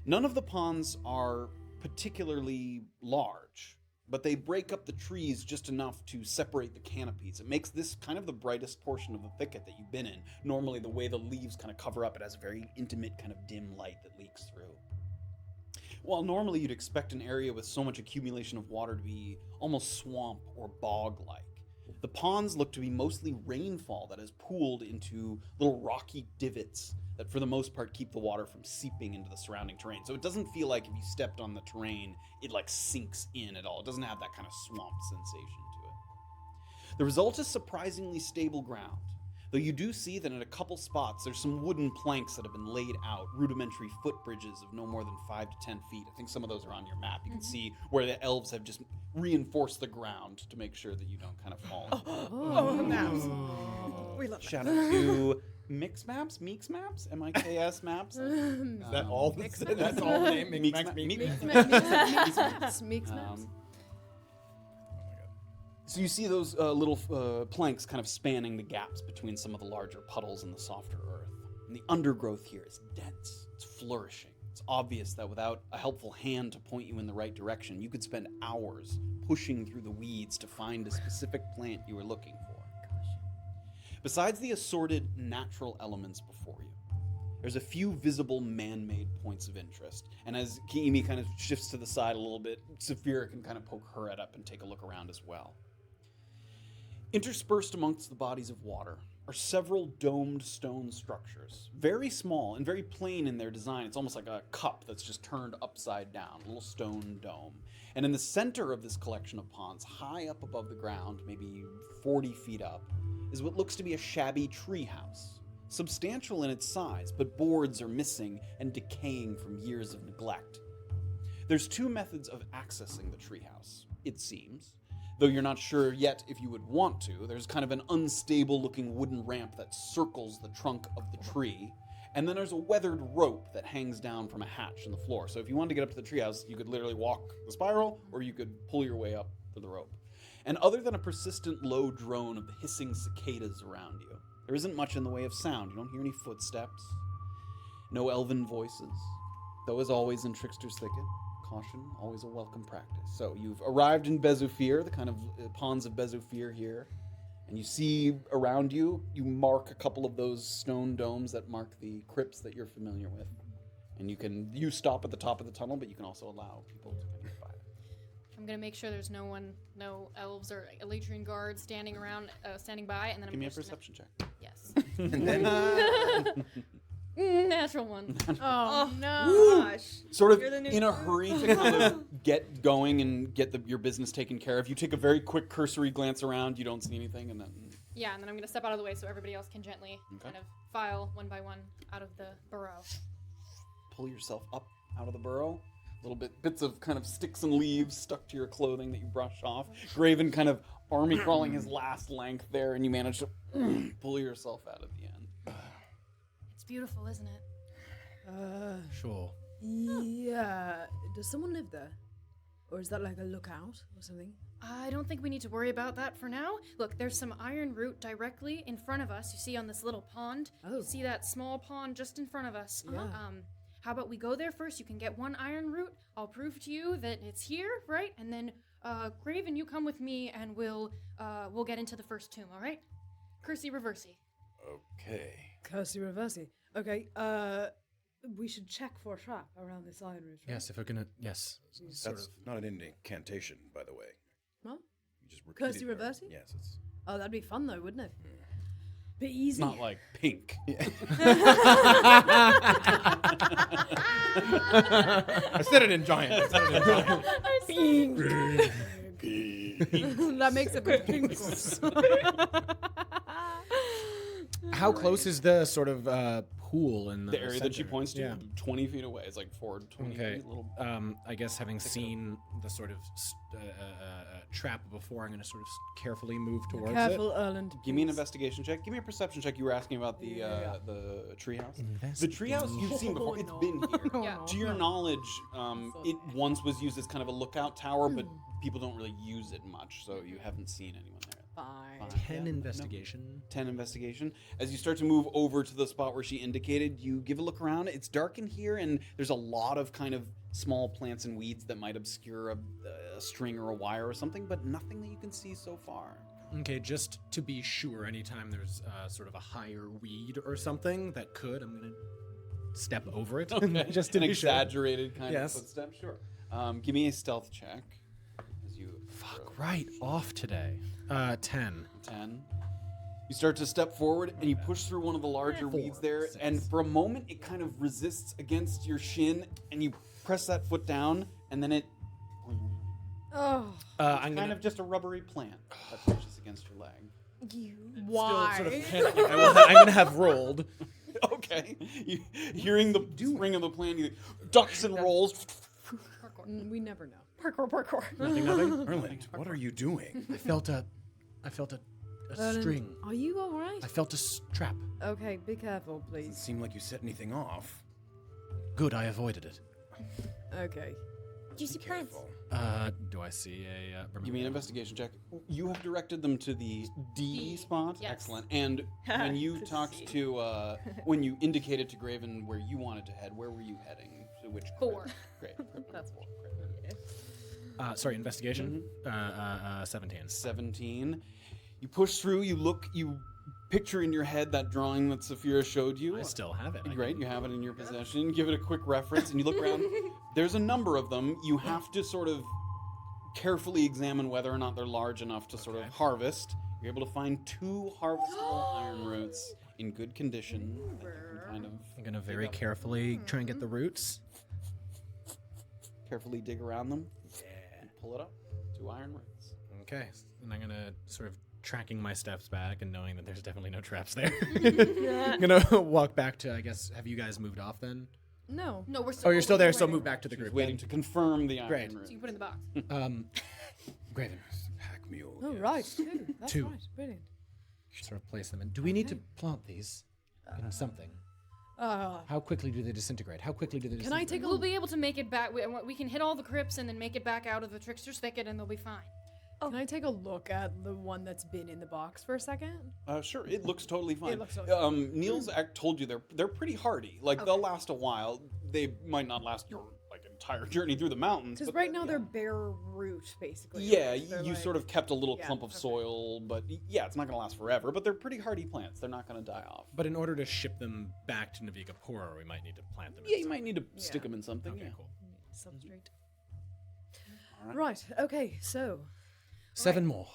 None of the ponds are particularly large, but they break up the trees just enough to separate the canopies. It makes this kind of the brightest portion of the thicket that you've been in. Normally, the way the leaves kind of cover up, it has a very intimate kind of dim light that leaks through. While normally you'd expect an area with so much accumulation of water to be almost swamp or bog-like, the ponds look to be mostly rainfall that has pooled into little rocky divots that for the most part keep the water from seeping into the surrounding terrain. So it doesn't feel like if you stepped on the terrain, it like sinks in at all. It doesn't have that kind of swamp sensation to it. The result is surprisingly stable ground, though you do see that in a couple spots there's some wooden planks that have been laid out, rudimentary footbridges of no more than 5 to 10 feet. I think some of those are on your map. You can see where the elves have just reinforced the ground to make sure that you don't kind of fall. Maps. We love Shout out to Mix Maps, Meeks Maps, M-I-K-S Maps. Is that all? Mix That's all the name? Meeks Max Ma- Meek? Meek- Meeks maps. So you see those little planks kind of spanning the gaps between some of the larger puddles and the softer earth. And the undergrowth here is dense. It's flourishing. It's obvious that without a helpful hand to point you in the right direction, you could spend hours pushing through the weeds to find a specific plant you were looking for. Besides the assorted natural elements before you, there's a few visible man-made points of interest. And as Kiimi kind of shifts to the side a little bit, Saphira can kind of poke her head up and take a look around as well. Interspersed amongst the bodies of water are several domed stone structures, very small and very plain in their design. It's almost like a cup that's just turned upside down, a little stone dome. And in the center of this collection of ponds, high up above the ground, maybe 40 feet up, is what looks to be a shabby treehouse. Substantial in its size, but boards are missing and decaying from years of neglect. There's two methods of accessing the treehouse, it seems. Though you're not sure yet if you would want to, there's kind of an unstable looking wooden ramp that circles the trunk of the tree, and then there's a weathered rope that hangs down from a hatch in the floor. So if you wanted to get up to the treehouse, you could literally walk the spiral, or you could pull your way up to the rope. And other than a persistent low drone of the hissing cicadas around you, there isn't much in the way of sound. You don't hear any footsteps, no elven voices, though as always in Trickster's Thicket, caution, always a welcome practice. So you've arrived in Bezufir, the kind of ponds of Bezufir here, and you see around you, you mark a couple of those stone domes that mark the crypts that you're familiar with. And you stop at the top of the tunnel, but you can also allow people to kind of by. I'm gonna make sure there's no elves or Elytrian guards standing by, and then Give me a just perception check. Yes. And then Natural one. Oh, no. Gosh. Sort of You're the new- in a hurry to kind of get going and get your business taken care of. You take a very quick cursory glance around, you don't see anything, and then... Yeah, and then I'm gonna step out of the way so everybody else can gently kind of file one by one out of the burrow. Pull yourself up out of the burrow. Bits of kind of sticks and leaves stuck to your clothing that you brush off. Graven kind of army crawling his last length there, and you manage to pull yourself out at the end. It's beautiful, isn't it? Sure. Yeah. Does someone live there? Or is that like a lookout or something? I don't think we need to worry about that for now. Look, there's some iron root directly in front of us. You see on this little pond? Oh. You see that small pond just in front of us? Yeah. How about we go there first? You can get one iron root. I'll prove to you that it's here, right? And then, Graven, you come with me and we'll get into the first tomb, all right? Cursey reversey. okay. Cursey reversey. Okay, we should check for a trap around this iron root, right? Yes, if we're gonna. Yes. That's not an incantation, by the way. What? You just repeated Cursey her. reversing? Yes, it's. Oh, that'd be fun though, wouldn't it? Bit easy. Not like pink. I said it in giant. That makes it big pink. How close is the sort of pool in The area that she center. points to, Yeah. 20 feet away. It's like 20 Okay. feet. Little. I guess having seen the sort of trap before, I'm going to sort of carefully move towards Careful, Erland. Give me an investigation check. Give me a perception check. You were asking about the treehouse. The treehouse you've seen before. It's been here. Yeah. To your knowledge, it once was used as kind of a lookout tower, but people don't really use it much, so you haven't seen anyone there. Fine. 10 Yeah, investigation. 10 investigation. As you start to move over to the spot where she indicated, you give a look around. It's dark in here, and there's a lot of kind of small plants and weeds that might obscure a string or a wire or something, but nothing that you can see so far. Okay, just to be sure, anytime there's sort of a higher weed or something that could, I'm going to step over it. Just to An be sure. exaggerated kind Yes. of footstep. Sure. Give me a stealth check. As you Fuck, right off today. 10. 10. You start to step forward and you push through one of the larger weeds there, and for a moment it kind of resists against your shin, and you press that foot down, and then it Oh, I'm kind of just a rubbery plant that pushes against your leg. why? Sort of panicking. I'm going to have rolled. Okay. You, hearing the spring of the plant, you ducks and rolls. We never know. Parkour. Nothing. Erland, what are you doing? I felt a string. Are you all right? I felt a trap. Okay, be careful, Doesn't please. seem like you set anything off. Good, I avoided it. Okay. Do you see plants? Careful. Do I see a... Give me an investigation check. You have directed them to the D spot. yes. Excellent. And when you talked to, when you indicated to Graven where you wanted to head, where were you heading? To which? 4. Great. That's one. Sorry, investigation? 17. 17. You push through, you look, you picture in your head that drawing that Saphira showed you. I still have it. Great, you have it in your possession. Give it a quick reference, and you look around. There's a number of them. You have to sort of carefully examine whether or not they're large enough to sort of harvest. You're able to find 2 harvestable iron roots in good condition that you can kind of I'm going to very carefully try and get the roots. carefully dig around them. And pull it up. 2 iron roots. Okay, and I'm going to sort of tracking my steps back and knowing that there's definitely no traps there. I'm going to walk back to, I guess, have you guys moved off then? No. No, we're still. Oh, you're still there, so waiting. move back to the group. Waiting to confirm the iron Great. roots. So you put it in the box. Graven, Pack mule. Oh, yes. right. 2. That's 2. right. Brilliant. sort of place them in. Do we need to plant these in something? How quickly do they disintegrate? How quickly do they Can disintegrate? I take a We'll be able to make it back. We can hit all the crypts and then make it back out of the trickster's thicket, and they'll be fine. Can I take a look at the one that's been in the box for a second? Sure, it looks totally fine. It looks totally Niels told you they're pretty hardy. Like they'll last a while. They might not last your entire journey through the mountains. Because but right now they're bare root, basically. Yeah, right? They're you like- sort of kept a little Yeah, clump of okay. soil, but yeah, it's not going to last forever. But they're pretty hardy plants. They're not going to die off. But in order to ship them back to Navigapura, we might need to plant them. in Yeah, you something. might need to stick them in something. Okay, yeah. cool. Substrate. All Right. Okay. So 7 more.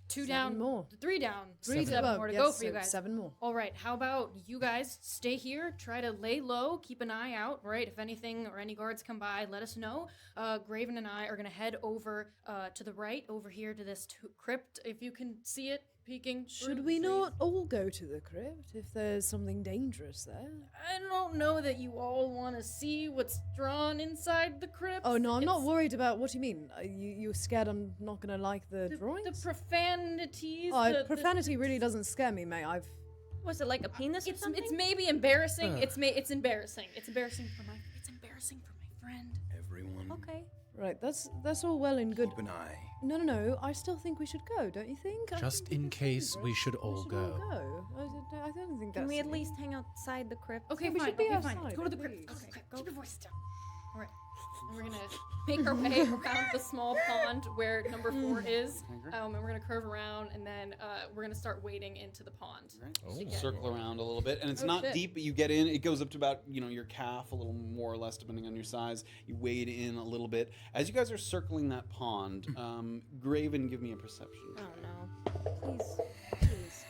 2 7 down, more. 3 down, 7 7 more to go for you so guys. 7 more. All right, how about you guys stay here, try to lay low, keep an eye out, right? If anything or any guards come by, let us know. Graven and I are going to head over to the right, over here to this crypt, if you can see it peeking. through Should the we trees. not all go to the crypt if there's something dangerous there? I don't know that you all want to see what's drawn inside the crypt. Oh no, I'm not It's worried about. What do you mean? You're scared I'm not gonna like the The drawings? profanities. Profanity really doesn't scare me, mate. Was it like a penis or something? It's maybe embarrassing. It's embarrassing. It's embarrassing for my friend. Everyone, Okay. Right, that's all well and good. keep an eye. No. I still think we should go. Don't you think? I Just think in case we should we all should go. I don't think that's. Can we at least hang outside the crypt? Okay, we fine. should be Okay, fine. outside, Go to the at crypt. least. Okay, keep your voice down. All right. And we're gonna make our way around the small pond where number 4 is, and we're gonna curve around, and then we're gonna start wading into the pond. Right. Circle around a little bit, and it's Oh, not shit. deep, but you get in. It goes up to about your calf, a little more or less depending on your size. You wade in a little bit. As you guys are circling that pond, Graven, give me a perception. Oh no. Please.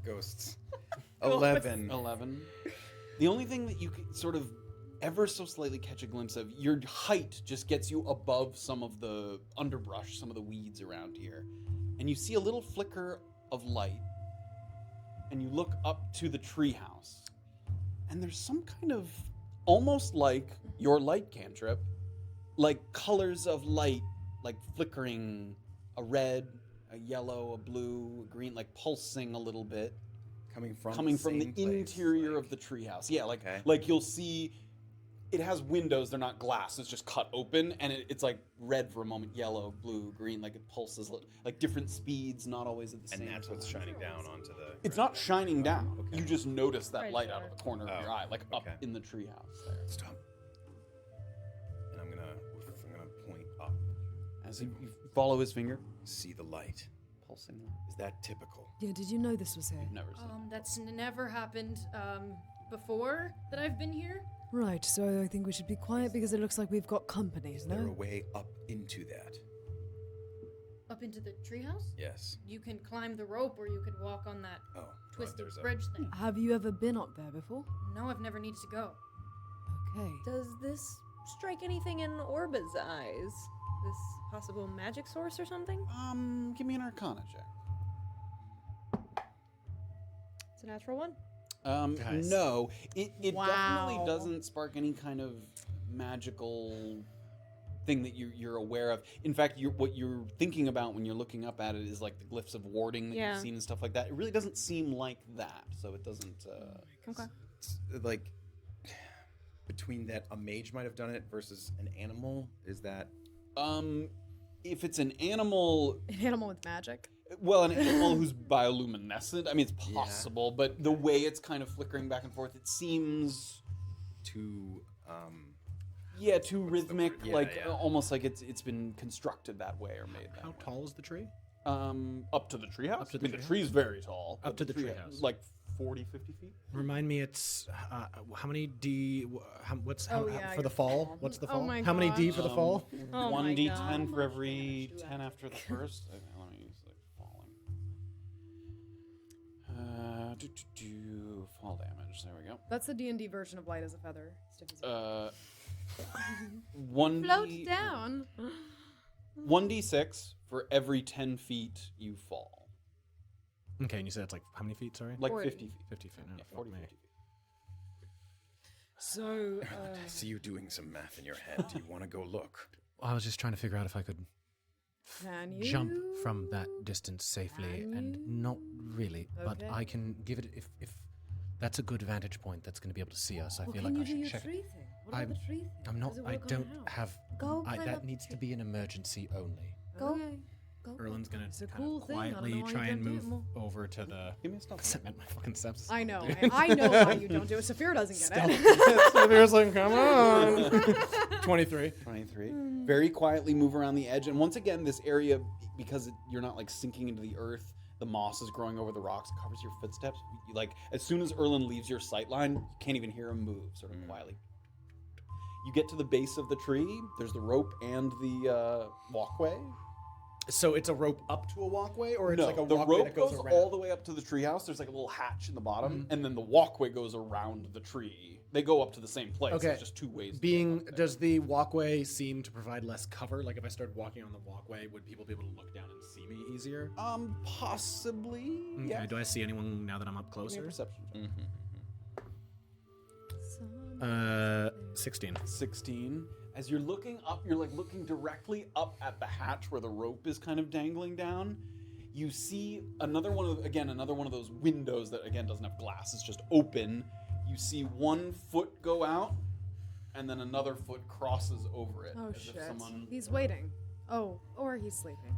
Ghosts. 11. 11. The only thing that you can sort of ever so slightly catch a glimpse of, your height just gets you above some of the underbrush, some of the weeds around here. And you see a little flicker of light. and you look up to the treehouse, and there's some kind of almost like your light cantrip, like colors of light, like flickering, a red, a yellow, a blue, a green, like pulsing a little bit, Coming from coming from the same place, interior like- of the treehouse. Yeah, like Okay. like you'll see. It has windows, they're not glass, it's just cut open, and it's like red for a moment, yellow, blue, green, like it pulses, like different speeds, not always at the same And that's time. what's shining down onto the. It's not shining down. Okay. You just notice that Right light there. out of the corner of Oh, your eye, like up okay. in the treehouse there. Stop. And I'm gonna point up. As you follow his finger, See the light. pulsing. Is that typical? Yeah, did you know this was here? You've never seen. That's never happened before that I've been here. Right, so I think we should be quiet because it looks like we've got company, Is there a way up into that? Up into the treehouse? Yes. You can climb the rope or you could walk on that Oh. twisted there's a. bridge thing. Have you ever been up there before? No, I've never needed to go. Okay. Does this strike anything in Orba's eyes? This possible magic source or something? Give me an Arcana check. It's a natural one. Nice. No, it definitely Wow. doesn't spark any kind of magical thing that you're aware of. In fact, what you're thinking about when you're looking up at it is like the glyphs of warding that Yeah. you've seen and stuff like that. It really doesn't seem like that, so it doesn't. Okay. It's like between that a mage might have done it versus an animal. Is that If it's an animal, An animal with magic. well, an animal who's bioluminescent, I mean, it's possible, but the way it's kind of flickering back and forth, it seems too? too rhythmic, Yeah, like yeah. almost like it's been constructed that way or made that How way. tall is the tree? Up to the treehouse. Up to I the mean, the treehouse? tree's very tall. Up but to the tree- treehouse. like 40, 50 feet. Remind me, it's how many D? What's Oh, yeah, for the your fall? fall. What's the Oh fall? my How many D gosh. for the fall? Oh One my D10 God. for every 10 after the first. Okay, let me use the falling. Fall damage. There we go. That's the D&D version of light as a feather. Stiff as a 1 float down. 1d6 for every 10 feet you fall. Okay, and you said it's like how many feet? Sorry, Like 40. 50 feet. 50 feet. No, Yeah, fuck 40, me. 50 feet. So, I see you doing some math in your head. Do you want to go look? I was just trying to figure out if I could can you jump from that distance safely, Can and you? not really, but Okay. I can give it if that's a good vantage point. That's going to be able to see us. I Well, feel can like you I do should your check. tree thing? What I'm- about the tree thing? I'm not. Does it I work on don't a house? have. Go climb that up needs the to be an emergency only. Go. Okay. Go. Erlen's gonna It's a kind cool of thing. I don't quietly know why try you and don't do move it more. over to the. Give me a stealth. I meant my fucking steps. I know. I know why you don't do it. Saphira doesn't get it. Saphira's like, come on. 23. 23. Very quietly move around the edge. And once again, this area, because you're not like sinking into the earth, the moss is growing over the rocks, it covers your footsteps. You, like, as soon as Erlen leaves your sight line, you can't even hear him move, sort of quietly. You get to the base of the tree. There's the rope and the walkway. So it's a rope up to a walkway, or it's No, like a the walkway rope that goes goes around? all the way up to the treehouse. There's like a little hatch in the bottom, and then the walkway goes around the tree. They go up to the same place. Okay. There's just two ways. to get Being, up there. does the walkway seem to provide less cover? Like if I started walking on the walkway, would people be able to look down and see me easier? Possibly. Okay, Yeah. do I see anyone now that I'm up Give me a closer? perception check. 16. 16. As you're looking up, you're like looking directly up at the hatch where the rope is kind of dangling down. You see another one of those windows that again doesn't have glass. It's just open. You see one foot go out, and then another foot crosses over it. Oh as shit. If someone, He's waiting. Oh, or he's sleeping.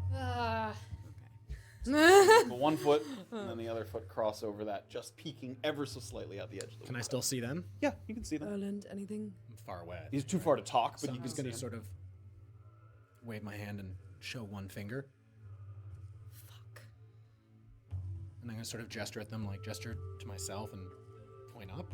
the one foot and then the other foot cross over that, just peeking ever so slightly out the edge of the Can I window. still see them? Yeah, you can see them. Erland, anything? I'm far away. He's too far to talk, So but you I'm can just see going to him. sort of wave my hand and show one finger. Fuck. And I'm going to sort of gesture at them, like gesture to myself and point up.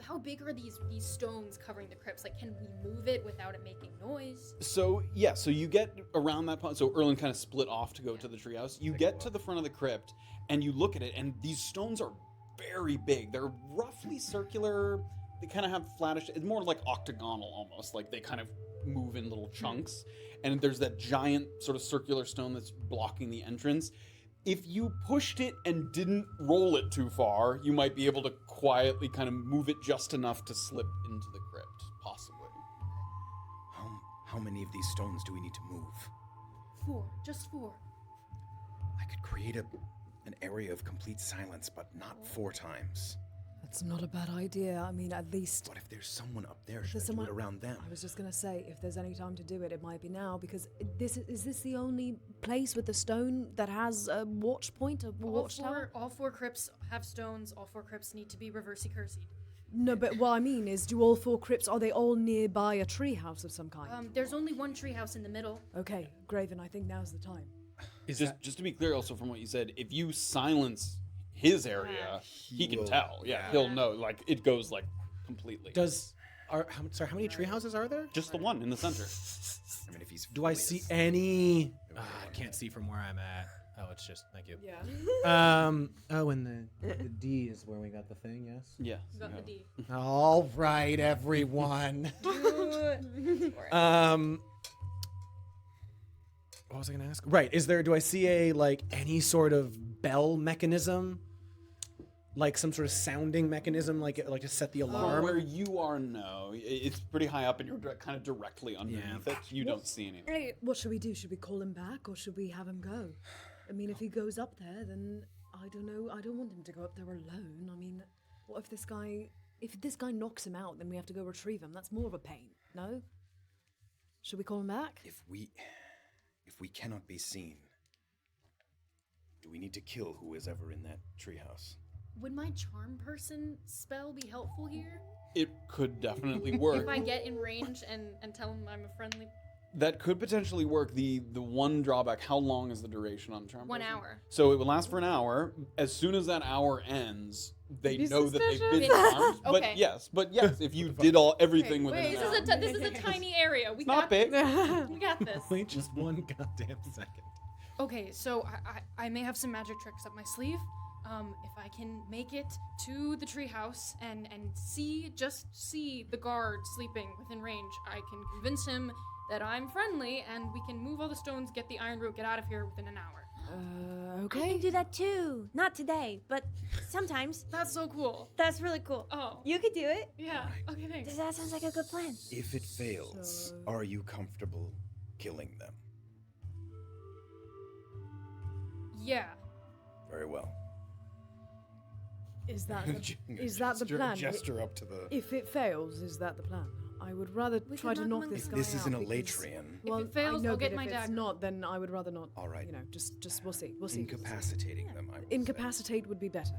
How big are these stones covering the crypts? Like, can we move it without it making noise? So yeah, so you get around that point. So Erlen kind of split off to go to the treehouse. You get to the front of the crypt and you look at it, and these stones are very big. They're roughly circular. They kind of have flattish. It's more like octagonal almost. Like they kind of move in little chunks. And there's that giant sort of circular stone that's blocking the entrance. If you pushed it and didn't roll it too far, you might be able to quietly kind of move it just enough to slip into the crypt, possibly. How many of these stones do we need to move? 4, just 4. I could create an area of complete silence, but not 4 times. That's not a bad idea. I mean, at least... What if there's someone up there? Should there's I do someone- it around them? I was just gonna say, if there's any time to do it, it might be now, because is this the only place with the stone that has a watch point, a watchtower? All 4 crypts have stones. All 4 crypts need to be reversey-cursey. No, but what I mean is, do all 4 crypts, are they all nearby a treehouse of some kind? There's only one treehouse in the middle. Okay, Graven, I think now's the time. Just to be clear, also from what you said, if you silence his area, he can will- tell. Yeah, he'll know. Like it goes like completely. How many tree houses are there? Just the one in the center. I mean, if he's Do I see any? I can't see from where I'm at. Oh, it's just thank you. Yeah. Oh, and the D is where we got the thing. Yes. Yes. Got the D. All right, everyone. What was I gonna ask? Right, do I see any sort of bell mechanism? Like some sort of sounding mechanism, like to set the alarm? Where you are, no. It's pretty high up and you're kind of directly underneath it. You don't see anything. Hey, what should we do? Should we call him back, or should we have him go? I mean, if he goes up there, then I don't know. I don't want him to go up there alone. I mean, what if this guy knocks him out, then we have to go retrieve him? That's more of a pain, no? Should we call him back? If we cannot be seen, do we need to kill who is ever in that treehouse? Would my charm person spell be helpful here? It could definitely work. If I get in range and tell him I'm a friendly... That could potentially work. The one drawback, how long is the duration on charm? 1 person? hour. So it will last for an hour. As soon as that hour ends, they Be know that they've been suspicious. charmed. Okay. But yes, if you did everything within Wait, an hour. this is a tiny area. We Not got big. We got this. Wait just one goddamn second. Okay, so I may have some magic tricks up my sleeve. If I can make it to the treehouse and just see the guard sleeping within range, I can convince him that I'm friendly and we can move all the stones, get the iron root, get out of here within an hour. I can Okay. do that too. Not today, but sometimes. That's so cool. That's really cool. Oh, You could do it. yeah. Okay, thanks. That sounds like a good plan. If it fails, are you comfortable killing them? Yeah. Very well. Is that the plan? Gesture up to the. If it fails, is that the plan? I would rather We try can to knock knock him this If guy this is out an because- elatrian, Well, it fails, I know, I'll get but my if it's dagger. not, then I would rather not. All right. You know, just we'll see. We'll see. incapacitating them, I will say. Incapacitate would be better.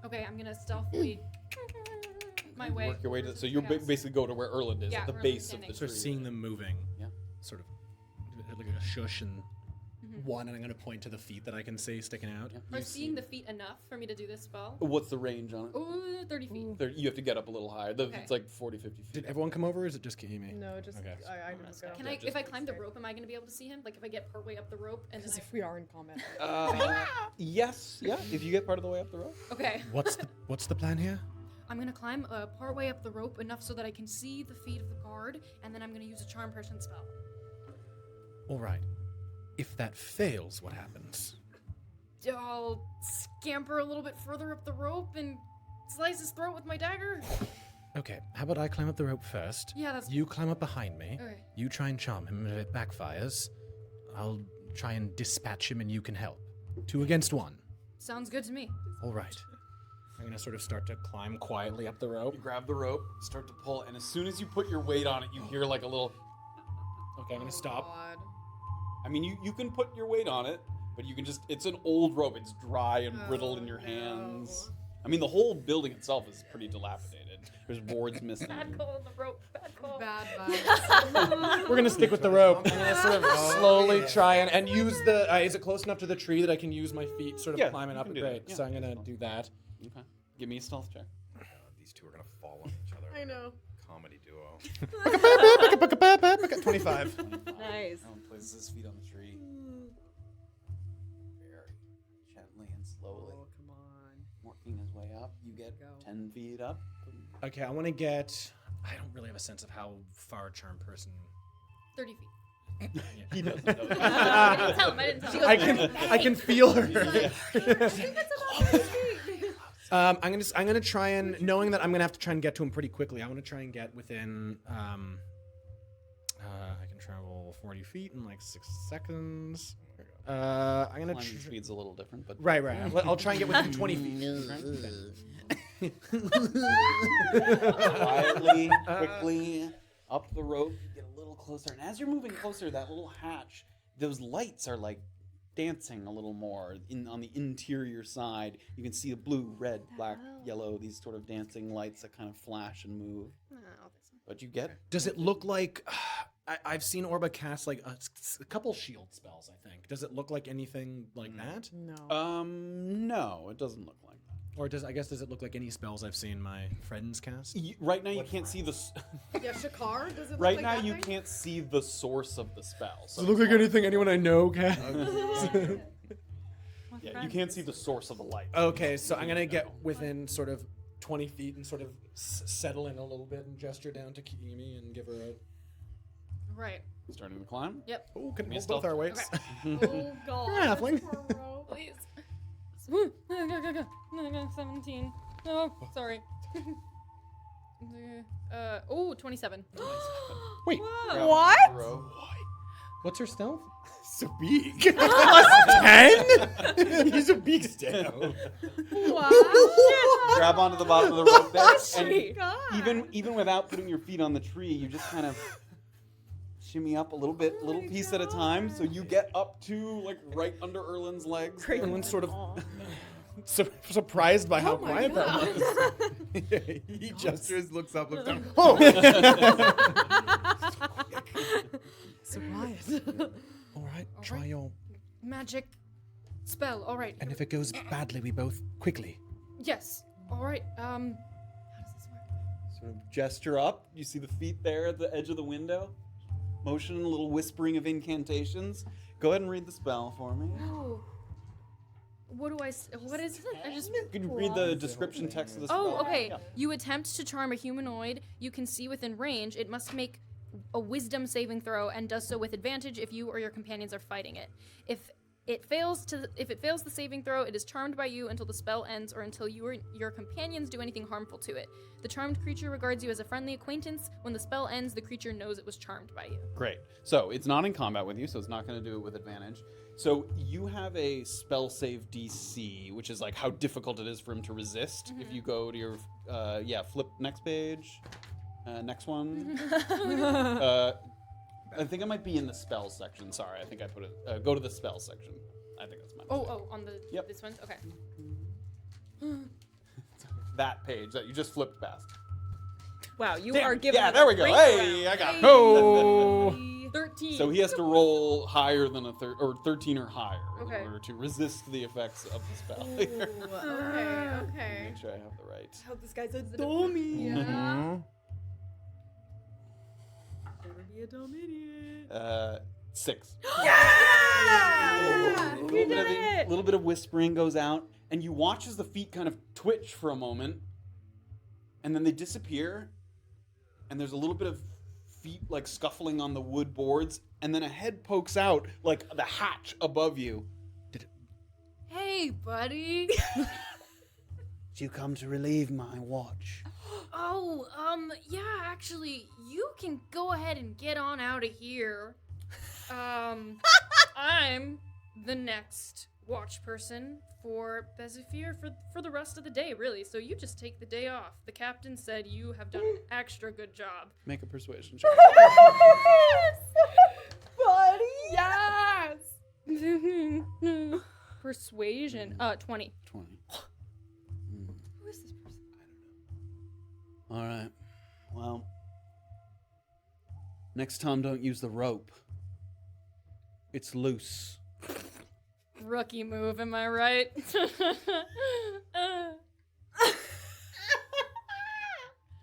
Okay, I'm gonna stealthily my way. Work your way to. So you Treehouse. basically go to where Erland is, Yeah, at the Erland's base of standing. the Sort of tree. seeing them moving. Yeah. Sort of like a shush and one, and I'm going to point to the feet that I can see sticking out. Yeah. Are seeing the feet enough for me to do this spell? What's the range on it? Ooh, 30 feet. You have to get up a little higher. Okay. It's like 40, 50 feet. Did everyone come over, or is it just Kimi? No, just Okay. I didn't go. Can I, if I climb the rope, am I gonna be able to see him? Like if I get partway up the rope and then Because if we are in combat. Yes. Yeah. If you get part of the way up the rope. okay, What's the plan here? I'm gonna climb partway up the rope enough so that I can see the feet of the guard, and then I'm gonna use a charm person spell. All right. If that fails, what happens? I'll scamper a little bit further up the rope and slice his throat with my dagger. Okay, how about I climb up the rope first? Yeah, that's You climb up behind me. Okay. You try and charm him, and if it backfires, I'll try and dispatch him, and you can help. 2 against 1. sounds good to me. All right. I'm gonna sort of start to climb quietly up the rope. You grab the rope, start to pull, and as soon as you put your weight on it, you hear like a little. Okay, I'm gonna stop. I mean, you can put your weight on it, but you can just. It's an old rope. It's dry and brittle in your hands. I mean, the whole building itself is pretty dilapidated. There's boards missing. Bad call on the rope. Bad call. Bad vibes. We're gonna stick with the rope. I'm gonna sort of slowly try and use the. Is it close enough to the tree that I can use my feet sort of Yeah, climbing you up can it? do that. Great. Yeah, So I'm gonna that's fine. do that. Okay. Give me a stealth check. These two are gonna fall on each other. I know. Comedy duo. 25. Nice. Alan places his feet on the tree. Very gently and slowly. Oh, come on. Working his way up. You get Go. 10 feet up. Okay, I want to get. I don't really have a sense of how far a charm person. 30 feet. He doesn't know. I didn't tell him. I didn't tell him. I can feel her. I'm gonna try and, knowing that I'm gonna have to try and get to him pretty quickly. I want to try and get within. I can travel 40 feet in like 6 seconds. I'm gonna. Climbing speed's a little different, but Right. I'll try and get within 20 feet. quietly, quickly up the rope, you get a little closer, and as you're moving closer, that little hatch, those lights are like dancing a little more on the interior side. You can see the blue, red, black, yellow, these sort of dancing lights that kind of flash and move. But you get. Does it look like? I've seen Orba cast like a couple shield spells. I think. Does it look like anything like that? No. No, it doesn't look like that. Or does it look like any spells I've seen my friends cast? Right now, you can't see the. Yeah, Shakar. Does it look Right like now, that you thing? can't see the source of the spell. So Does it look like anything anyone I know casts? yeah, you can't see the source of the light. Okay, so I'm gonna get within sort of 20 feet and sort of settle in a little bit and gesture down to Kimi and give her a. Right. Starting to climb. Yep. Oh, can we Miss both our weights? Oh god. You're a halfling. Please. 17. Oh, sorry. 27. Wait, What? what's her stealth? So big. +10? He's a big stealth. Wow. Grab onto the bottom of the rope there, Sweet. and even without putting your feet on the tree, you just kind of shimmy up a little bit, little piece at a time, so you get up to like right under Erlin's legs. Erlin's sort of surprised by how quiet that was. He gestures, looks up, looks down. Oh! So quiet. All right, try your. Magic spell. All right. And if it goes badly, we both quickly. Yes. All right. How does this work? Sort of gesture up. You see the feet there at the edge of the window. Motion, a little whispering of incantations. Go ahead and read the spell for me. Oh. What do I? What is it? I just. You can read the description text of the spell. Oh, okay. Yeah. You attempt to charm a humanoid you can see within range. It must make a wisdom saving throw and does so with advantage if you or your companions are fighting it. If it fails the saving throw, it is charmed by you until the spell ends or until you or your companions do anything harmful to it. The charmed creature regards you as a friendly acquaintance. When the spell ends, the creature knows it was charmed by you. Great. So it's not in combat with you, so it's not going to do it with advantage. So you have a spell save DC, which is like how difficult it is for him to resist. If you go to your, flip next page, next one. I think it might be in the spell section. Sorry, I think I put it. Go to the spell section. I think that's my mistake. On the this one. Okay. That page that you just flipped past. Wow, you are giving. Yeah, us there we a go. great Hey, round. I got it. Oh! 13. So he has to roll higher than a 13 or higher Okay. in order to resist the effects of the spell. Okay. Make sure I have the right. I hope this guy's a dummy. Yeah. Better be a dumb idiot. 6. Yeah! A We little, did it! little bit of whispering goes out, and you watch as the feet kind of twitch for a moment, and then they disappear, and there's a little bit of feet like scuffling on the wood boards, and then a head pokes out like the hatch above you. Hey, buddy. Did you come to relieve my watch? Oh, yeah, actually, you can go ahead and get on out of here. I'm the next watch person for Bezifir for the rest of the day, really. So you just take the day off. The captain said you have done an extra good job. Make a persuasion check. Buddy! Yes! Persuasion. 20. 20. Who is this person? All right. Well, next time don't use the rope. It's loose. Rookie move, am I right?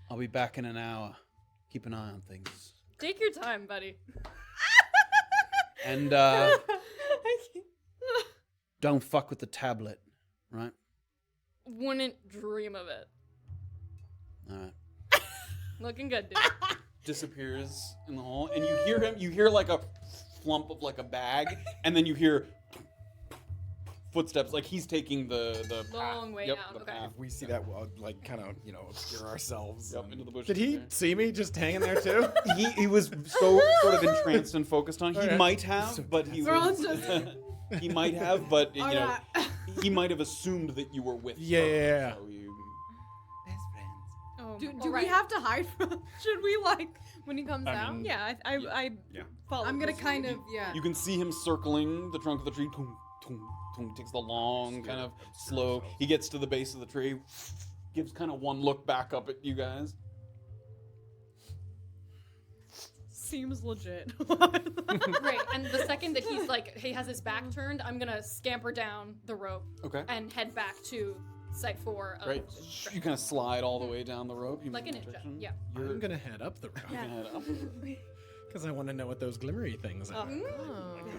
I'll be back in an hour. Keep an eye on things. Take your time, buddy. And don't fuck with the tablet, right? Wouldn't dream of it. All right. Looking good, dude. Disappears in the hall, and you hear like a clump of like a bag, and then you hear footsteps. Like he's taking the Long way Yep, down. the Okay. path. If we see that, we'll like kind of obscure ourselves. Yep, into the bushes. Did he there. see me just hanging there too? He was so sort of entranced and focused on. He Okay. might have, but he was. He might have, but you know, Alright. he might have assumed that you were with. Yeah, her, yeah, yeah. So you, Best friends. Do Alright. we have to hide from him? Should we, like, when he comes down? mean, Yeah, I follow. I'm gonna this. kind of, yeah. you can see him circling the trunk of the tree. Tung, tung, tung, takes the long, kind of slow. He gets to the base of the tree, gives kind of one look back up at you guys. Seems legit. Great. And the second that he's like, he has his back turned, I'm gonna scamper down the rope Okay. and head back to Site 4 of Great. the trek. You kind of slide all the way down the rope. You Like make a ninja, direction. yeah. You're I'm gonna head up the road you can head up. because I want to know what those glimmery things are.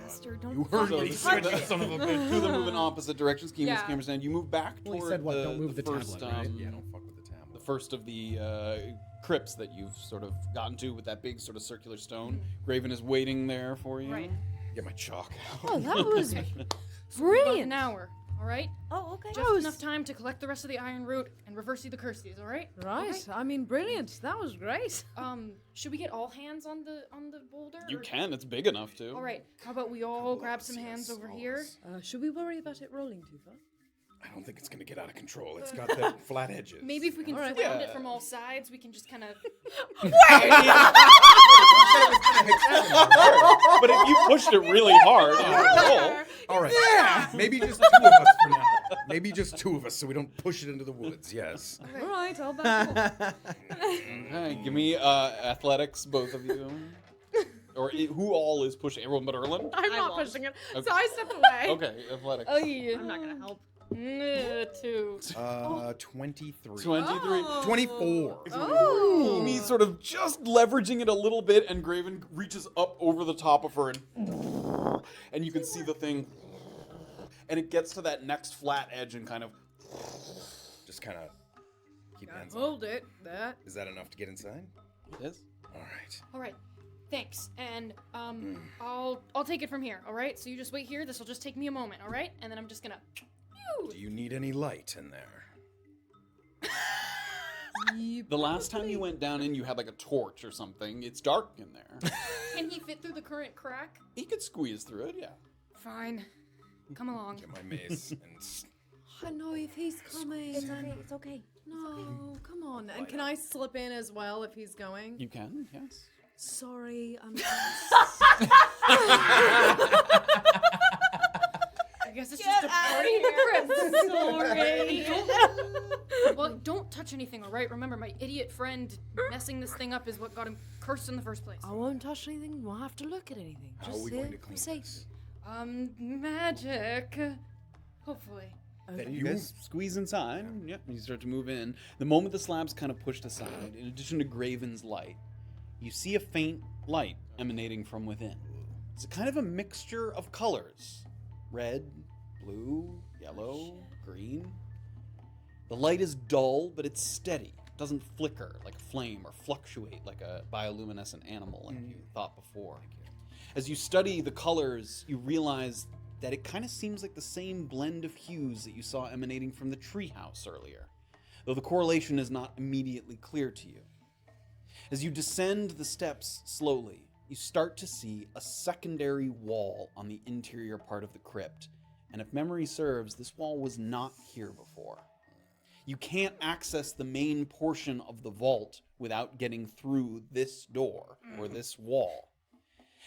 Bastard, don't You heard So me. the Switch two it, son of a bitch. of them move in opposite directions. Can you Yeah. cameras down? You move back Well, he toward said what? the, Don't move the first, tablet, right? Yeah, don't fuck with the tablet. the first of the crypts that you've sort of gotten to with that big sort of circular stone. Graven is waiting there for you. Right. Get my chalk out. Oh, that was About brilliant. an hour. All right. Oh, okay. Just enough time to collect the rest of the iron root and reverse the curses. All right. Right. Okay. I mean, brilliant. That was great. Should we get all hands on the boulder? You or- can. It's big enough to. All right. How about we all grab some hands over here? Should we worry about it rolling too far? I don't think it's gonna get out of control. It's got the flat edges. Maybe if we can Alright. surround Yeah. it from all sides, we can just kind of. But if you pushed it really hard, it would roll. All right. Yeah. Maybe just two of us for now. Maybe just two of us, so we don't push it into the woods. Yes. All right, I'll back. Okay, give me athletics, both of you. Or who all is pushing? Everyone but Erlen? I'm I not won't. pushing it. Okay. So I stepped away. Okay, athletics. Oh yeah. I'm not gonna help. 2. 23. 23. 24. Oh. Me sort of just leveraging it a little bit, and Graven reaches up over the top of her, and you can see the thing, and it gets to that next flat edge and kind of. Just kind of keep hands on. Hold it. That. Is that enough to get inside? Yes. All right. All right. Thanks. And I'll take it from here. All right. So you just wait here. This will just take me a moment. All right. And then I'm just gonna. Do you need any light in there? The last time you went down in, you had like a torch or something. It's dark in there. Can he fit through the current crack? He could squeeze through it, yeah. Fine. Come along. Get my mace and I know if he's coming. It's okay. It's okay. No, come on. And can I slip in as well if he's going? You can, yes. Sorry, I'm. I guess it's just a party in the crypt. Sorry. Well, don't touch anything, all right? Remember, my idiot friend messing this thing up is what got him cursed in the first place. I won't touch anything. Won't have to look at anything. how are Just we sit. going to clean I'm safe. this? Magic. Hopefully. Then you guys squeeze inside. Yep, and you start to move in. The moment the slab's kind of pushed aside, in addition to Graven's light, you see a faint light emanating from within. It's a kind of a mixture of colors. Red, blue, yellow, green. The light is dull, but it's steady. It doesn't flicker like a flame or fluctuate like a bioluminescent animal like you thought before. As you study the colors, you realize that it kind of seems like the same blend of hues that you saw emanating from the treehouse earlier, though the correlation is not immediately clear to you. As you descend the steps slowly, you start to see a secondary wall on the interior part of the crypt, and if memory serves, this wall was not here before. You can't access the main portion of the vault without getting through this door or this wall.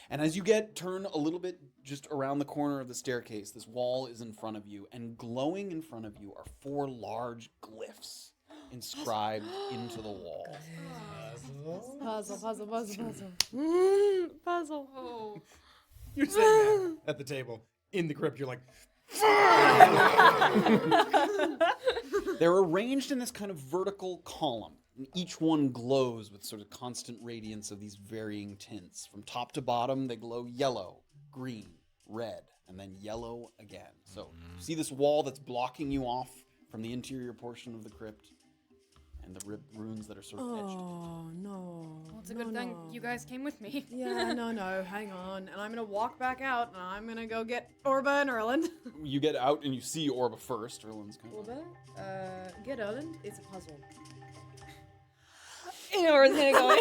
And as you turn a little bit just around the corner of the staircase, this wall is in front of you, and glowing in front of you are 4 large glyphs inscribed into the wall. Puzzle. Puzzle. Oh. You're saying that at the table in the crypt. You're like, They're arranged in this kind of vertical column, and each one glows with sort of constant radiance of these varying tints. From top to bottom, they glow yellow, green, red, and then yellow again. So you see this wall that's blocking you off from the interior portion of the crypt, and the runes that are sort of etched. Oh, no. Well, it's a good thing you guys came with me. Yeah, no, hang on. And I'm gonna walk back out, and I'm gonna go get Orba and Erland. You get out and you see Orba first. Erland's kind of... Orba, get Erland. It's a puzzle. You know where it's gonna go.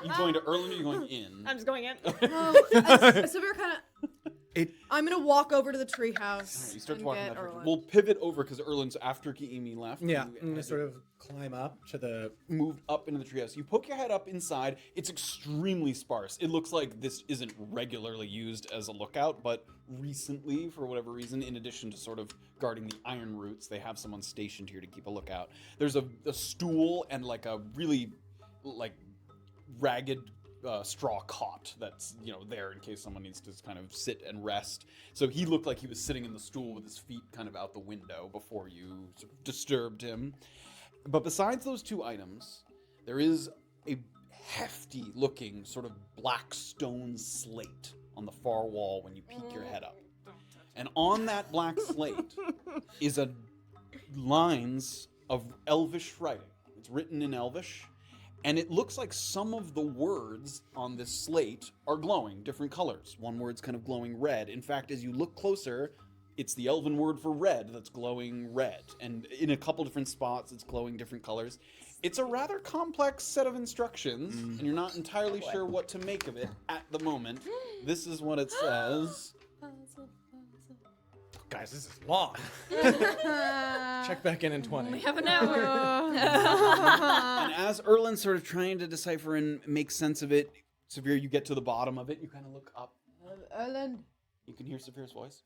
You going to Erland or you going in? I'm just going in. So we're kind of... It- I'm gonna walk over to the treehouse You start and walking get that direction. Erland. We'll pivot over because Erland's after Kiimi left. Yeah, You and I had sort of climb up to the. moved up into the treehouse. You poke your head up inside. It's extremely sparse. It looks like this isn't regularly used as a lookout, but recently, for whatever reason, in addition to sort of guarding the iron roots, they have someone stationed here to keep a lookout. There's a stool and like a really like ragged straw cot that's there in case someone needs to kind of sit and rest. So he looked like he was sitting in the stool with his feet kind of out the window before you sort of disturbed him. But besides those two items, there is a hefty looking sort of black stone slate on the far wall when you peek your head up. And on that black slate is lines of Elvish writing. It's written in Elvish. And it looks like some of the words on this slate are glowing, different colors. One word's kind of glowing red. In fact, as you look closer, it's the elven word for red that's glowing red. And in a couple different spots, it's glowing different colors. It's a rather complex set of instructions, and you're not entirely sure what to make of it at the moment. This is what it says. Guys, this is long. Check back in 20. We have an hour. And as Erland's sort of trying to decipher and make sense of it, Severe, you get to the bottom of it, you kind of look up. Erland. You can hear Severe's voice.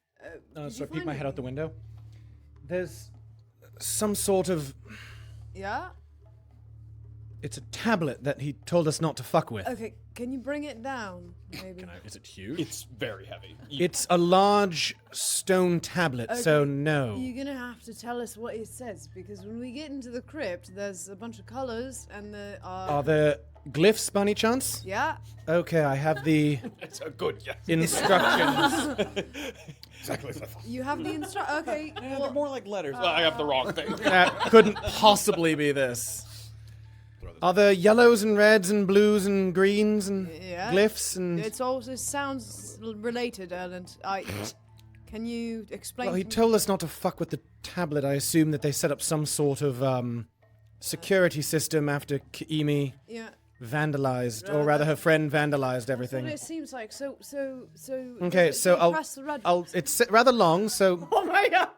So I peek my head out the window. There's some sort of. Yeah? It's a tablet that he told us not to fuck with. Okay, can you bring it down, maybe? Is it huge? It's very heavy. It's a large stone tablet, so no. You're gonna have to tell us what it says, because when we get into the crypt, there's a bunch of colors, and the Are there glyphs by any chance? yeah. Okay, I have the It's a good yes. instructions. Exactly as I thought. You have the Okay. They're Well, more like letters. Well, I have the wrong thing. That couldn't possibly be this. Are there yellows and reds and blues and greens and Yeah. glyphs and... it sounds related, Erland. Can you explain? Well, he to me- told us not to fuck with the tablet. I assume that they set up some sort of security system after Kiimi Yeah. vandalized, or rather her friend vandalized everything. What it seems like. So. Okay, so I'll press the red. it's rather long, so Oh my god.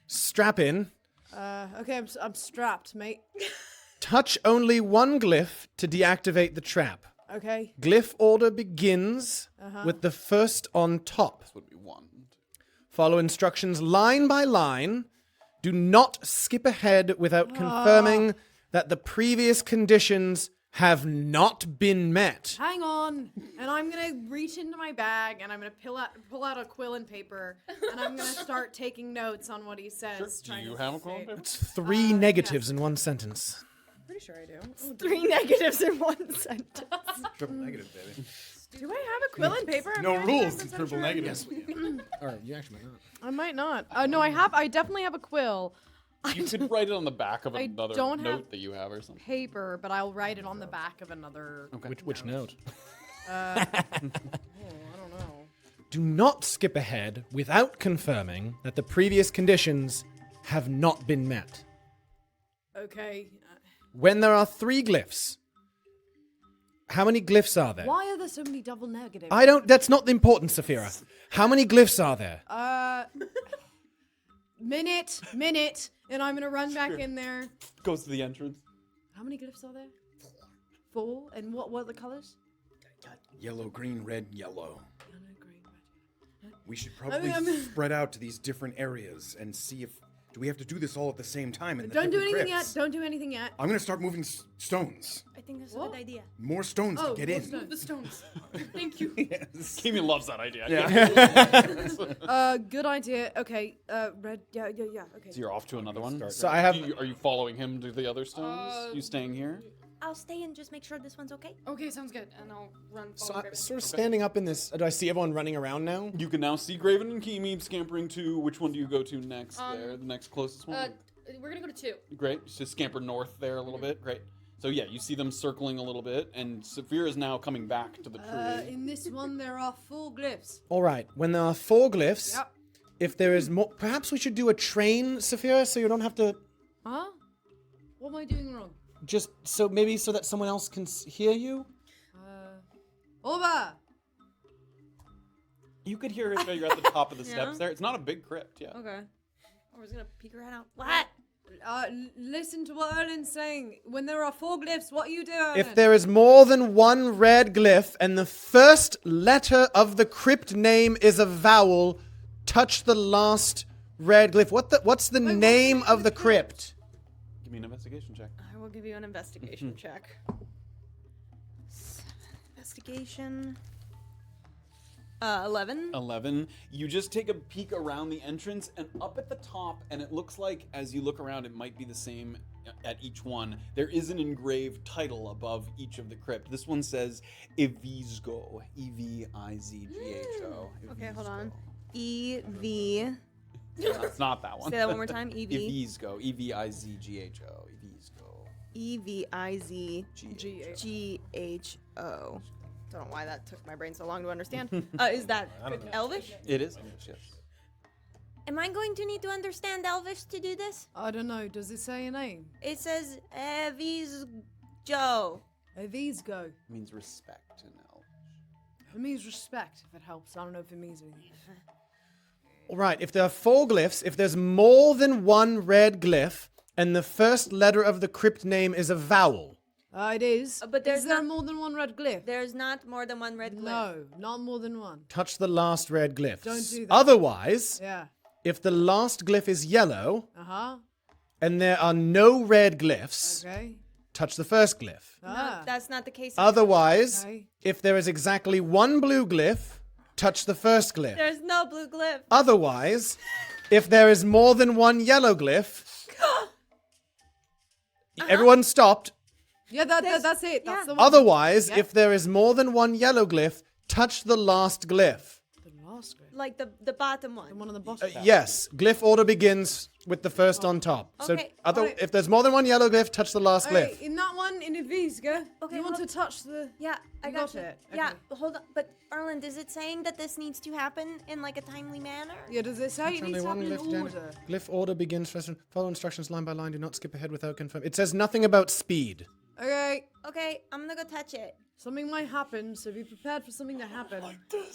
strap in. Okay, I'm strapped, mate. Touch only one glyph to deactivate the trap. Okay. Glyph order begins with the first on top. That's what we want. Follow instructions line by line. Do not skip ahead without confirming that the previous conditions have not been met. Hang on, and I'm gonna reach into my bag and I'm gonna pull out a quill and paper, and I'm gonna start taking notes on what he says. Do trying you to have a quill and say- paper? It's three negatives in one sentence. Pretty sure I do. Oh, 3 negatives in one sentence. Triple negative, baby. do I have a quill and paper? I'm No 99% rules. It's triple sure I negatives. do. Or you actually might not. I might not. No, I definitely have a quill. You could write it on the back of I another don't note have- that you have or something. Paper, but I'll write it on the back of another. Okay. Which note? I don't know. Do not skip ahead without confirming that the previous conditions have not been met. Okay. When there are 3 glyphs, how many glyphs are there? Why are there so many double negatives? That's not important, Saphira. How many glyphs are there? Minute, and I'm gonna run back in there. Goes to the entrance. How many glyphs are there? 4. And what are the colors? Yellow, green, red, yellow. Yellow, green, red. We should probably spread out to these different areas and see if... Do we have to do this all at the same time? In the Don't do different anything crypts? yet. Don't do anything yet. I'm going to start moving stones. I think that's a What? good idea. More stones to get more in. stones. The stones. Thank you. Kimi loves that idea. Good idea. Okay. Red. Yeah. Okay. So you're off to another one. So I have- Are you following him to the other stones? You staying here? I'll stay and just make sure this one's okay. Okay, sounds good. And I'll run So follow I'm Graven. sort of standing up in this. Do I see everyone running around now? You can now see Graven and Kimi scampering to. Which one do you go to next? There, the next closest one. We're gonna go to 2. Great. Just scamper north there a little bit. Great. So yeah, you see them circling a little bit, and Saphir is now coming back to the tree. In this one, there are 4 glyphs. All right. When there are 4 glyphs, Yep. if there is more, perhaps we should do a train, Saphira, so you don't have to. Huh? What am I doing wrong? Just so that someone else can hear you. Over! You could hear it. You're at the top of the steps there. It's not a big crypt. Yeah. Okay. I was gonna peek her head out. What? Listen to what Erlen's saying. When there are 4 glyphs, what are you doing, Erlen? If there is more than one red glyph and the first letter of the crypt name is a vowel, touch the last red glyph. What's the name of the crypt? Give me an investigation check. I will give you an investigation check. 7 investigation. 11. 11. You just take a peek around the entrance and up at the top, and it looks like as you look around, it might be the same at each one. There is an engraved title above each of the crypt. This one says Evizgo. Evizgho. Okay, hold on. E-V. It's not that one. Say that one more time. E-V. Evizgo. Evizgho. Evizgo. E-V-I-Z-G-H-O. Don't know why that took my brain so long to understand. Is that Elvish? It is English, yes. Am I going to need to understand Elvish to do this? I don't know. Does it say a name? It says Evizgo. Evizgo. Means respect in Elvish. It means respect, if it helps. I don't know if it means anything. All right. If there are 4 glyphs, if there's more than one red glyph, and the first letter of the crypt name is a vowel. It is. But there's is there not- more than one red glyph? There's not more than one red glyph. No, not more than one. Touch the last red glyph. Don't do that. Otherwise, Yeah. if the last glyph is yellow Uh-huh. and there are no red glyphs, Okay. touch the first glyph. Ah. That's not the case. Otherwise, Okay. if there is exactly one blue glyph, touch the first glyph. There's no blue glyph. Otherwise, if there is more than one yellow glyph, everyone stopped. Yeah, that's it. That's the one. Otherwise, Yep. if there is more than one yellow glyph, touch the last glyph. The last glyph. Like the bottom The one. one on the bottom. Yes, glyph order begins with the first on top. So Okay, alright. if there's more than one yellow glyph, touch the last Alright, glyph. in that one, in Evizga, Okay, you want to hold- touch the... Yeah, I You got got you. it. Yeah, Okay. hold on. But Arland, is it saying that this needs to happen in like a timely manner? Yeah, does it say it Only needs to one happen in glyph, order? Glyph order begins first. Follow instructions line by line. Do not skip ahead without confirming. It says nothing about speed. Okay, Okay, I'm gonna go touch it. something might happen, so be prepared for something to happen.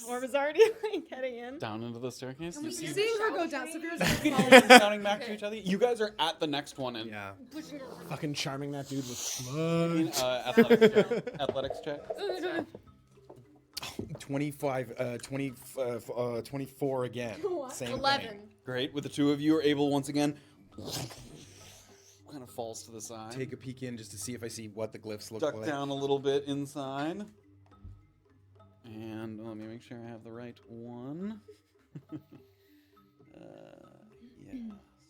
Orb is already like, getting in. Down into the staircase. You see Seeing her go down, Saphira's shouting back to each other. You guys are at the next one, and Yeah. Fucking charming that dude with athletics check. 24 again. Same 11. thing. Great. With the two of you are able once again. Kind of falls to the side. Take a peek in just to see if I see what the glyphs look Duck like. down a little bit inside. And let me make sure I have the right one. Yeah.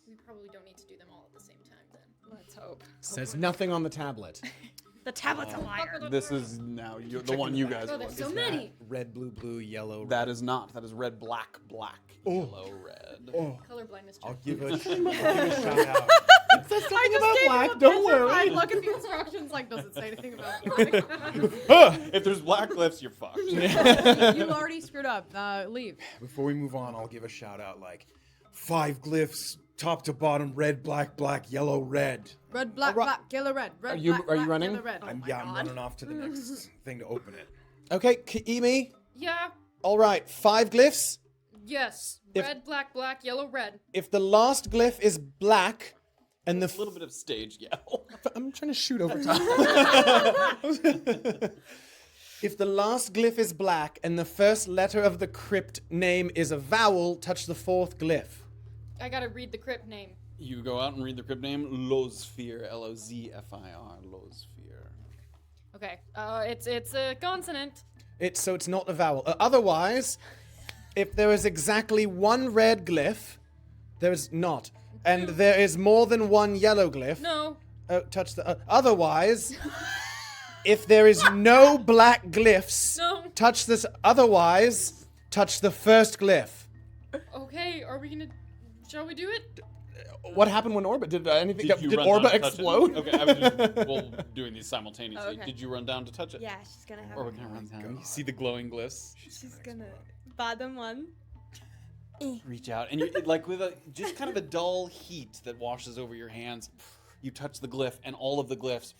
We probably don't need to do them all at the same time then. Let's hope. Says nothing on the tablet. The tablet's a liar. This is now the one you guys Oh, want. there's so many. Red, blue, blue, yellow. That is not. That is red, black, black, yellow, red. Color blindness check. I'll give a shout out. Something about black. Don't I worry. look at the instructions like, does it say anything about black? If there's black glyphs, you're fucked. You already screwed up. Leave. Before we move on, I'll give a shout out like 5 glyphs, top to bottom, red, black, black, yellow, red. Red, black, Alright. black, yellow, red. Red, Are you- black, are you black, running? yellow, red. I'm running off to the next thing to open it. Okay, Emi. Yeah. All right, 5 glyphs. Yes. If- Red, black, black, yellow, red. If the last glyph is black, and the A little bit of stage yell. I'm trying to shoot over time. If the last glyph is black and the first letter of the crypt name is a vowel, touch the 4th glyph. I gotta read the crypt name. You go out and read the crypt name, Lozfir, Lozfir, Lozfir. Okay. It's a consonant. So it's not a vowel. Otherwise, if there is exactly one red glyph, there is not, and there is more than one yellow glyph. No. Touch the. Otherwise, if there is no black glyphs, No. touch this. Otherwise, touch the first glyph. Okay. Are we gonna? Shall we do it? What happened when Orba? Did anything? Did you run down Orba to touch it? explode? Okay, I was just doing these simultaneously. Oh, okay. Did you run down to touch it? Yeah, she's gonna have. Orba kind of runs down. You see the glowing glyphs. She's gonna. Bottom one. Reach out, and you're like with just kind of a dull heat that washes over your hands. You touch the glyph, and all of the glyphs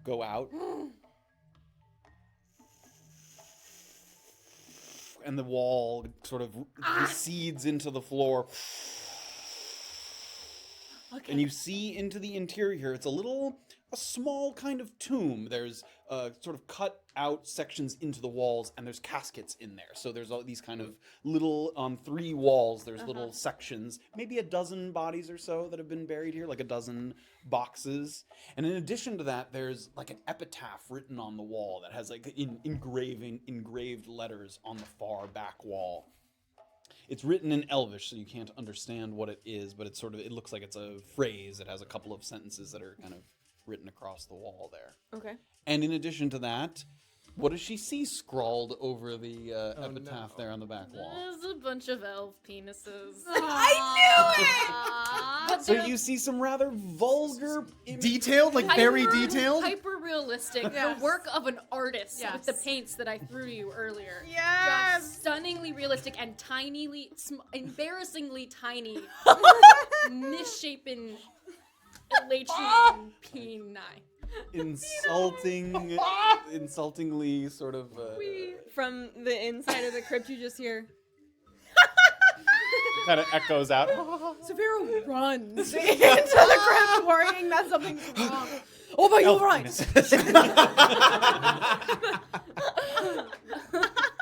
go out. And the wall sort of recedes into the floor. Okay. And you see into the interior. It's a small kind of tomb. There's sort of cut out sections into the walls, and there's caskets in there. So there's all these kind of little, on 3 walls, there's little sections, maybe a dozen bodies or so that have been buried here, like a dozen boxes. And in addition to that, there's like an epitaph written on the wall that has like engraved letters on the far back wall. It's written in Elvish, so you can't understand what it is, but it looks like it's a phrase. It has a couple of sentences that are kind of written across the wall there. Okay. And in addition to that, what does she see scrawled over the epitaph there on the back wall? There's a bunch of elf penises. I knew it! So you see some rather vulgar... Detailed, like very detailed. Hyper realistic. Yes. The work of an artist Yes. with the paints that I threw to you earlier. Yes! Just stunningly realistic and embarrassingly tiny, misshapen, Elachian peni. Insultingly sort of... From the inside of the crypt, you just hear. kind of echoes out. Severo runs into the crypt worrying that something's wrong. Oh my, you're right.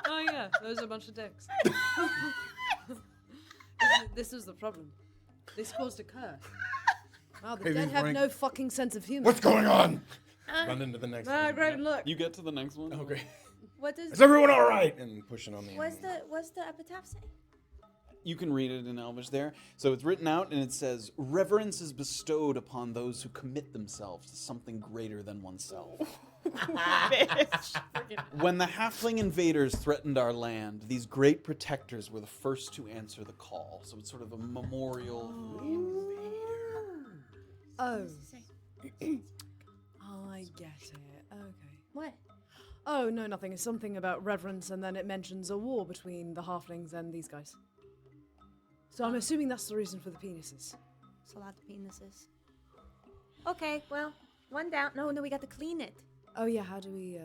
Oh yeah, those are a bunch of dicks. This is the problem. This caused a curse. Wow, the Maybe dead have Frank- no fucking sense of humor. What's going on? Run into the next one. Great, look. You get to the next one. Oh, great. What does? Is everyone all right? And pushing on the. What's the epitaph say? You can read it in Elvish there. So it's written out and it says, "Reverence is bestowed upon those who commit themselves to something greater than oneself." When the Halfling invaders threatened our land, these great protectors were the first to answer the call. So it's sort of a memorial for the invader. Oh. I get it. Okay. What? Oh, no, nothing. It's something about reverence, and then it mentions a war between the halflings and these guys. So I'm assuming that's the reason for the penises. It's a lot of penises. Okay, well, one down. No, we got to clean it. Oh, yeah, how do we,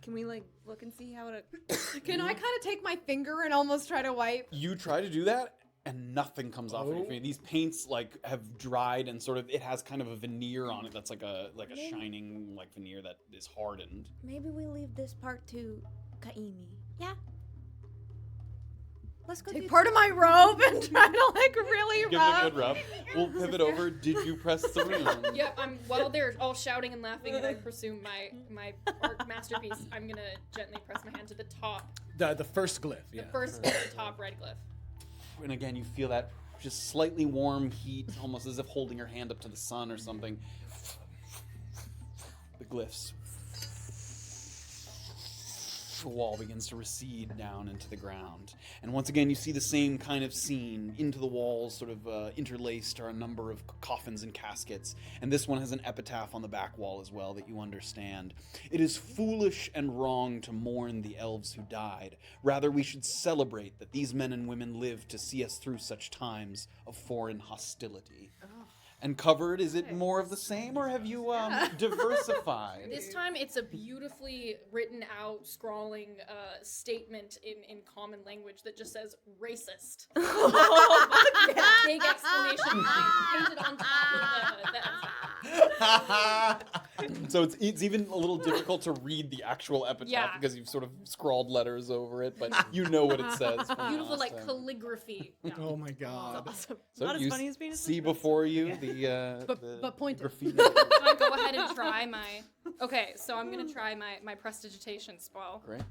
Can we like look and see how it? Can I kind of take my finger and almost try to wipe? You try to do that, and nothing comes off of your finger. These paints like have dried, and sort of it has kind of a veneer on it that's like a shining like veneer that is hardened. Maybe we leave this part to Kaimi. Yeah. Let's go. Take part of my robe and try to like really Give it a good rub. We'll pivot over. Did you press the rune? Yep, while they're all shouting and laughing and I pursue my art masterpiece, I'm gonna gently press my hand to the top. The first glyph. The Yeah. first the top red glyph. And again, you feel that just slightly warm heat, almost as if holding your hand up to the sun or something. The glyphs. The wall begins to recede down into the ground. And once again, you see the same kind of scene. Into the walls, sort of interlaced, are a number of coffins and caskets. And this one has an epitaph on the back wall as well that you understand. "It is foolish and wrong to mourn the elves who died. Rather, we should celebrate that these men and women lived to see us through such times of foreign hostility." And covered, is it more of the same, or have you diversified? This time it's a beautifully written out, scrawling statement in common language that just says racist. Big exclamation point painted on top of the So it's even a little difficult to read the actual epitaph Yeah. because you've sort of scrawled letters over it, but you know what it says. from beautiful last like time. calligraphy. Yeah. Oh my god. Awesome. So Not as you funny as penis. see before you the But pointed. graffiti. So I go ahead and try my. Okay, so I'm gonna try my prestidigitation spell. Great.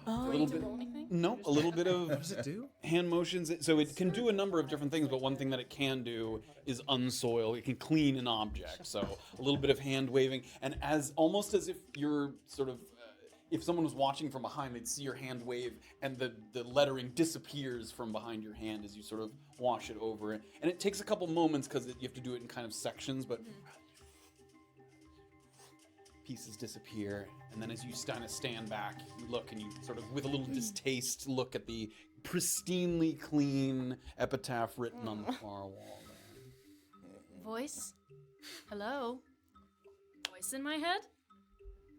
Do I need to roll anything? No, a little bit of What does it do? hand motions. So it can do a number of different things, but one thing that it can do is unsoil. It can clean an object. So a little bit of hand waving, and almost as if you're sort of if someone was watching from behind, they'd see your hand wave, and the lettering disappears from behind your hand as you sort of wash it over it. And it takes a couple moments because you have to do it in kind of sections, but pieces disappear. And then as you kind of stand back, you look and you sort of, with a little distaste, look at the pristinely clean epitaph written on the far wall there. Voice? Hello? Voice in my head?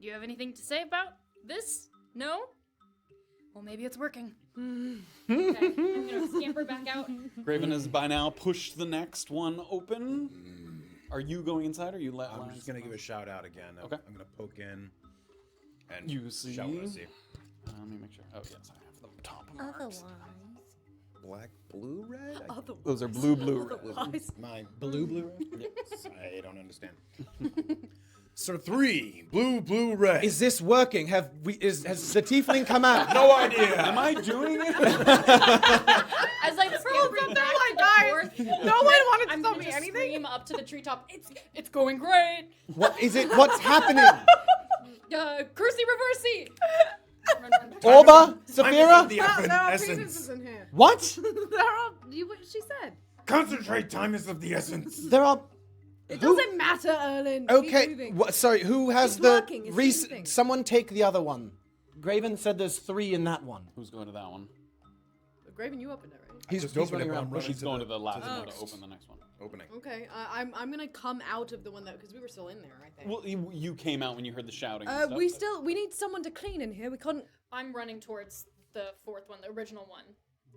Do you have anything to say about this? No? Well, maybe it's working. Okay, I'm gonna scamper back out. Graven has by now pushed the next one open. Are you going inside or you let I'm just gonna give a shout out again. Okay. I'm gonna poke in and You see? shout what I see. Let me make sure. Oh, yes, I have the top marks. Otherwise. Black, blue, red? Those are blue, red. My blue, red? Yes. I don't understand. So 3, blue, red. Is this working? Has the tiefling come out? No idea. Am I doing it? As I scamper back and forth, No one wanted to I'm tell gonna me just anything. scream up to the treetop. It's going great. What is it? What's happening? Cursey reversey. Orba? The Saphira? There are essence. penises in here. What? There are. What she said. Concentrate, time is of the essence. There are. It doesn't matter, Erlen. Keep Okay. moving. Sorry, who has It's the working, it's moving. Someone take the other one. Graven said there's 3 in that one. Who's going to that one? Graven, you opened it, right? He's Just he's open it, running but I'm around. running She's to going the- to the last to the one to next. open the next one. Opening. Okay, I'm gonna come out of the one that because we were still in there, I think. Well, you came out when you heard the shouting. and stuff, we but- still need someone to clean in here. We couldn't. I'm running towards the fourth one, the original one.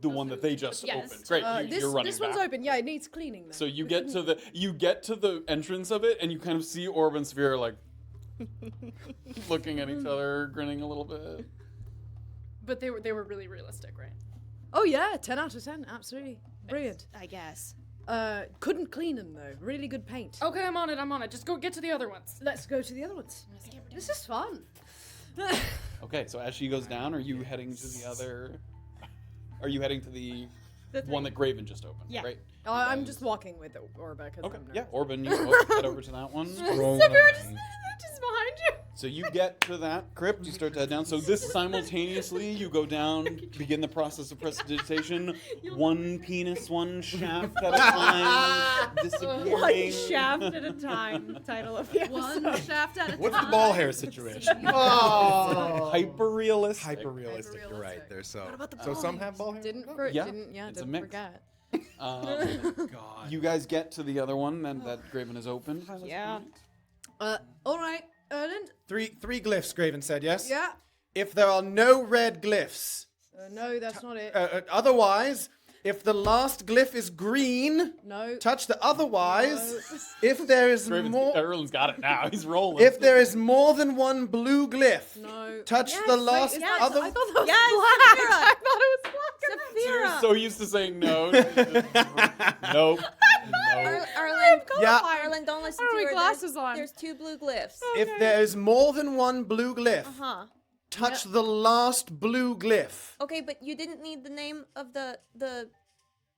The one that they just Yes. opened. Great, you're running this one's back. open. Yeah, it needs cleaning. Then. So you get to the entrance of it, and you kind of see Orb and Sphere like looking at each other, grinning a little bit. But they were really realistic, right? Oh yeah, 10 out of 10, absolutely brilliant. I guess. Couldn't clean them though. Really good paint. Okay, I'm on it. Just go get to the other ones. Let's go to the other ones. This is fun. Okay, so as she goes down, are you heading to the other? Are you heading to the one that Graven just opened? Yeah. Right. I'm just walking with Orba because Okay. I'm Yeah, nervous. Orban, you head over to that one. Just behind you. So you get to that crypt, you start to head down. So this simultaneously, you go down, begin the process of prestidigitation. One penis, one shaft at a time, disappearing. One shaft at a time. Title of the episode. One shaft at a What's the ball hair situation? Hyper realistic. Hyper realistic. You're right. There's so. about the So some have ball hair. Didn't it's a mix. forget. God. You guys get to the other one that Graven has opened. by this Yeah. point. All right, Erlen. 3 glyphs, Graven said, yes? Yeah. If there are no red glyphs, No, that's not it. otherwise, if the last glyph is green, No. touch the otherwise. If there is Erlen's got it now. He's rolling. if there is more than one blue glyph, No. touch Yes, the wait, last yes, other. I thought that was Yes, black. Saphira. I thought it was black. You're Saphira. so used to saying no. Nope. No. Arlen, Yeah. Arlen, don't listen I don't to have her. glasses on. There's 2 blue glyphs. If there is more than one blue glyph, Huh. touch the last blue glyph. Okay, but you didn't need the name of the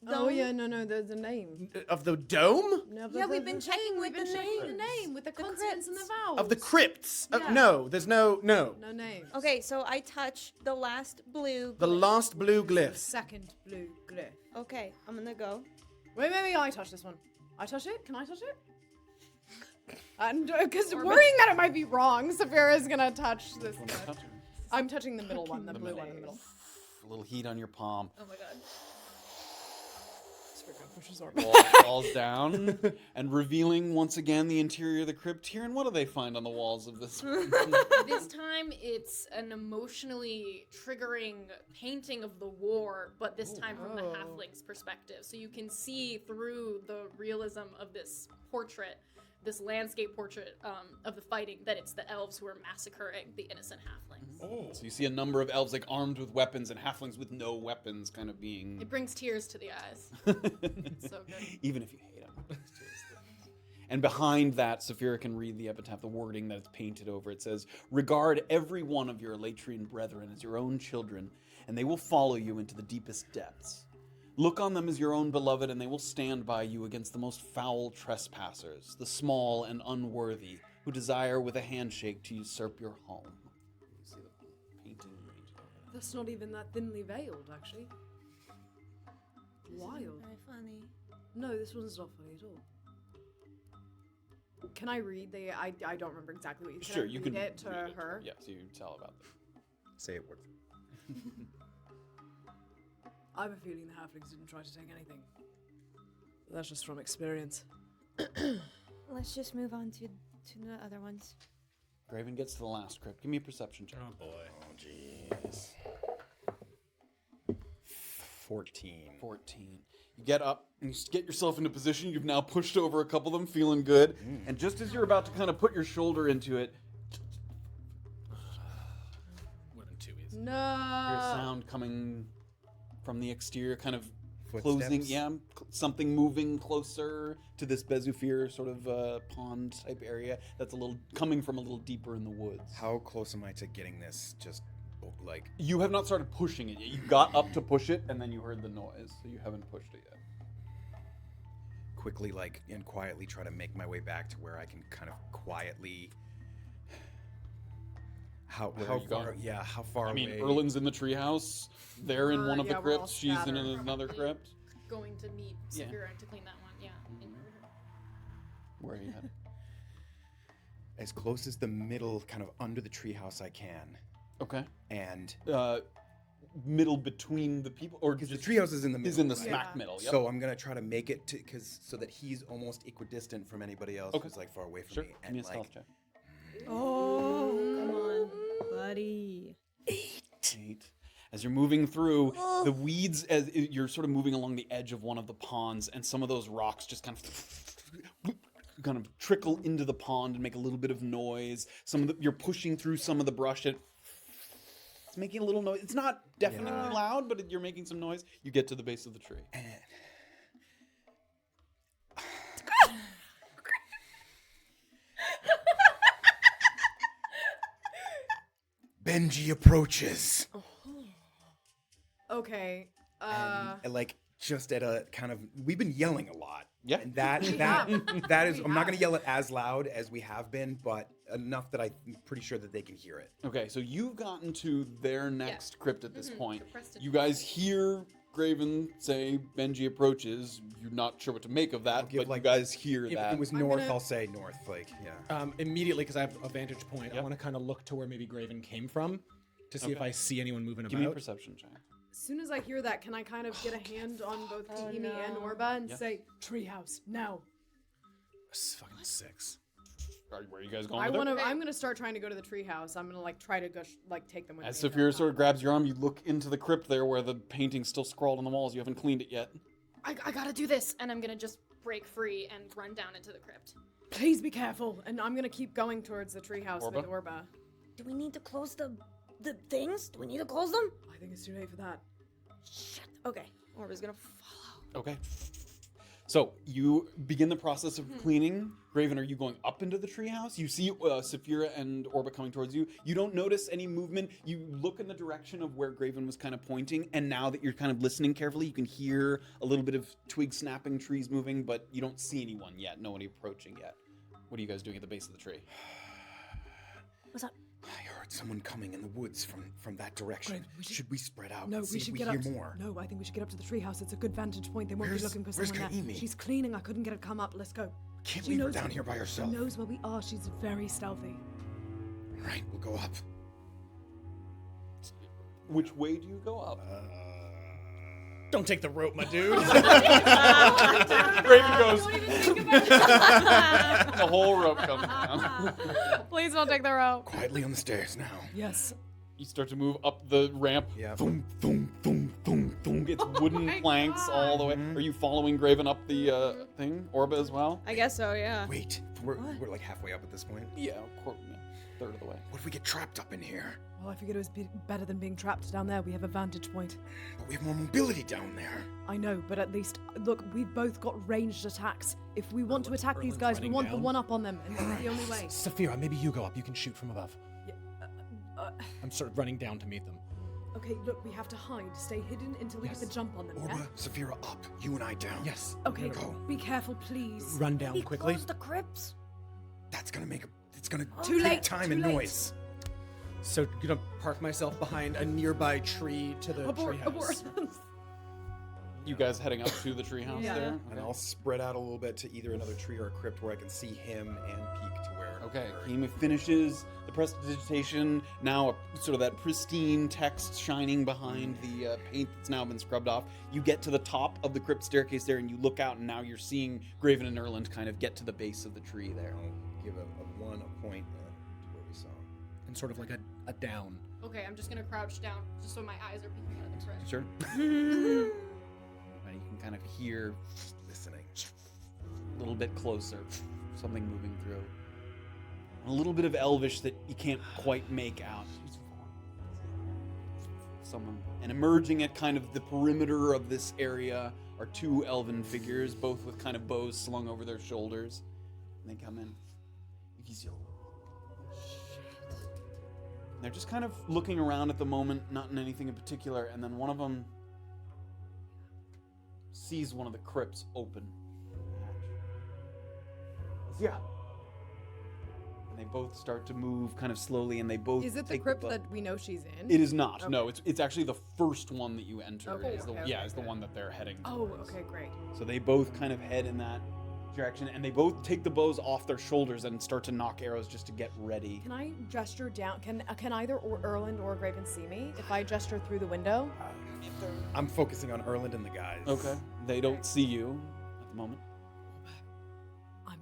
Oh dome? yeah, no, the name. Of the dome? No, Yeah, we've been checking with We've been the checking the names. name with the The consonants and the crypts. vowels. Of the crypts. Yeah. No, there's no. No name. Okay, so I touch the last blue The glyph. last blue glyph. Second blue glyph. Okay, I'm gonna go. Wait, maybe I touch this one. I touch it? Can I touch it? And because worrying that it might be wrong, Saphira's gonna touch this. Wanna touch it? I'm touching the middle one, the blue one in the middle. A little heat on your palm. Oh my god. Saphira pushes Orba. Wall falls down and revealing once again the interior of the crypt. Here, and what do they find on the walls of this one? This time it's an emotionally triggering painting of the war, but this time from the halfling's perspective. So you can see through the realism of this portrait, this landscape portrait of the fighting, that it's the elves who are massacring the innocent halflings. So you see a number of elves like armed with weapons and halflings with no weapons kind of being... It brings tears to the eyes. It's so good. Even if you hate them. And behind that, Saphira can read the epitaph, the wording that it's painted over. It says, "Regard every one of your Latrian brethren as your own children, and they will follow you into the deepest depths. Look on them as your own beloved, and they will stand by you against the most foul trespassers, the small and unworthy, who desire with a handshake to usurp your home." You see That's not even that thinly veiled, actually. Wild. Very funny. No, this one's not funny at all. Can I read the? I don't remember exactly what you said. Sure, you can read it to read it. her. Yes, you tell about them. Say it word. I have a feeling the halflings didn't try to take anything. That's just from experience. Let's just move on to the other ones. Graven gets to the last crypt. Give me a perception check. Oh boy. Oh, jeez. 14. 14. You get up and you get yourself into position. You've now pushed over a couple of them, feeling good. And just as you're about to kind of put your shoulder into it, Wouldn't too easy. No. hear a sound coming from the exterior, kind of Footsteps? closing. Yeah, something moving closer to this Bezufir sort of pond type area. That's coming from a little deeper in the woods. How close am I to getting this? Just like You have not started pushing it yet. You got up to push it, and then you heard the noise, so you haven't pushed it yet. quickly, like, and quietly try to make my way back to where I can kind of quietly. How Where are how you far? going? Yeah, how far I mean, away? Erlin's in the treehouse. They're in one of the yeah, we're all crypts. She's in scattered. another crypt. Going to meet Yeah. Saphira to clean that one. Yeah. Where are you headed? As close as the middle, kind of under the treehouse I can. Okay. And Middle between the people, or because the just treehouse is in the middle. is in the right? smack middle. Yep. So I'm gonna try to make it to so that he's almost equidistant from anybody else Okay. who's like far away from sure. me. Give me a like stealth check. Oh, come on, buddy. 8. As you're moving through the weeds, as you're sort of moving along the edge of one of the ponds, and some of those rocks just kind of trickle into the pond and make a little bit of noise. You're pushing through some of the brush. It's making a little noise. It's not deafeningly loud, but you're making some noise. You get to the base of the tree. Benji approaches. Okay. And, like just at a kind of, we've been yelling a lot. Yeah. And that is, I'm not going to yell it as loud as we have been, but enough that I'm pretty sure that they can hear it. Okay, so you've gotten to their next crypt at this point. Pressed You guys hear Graven say Benji approaches. You're not sure what to make of that, give, but like, you guys hear If that. it was north, I'll say north. Like, yeah. Immediately, because I have a vantage point, I Yep. want to kind of look to where maybe Graven came from to see if Okay. I see anyone moving Give me a about. perception check. As soon as I hear that, can I kind of get a hand on both Kahimi and Orba and say, "Treehouse now"? Fucking 6. Where are you guys going? I with it? want to. I'm gonna start trying to go to the treehouse. I'm gonna like try to go take them with As me. Saphira sort of grabs your arm, you look into the crypt there where the painting's still scrawled on the walls. You haven't cleaned it yet. I gotta do this, and I'm gonna just break free and run down into the crypt. Please be careful, and I'm gonna keep going towards the treehouse Orba? with Orba. Do we need to close the things? Do we need to close them? I think it's too late for that. Shit. Okay. Orba's gonna follow. Okay. So you begin the process of cleaning. Graven, are you going up into the treehouse? You see Saphira and Orba coming towards you. You don't notice any movement. You look in the direction of where Graven was kind of pointing, and now that you're kind of listening carefully, you can hear a little bit of twig snapping, trees moving, but you don't see anyone yet. Nobody approaching yet. What are you guys doing at the base of the tree? What's up? I heard someone coming in the woods from that direction. Greg, we should- should we spread out No, and we see should if get we up. hear more? No, I think we should get up to the treehouse. It's a good vantage point. They won't be looking for where's someone there. Kaimi? She's cleaning. I couldn't get her to come up. Let's go. Can't She leave her knows- down here by She herself. knows where we are. She's very stealthy. All right, we'll go up. Which way do you go up? Don't take the rope, my dude. Graven goes. The whole rope comes down. Please don't take the rope. Quietly on the stairs now. Yes. You start to move up the ramp. Yeah. Thum, thum, thum, thum, thum. It's wooden planks all the way. Are you following Graven up the thing? Orba as well? I guess so, yeah. Wait, we're like halfway up at this point. Yeah, of course. Yeah. Third of the way. What if we get trapped up in here? Well, I figured it was better than being trapped down there. We have a vantage point. But we have more mobility down there. I know, but at least, look, we've both got ranged attacks. If we want to attack these Erlin's guys, we running want the down. one up on them, and that's the only way. Saphira, maybe you go up. You can shoot from above. Uh, I'm sort of running down to meet them. okay, look, we have to hide, stay hidden until we get the Yes. jump on them. Orba, Yeah? Saphira up. You and I down. Yes. Okay, Go. be careful, please. Run down We quickly. close the crypts. That's gonna make it's gonna Too take late, time too and late. noise. So gonna park myself behind a nearby tree to the treehouse. You guys heading up to the treehouse there? And I'll spread out a little bit to either another tree or a crypt where I can see him and peek to where. Okay, Kima finishes the prestidigitation. Now, sort of that pristine text shining behind the paint that's now been scrubbed off. You get to the top of the crypt staircase there, and you look out, and now you're seeing Graven and Erland kind of get to the base of the tree there. I'll give a point to where we saw him. And sort of like a down. Okay, I'm just gonna crouch down just so my eyes are peeking out of the correct. Sure. And you can kind of hear Listening. a little bit closer, something moving through. A little bit of Elvish that you can't quite make out. Someone. And emerging at kind of the perimeter of this area are two elven figures, both with kind of bows slung over their shoulders. And they come in. And they're just kind of looking around at the moment, not in anything in particular, and then one of them sees one of the crypts open. Yeah. And they both start to move kind of slowly, and they both Is it the take crypt book. that we know she's in? It is not. Okay. No, it's actually the first one that you enter. Okay, is the, okay, yeah, okay, is the one that they're heading Oh, towards. okay, great. So they both kind of head in that direction, and they both take the bows off their shoulders and start to knock arrows just to get ready. Can I gesture down? Can either Erland or Graven see me if I gesture through the window? I'm focusing on Erland and the guys. Okay. They don't see you at the moment. I'm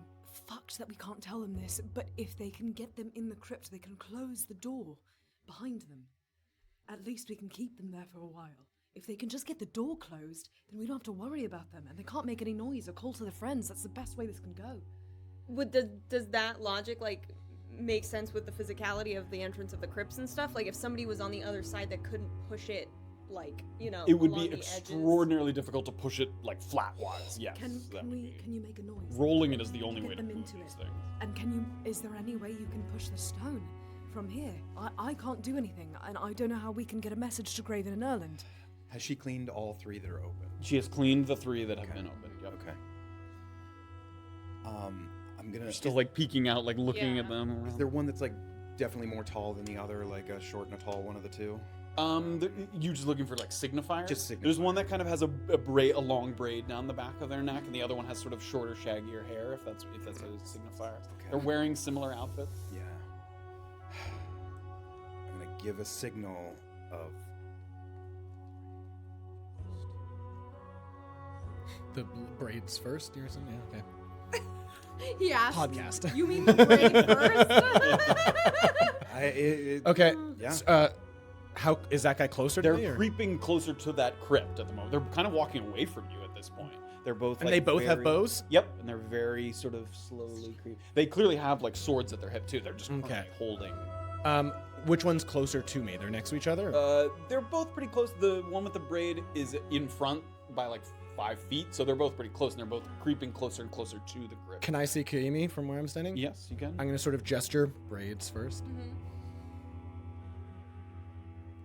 fucked that we can't tell them this, but if they can get them in the crypt, they can close the door behind them. At least we can keep them there for a while. If they can just get the door closed, then we don't have to worry about them, and they can't make any noise or call to their friends. That's the best way this can go. Does that logic make sense with the physicality of the entrance of the crypts and stuff? Like if somebody was on the other side that couldn't push it, it would along be the extraordinarily difficult to push it flat-wise. Yes. Can that would be. you make a noise? Rolling it is the only Get way to them move into these it. things. And is there any way you can push the stone from here? I can't do anything, and I don't know how we can get a message to Graven and Erland. Has she cleaned all three that are open? She has cleaned the three that have been opened. Yep. Okay. I'm gonna. You're still peeking out, looking at them. Is there one that's definitely more tall than the other, like a short and a tall one of the two? You just looking for signifiers? Just signifiers. There's one that kind of has a long braid down the back of their neck, and the other one has sort of shorter, shaggier hair. If that's a signifier. Okay. They're wearing similar outfits. Yeah. I'm gonna give a signal of. The braids first, you're saying? Yeah, okay. He asked. Podcast. You mean the braid first? Okay. Yeah. How is that guy closer to me? They're Or? creeping closer to that crypt at the moment. They're kind of walking away from you at this point. They're both And they both have bows? Yep, and they're very sort of slowly creeping. They clearly have swords at their hip too. They're just Okay. holding. Which one's closer to me? They're next to each other? Or? They're both pretty close. The one with the braid is in front by 5 feet, so they're both pretty close, and they're both creeping closer and closer to the crypt. Can I see Kaimi from where I'm standing? Yes, you can. I'm gonna sort of gesture braids first. Mm-hmm.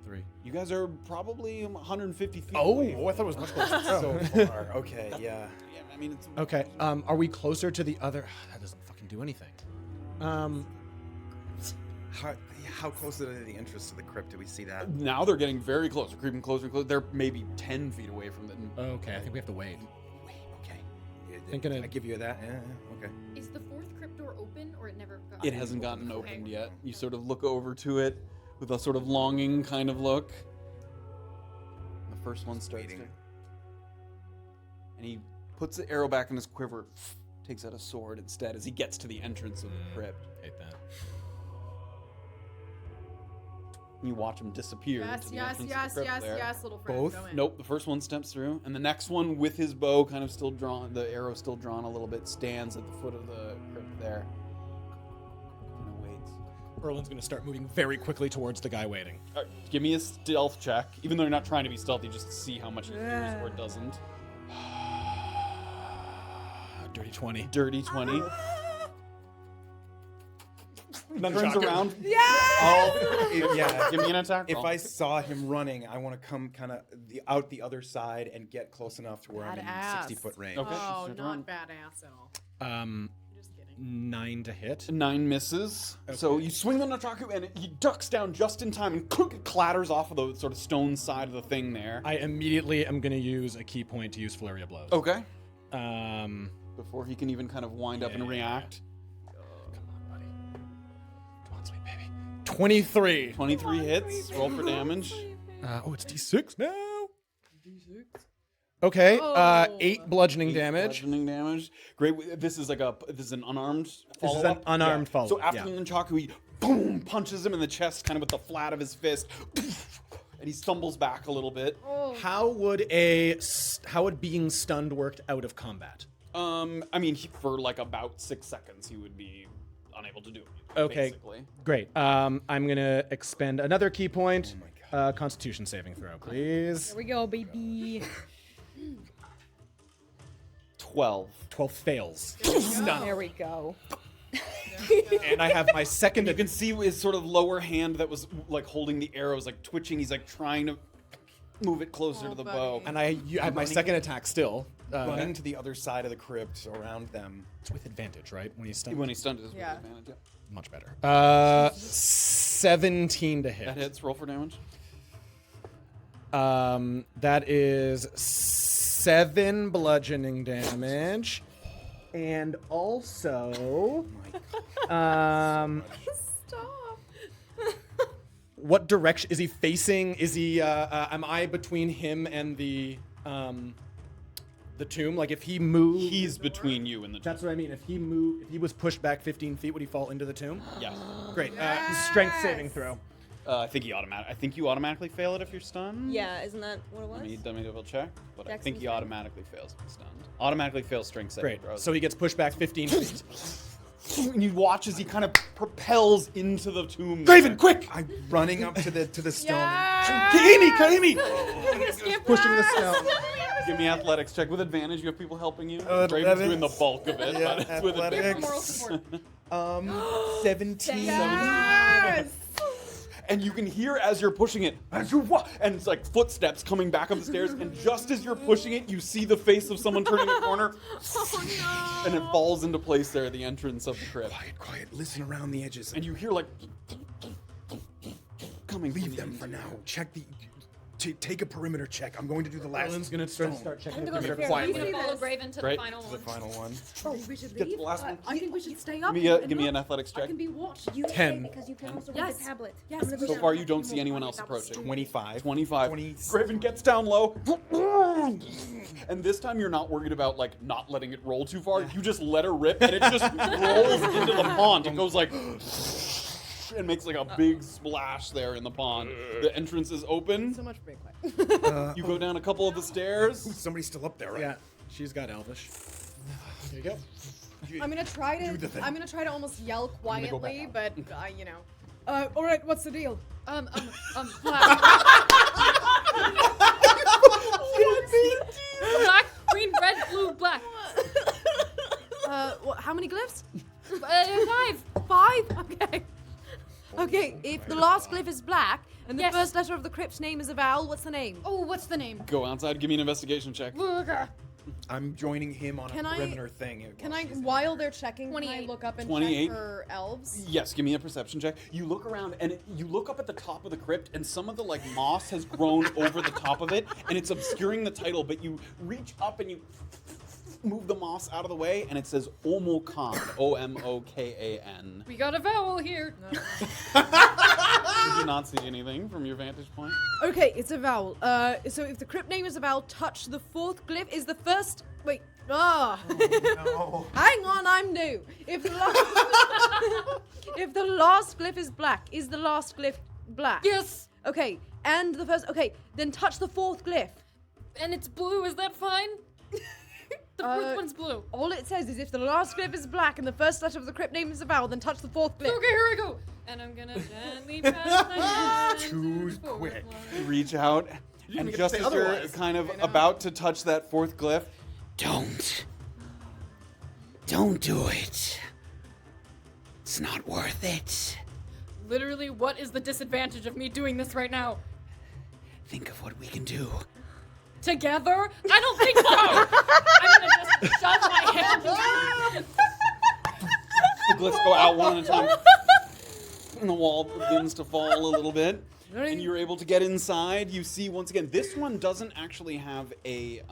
3. You guys are probably 150 feet Oh, away. I thought it was much closer. So far. Okay. Yeah. Yeah, I mean, it's Okay. Are we closer to the other? That doesn't fucking do anything. How close are they to the entrance to the crypt? Do we see that? Now they're getting very close. They're creeping closer and closer. They're maybe 10 feet away from them. Okay, I think we have to wait. Okay. Thinking I give you that. Yeah. Okay. Is the fourth crypt door open, or it never got? It hasn't gotten Okay. opened yet. You sort of look over to it with a sort of longing kind of look. The first one starts to... Waiting. And he puts the arrow back in his quiver, takes out a sword instead as he gets to the entrance of the crypt. Hate that. You watch him disappear Yes, into the yes, entrance yes, of the crypt yes, there. yes, little friend. Both? Go in. Nope, the first one steps through, and the next one with his bow kind of still drawn, the arrow still drawn a little bit, stands at the foot of the crypt there. Kind of waits. Erland's gonna start moving very quickly towards the guy waiting. All right, give me a stealth check, even though you're not trying to be stealthy, just to see how much he hears or doesn't. Dirty 20. Dirty 20. Another Turns shotgun. around. Yeah. Give me an attack If roll. I saw him running, I want to come kind of out the other side and get close enough to where I'm in Badass. 60-foot range. Okay. Oh, she's not turned. badass at all. Um, Just kidding. 9 to hit. 9 misses. So you swing the nunchaku and he ducks down just in time and it clatters off of the sort of stone side of the thing there. I immediately am going to use a key point to use Flurry of Blows. Okay. Before Before he can even kind of wind up and react. Come on, buddy. Come on, sweet baby. 23. 23 hits. Roll for damage. It's D6 now. Okay, 8 bludgeoning 8 damage. Bludgeoning damage. Great. This is an unarmed follow-up. This is an unarmed follow-up, So after yeah. the nunchaku, he boom punches him in the chest, kind of with the flat of his fist, and he stumbles back a little bit. How would being stunned worked out of combat? I mean, for like about 6 seconds, he would be unable to do it. Okay, Basically. great. I'm gonna expend another key point. Constitution saving throw, please. Here we go, baby. 12. 12 fails. There we go. And I have my second. You can see his sort of lower hand that was like holding the arrows, like twitching. He's like trying to move it closer to the bow. And I have my second attack still. Running to the other side of the crypt around them. It's with advantage, right? When he's stunned. When he's stunned, it is Yeah. with advantage. Yeah. Much better. 17 to hit. That hits. Roll for damage. That is 7 bludgeoning damage. And also, Stop. what direction is he facing? Is he? Am I between him and the tomb? Like if he moved, He's between you and the tomb. That's what I mean. If he was pushed back 15 feet, would he fall into the tomb? Yes. Great. Strength saving throw. I think you automatically fail it if you're stunned. Yeah, isn't that what it was? Let me double check, but I think he Jackson's automatically fails if he's stunned. Automatically fails strength saving Great. throws. So he gets pushed back 15 feet. And you watch as he kind of propels into the tomb. Graven, quick! I'm running up to the stone. Kaimi! Pushing the stone. Give me athletics check with advantage. You have people helping you. Athletics. Graven's doing the bulk of it, Yeah, but it's with athletics. Moral support. 17. And you can hear as you're pushing it, and it's like footsteps coming back up the stairs, and just as you're pushing it, you see the face of someone turning a corner, and it falls into place there at the entrance of the crypt. Quiet. Listen around the edges. And you hear like coming. Leave them for now. Check the. Take a perimeter check. I'm going to do the last. Alan's gonna start checking the perimeter I'm quietly. gonna follow Graven to Right. the final The one. final one. Oh, we should Get leave. the last one. I think we should stay up. Give me an athletics I check. can be watched. You 10. stay because you can also Yes. read the tablet. Yes, I'm gonna we go So down far, and you don't check see the anyone wall. else That was approaching. stupid. 25. 25. 20. Graven gets down low. And this time you're not worried about like not letting it roll too far. You just let her rip and it just rolls into the pond. It goes like and makes like a big splash there in the pond. The entrance is open. So much break quick. You go down a couple of the stairs. Somebody's still up there, right? Yeah, she's got Elvish. There you go. I'm gonna try Do the thing. to almost yell go quietly, back but all right, what's the deal? Black, green, red, blue, black. How many glyphs? 5. 5? Okay. Okay, if the last glyph is black and the Yes. first letter of the crypt's name is a vowel, what's the name? Oh, what's the name? Go outside. Give me an investigation check. I'm joining him on Can a I- perimeter thing. Can I, while they're checking, can I 28. look up and 28. check for elves? Yes, give me a perception check. You look around and you look up at the top of the crypt and some of the like moss has grown over the top of it and it's obscuring the title, but you reach up and you move the moss out of the way and it says Omokan, O-M-O-K-A-N. We got a vowel here. Did you not see anything from your vantage point? Okay, it's a vowel. So if the crypt name is a vowel, touch the fourth glyph. Is the first... Wait. No. Hang on, I'm new. If the last, if the last glyph is black, is the last glyph black? Yes. Okay, and the first... Okay, then touch the fourth glyph. And it's blue. Is that fine? The fourth one's blue. All it says is if the last glyph is black and the first letter of the crypt name is a vowel, then touch the fourth glyph. Okay, here I go. And I'm gonna gently pass my hand Too forward quick. one. You reach out and get to just say as you're otherwise. kind of about to touch that fourth glyph, Don't. Don't do it. It's not worth it. Literally, what is the disadvantage of me doing this right now? Think of what we can do. Together? I don't think so! I'm gonna just shove my hand The glyphs go out one at a time. And the wall begins to fall a little bit. And you're able to get inside. You see, once again, this one doesn't actually have a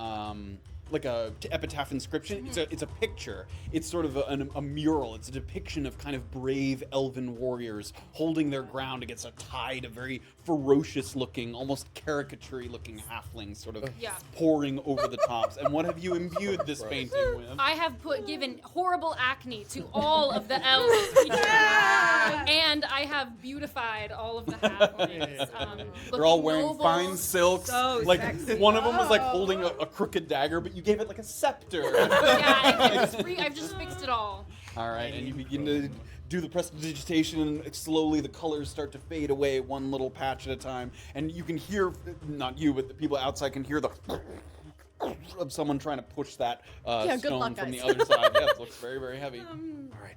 like a epitaph inscription. It's a picture. It's sort of a mural. It's a depiction of kind of brave elven warriors holding their ground against a tide of very ferocious looking, almost caricature looking halflings sort of pouring over the tops. And what have you imbued this painting with? I have given horrible acne to all of the elves. And I have beautified all of the halflings. They're all wearing noble. fine silks. So like sexy. one of them was like holding a crooked dagger, but you gave it like a scepter. I've just fixed it all. All right, and you begin to do the prestidigitation, and slowly the colors start to fade away one little patch at a time. And you can hear, not you, but the people outside can hear the of someone trying to push that stone luck, from the guys. other side. Yeah, it looks very, very heavy. All right.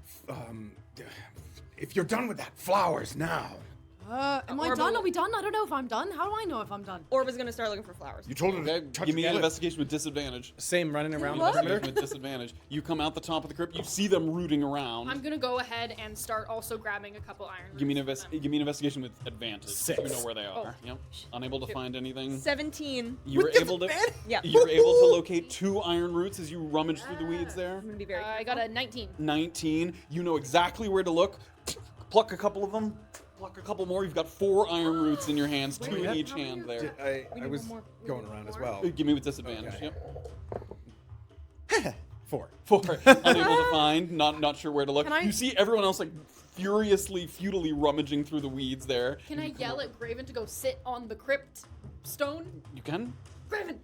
If you're done with that, flowers now. Am I done? Are we done? I don't know if I'm done. How do I know if I'm done? Orba's gonna start looking for flowers. You told her Okay, to touch give me an the investigation with disadvantage. Same running around the Investigation perimeter. with disadvantage. You come out the top of the crypt. You see them rooting around. I'm gonna go ahead and start also grabbing a couple iron. Give me an roots from them. give me an investigation with advantage. 6. You know where they are. Yep. Unable to find anything. 17. You were able to. Yeah. You were able to locate 2 iron roots as you rummage through the weeds there. I'm gonna be very. I got a 19. 19. You know exactly where to look. Pluck a couple of them. Pluck a couple more. You've got 4 iron roots in your hands, 2 in each hand there. I was going around as well. Give me with disadvantage. Okay. Yep. 4. 4. Unable to find. Not sure where to look. Can I- You see everyone else like furiously, futilely rummaging through the weeds there. Can I yell at Graven to go sit on the crypt stone? You can. Graven,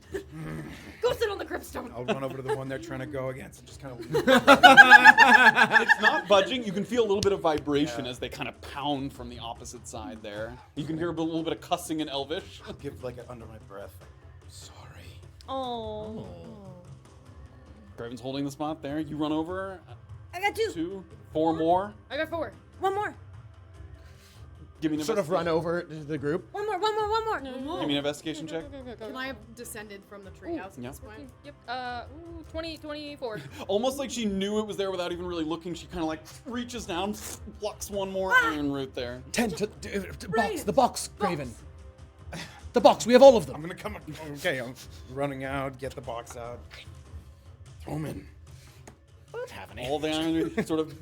go sit on the crypt stone. I'll run over to the one they're trying to go against and just kind of. It's not budging. You can feel a little bit of vibration as they kind of pound from the opposite side there. You can hear a little bit of cussing in Elvish. give like under my breath. Sorry. Oh. Graven's holding the spot there. You run over. I got 2. 2, 4 more. I got 4. One more. Give me an Sort of run over to the group. One more. Give me an investigation check. Can I have descended from the treehouse at yeah. this point? Yep. 24. Almost like she knew it was there without even really looking. She kind of like reaches down, plucks one more iron root there. 10 to box. The box, Graven. The box. We have all of I'm them. gonna come. Okay, I'm running out. Get the box out. Throw 'em in. All the iron roots, sort of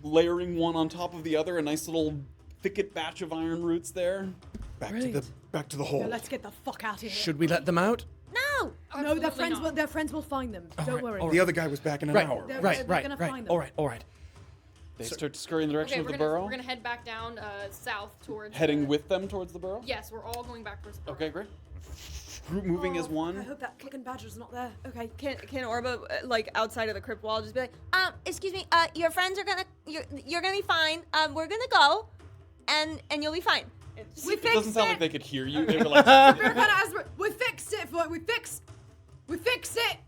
layering one on top of the other. A nice little thicket batch of iron roots there. Back to the hole. Yeah, let's get the fuck out of here. Should we let them out? No. No, their Absolutely friends not. will. Their friends will find them. Don't worry. The other guy was back in an hour. They're Right. gonna find them. All right. They start to scurry in the direction Okay, of the we're burrow. gonna head back down south towards. Heading with them towards the burrow. Yes, we're all going back towards the burrow. Okay, great. Group moving as I one. hope that kicking badger's not there. Okay. Can Orba like outside of the crypt wall just be like, Excuse me. Your friends are gonna. You're gonna be fine. We're gonna go, and you'll be fine. We It doesn't fixed sound it. like they could hear you. They were like, We fixed it. We fixed it.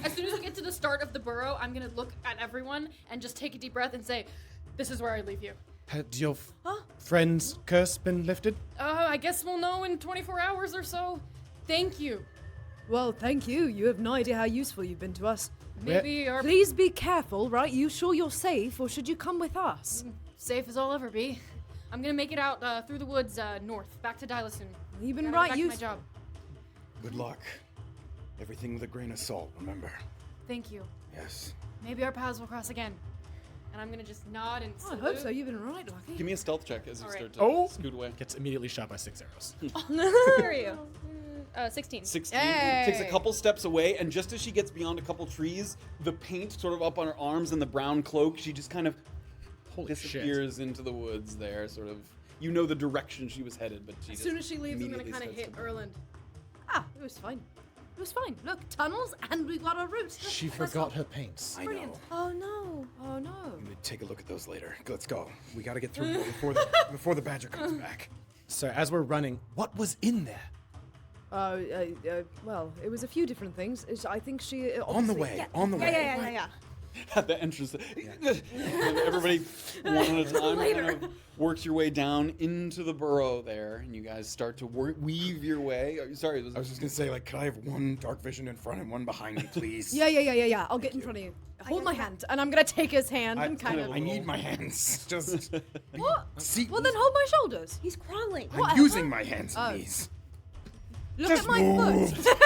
As soon as we get to the start of the burrow, I'm gonna look at everyone and just take a deep breath and say, "This is where I leave you." Has your friend's curse been lifted? I guess we'll know in 24 hours or so. Thank you. Well, thank you. You have no idea how useful you've been to us. Maybe our Please be careful, right? You sure you're safe, or should you come with us? safe as I'll ever be. I'm gonna make it out through the woods north, back to Dylasoon. You've been Gotta right get back to my useful. job. Good luck. Everything with a grain of salt, remember? Thank you. Yes. Maybe our paths will cross again. And I'm gonna just nod and I salute. hope so. You've been right, Lucky. give me a stealth check as you All start right. to scoot away. Gets immediately shot by 6 arrows. where are you? 16. 16 takes a couple steps away, and just as she gets beyond a couple trees, the paint sort of up on her arms and the brown cloak, she just kind of disappears into the woods there, sort of. You know the direction she was headed, but she As just soon as she leaves, I'm gonna immediately kind of starts hit to- Erland. It was fine. It was fine. Look, tunnels, and we got a route. She Let's forgot go. her paints. I know. Oh no. Oh no. I'm gonna take a look at those later. Let's go. We gotta get through before the badger comes back. So as we're running, what was in there? Well, it was a few different things. I think she On the obviously- way. On the way. Yeah. at the entrance. And everybody, one at a time, kind of works your way down into the burrow there, and you guys start to weave your way. Sorry, I was just gonna say, like, could I have one dark vision in front and one behind me, please? Yeah. I'll get in front of you. Hold my hand, and I'm gonna take his hand and kind of. I need my hands. Just. What? See, Well, then hold my shoulders. He's crawling. I'm using my hands and knees. Look Just at my move. foot.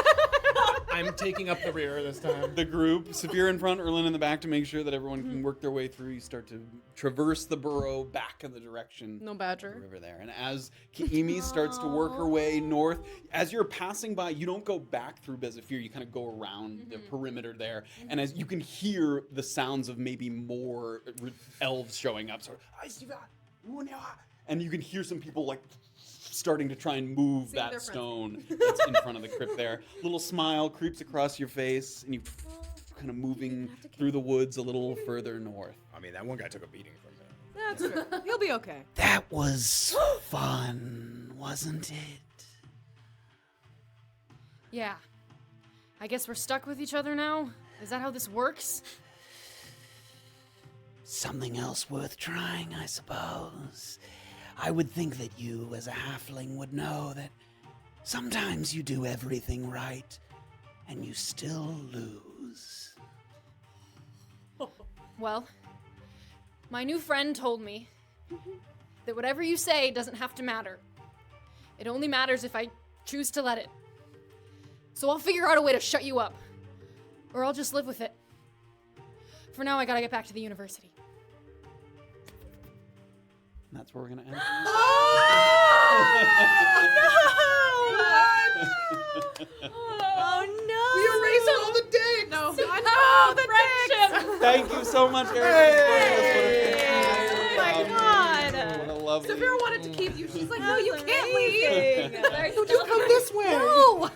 I'm taking up the rear this time. the group, Saphir in front, Erlin in the back, to make sure that everyone can work their way through. You start to traverse the burrow back in the direction No of badger. the river there. And as Kiimi starts to work her way north, as you're passing by, you don't go back through Bezafir, you kind of go around the perimeter there. And as you can hear the sounds of maybe more elves showing up. So, and you can hear some people like starting to try and move See, they're that stone that's in front of the crypt there. Little smile creeps across your face, and you kind of moving through the woods a little further north. I mean, that one guy took a beating from him. That's true. He'll be okay. That was fun, wasn't it? Yeah. I guess we're stuck with each other now? Is that how this works? Something else worth trying, I suppose. I would think that you, as a halfling, would know that sometimes you do everything right, and you still lose. Well, my new friend told me that whatever you say doesn't have to matter. It only matters if I choose to let it. So I'll figure out a way to shut you up. Or I'll just live with it. For now, I gotta get back to the university. And that's where we're gonna end. Oh no! We erased all the dicks. No, the friendship. Thank you so much, Eric. Oh my god! What a lovely. Saphira wanted to keep you. She's like, no, you That's can't leave. amazing. Don't you come this way? No.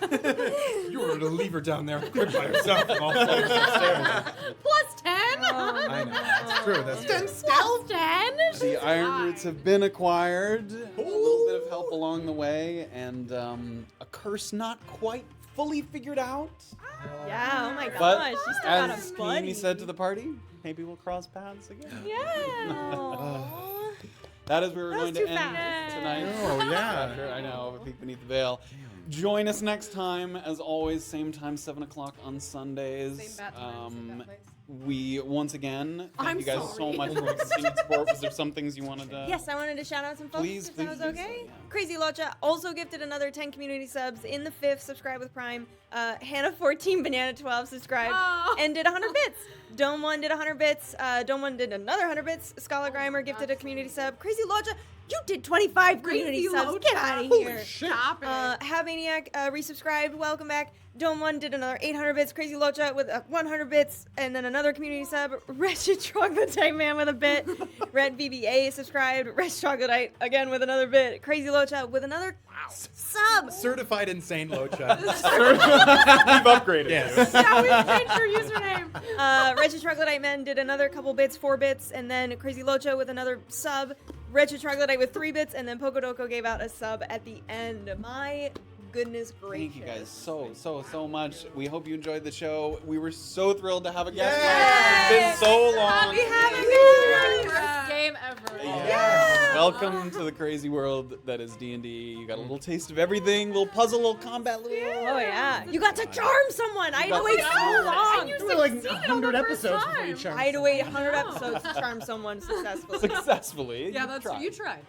You were to leave her down there quick by herself. And all float upstairs. Plus 10. I know. That's true. That's true. Plus 10. The iron roots have been acquired. A little bit of help along the way, and a curse not quite fully figured out. Yeah, oh my But gosh, you still got as a buddy. Kiimi said to the party, maybe we'll cross paths again. Yeah. Aw. That is where we're That was going to too end fast. tonight. Oh, yeah. I know, a peek beneath the veil. Join us next time, as always, same time, 7 o'clock on Sundays. Same bat time, same bat place. We, once again, thank I'm you guys so sorry. much for the continued support. Was there some things you wanted to... Yes, I wanted to shout out some folks. Please, if that was please do so, okay. yeah. Crazy Locha also gifted another 10 community subs in the 5th. Subscribe with Prime. Hannah 14, Banana 12 subscribed and did 100 bits. Dome 1 did 100 bits. Dome 1 did another 100 bits. Scholar Grimer gifted a community sub. Crazy Locha, you did 25 community subs. Locha. Get out of here. Stop it. Havaniac resubscribed. Welcome back. Dome 1 did another 800 bits. Crazy Locha with 100 bits. And then another community sub. Wretched Troglodyte Man with a bit. Red BBA subscribed. Wretched Troglodyte again with another bit. Crazy Locha with another sub. Certified insane Locha. We've upgraded. Yes. Yeah, we changed your username. Wretched Troglodyte Man did another couple bits, 4 bits. And then Crazy Locha with another sub. Wretched Troglodyte with 3 bits. And then Pokodoko gave out a sub at the end. My goodness gracious. Thank you guys so much. We hope you enjoyed the show. We were so thrilled to have a guest. Yay! It's been so long. We haven't been First game ever. Yes. Welcome to the crazy world that is D&D. You got a little taste of everything, little puzzle, little combat, little... Oh yeah. You got to charm someone. I had to wait so And long. you There were like succeeded on the 100 first episodes time. before you charmed I had to wait someone. 100 episodes to charm someone successfully. Successfully. Yeah, that's tried. you tried.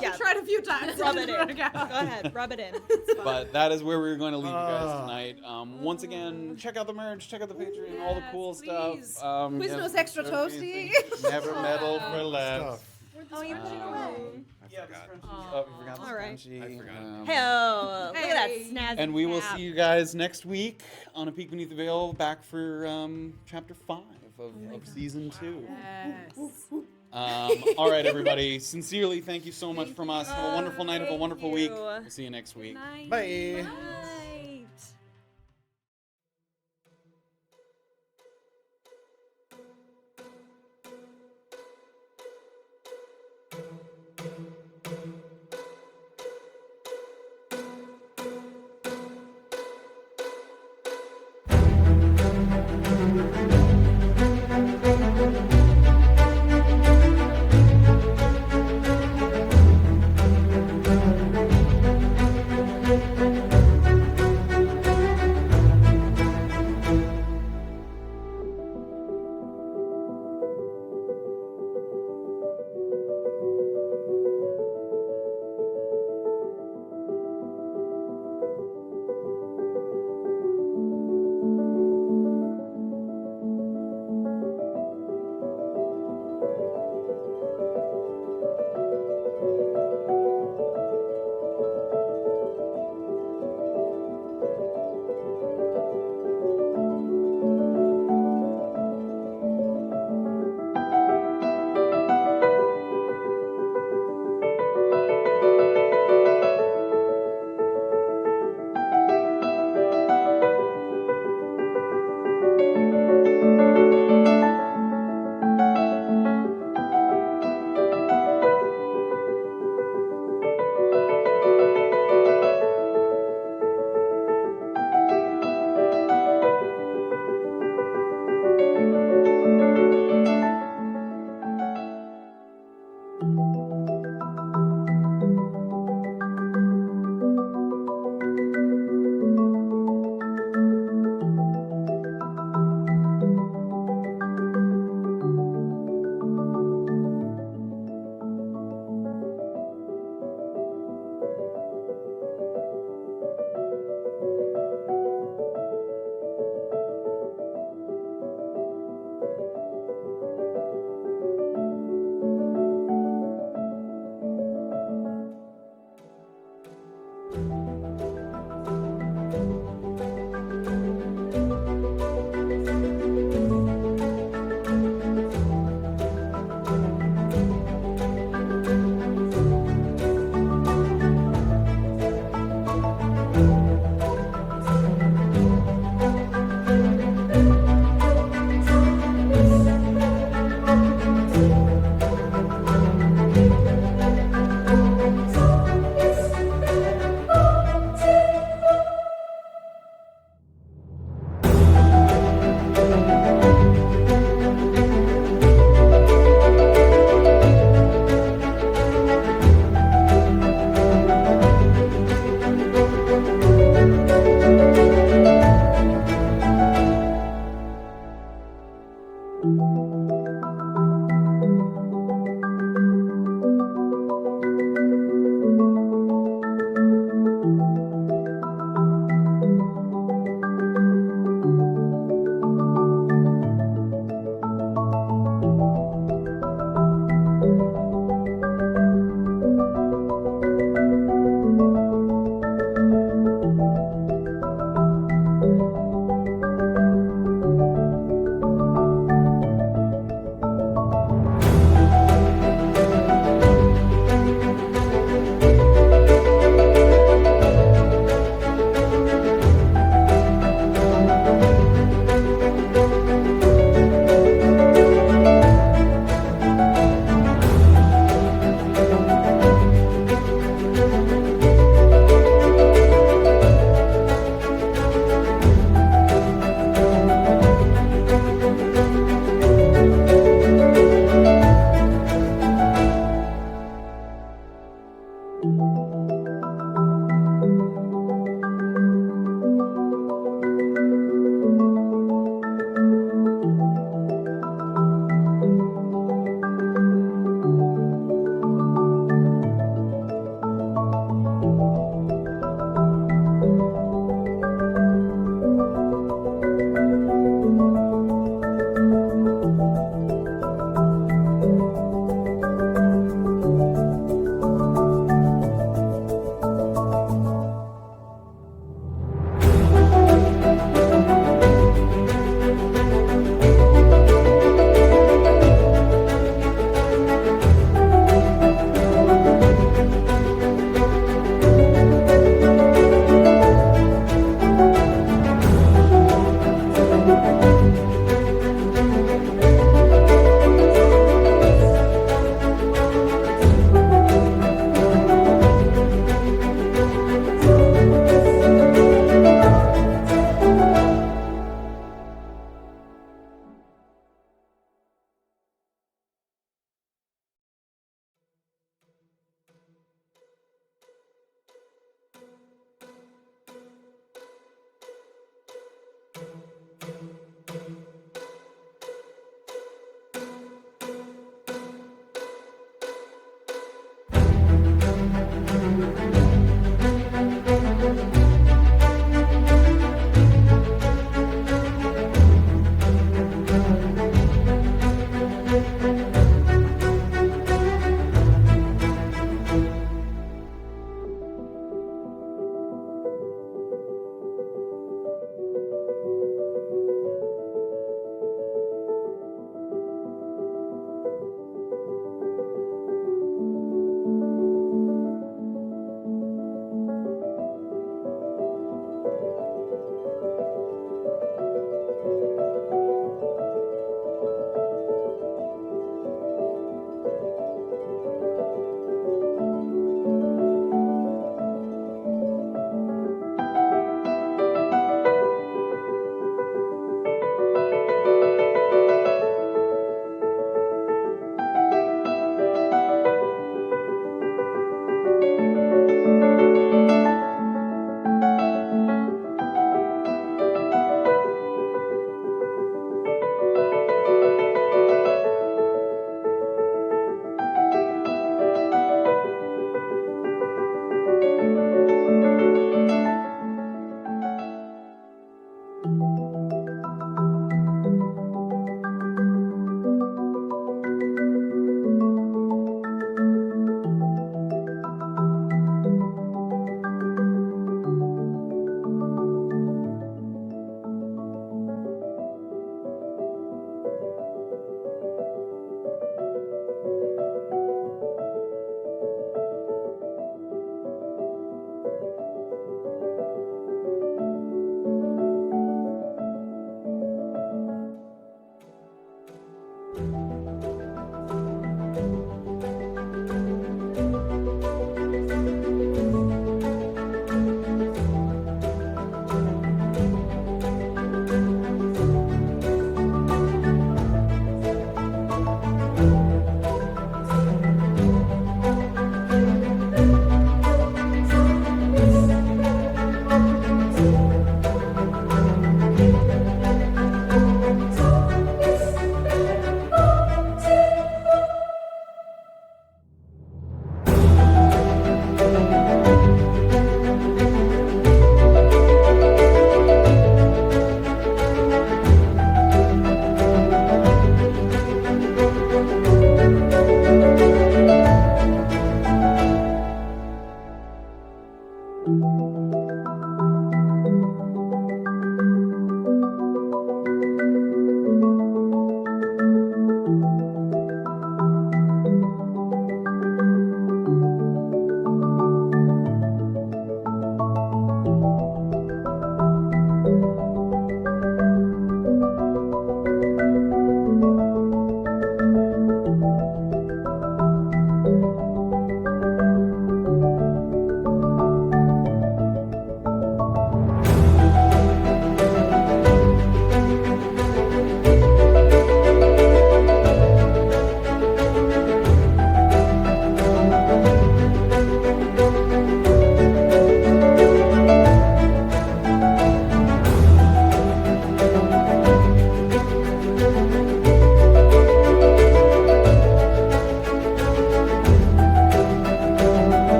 Yeah. You tried a few times. Rub it didn't in. work Go out. ahead, rub it in. It's fine. But that is where we're going to leave you guys tonight. Once again, check out the merch, check out the Patreon, all the cool please. stuff. Quiznos extra toasty. Never meddle for less. Stuff. Oh, you Yeah, forgot. Oh, we forgot the All right. scrunchie. I forgot. Hell, look at that Hey. snazzy And we will cap. see you guys next week on A Peek Beneath the Veil, back for chapter 5 of season 2. Yes. All right, everybody. Sincerely, thank you so much from us. Have a wonderful night. Have a wonderful week. you. We'll see you next week. Bye. Bye.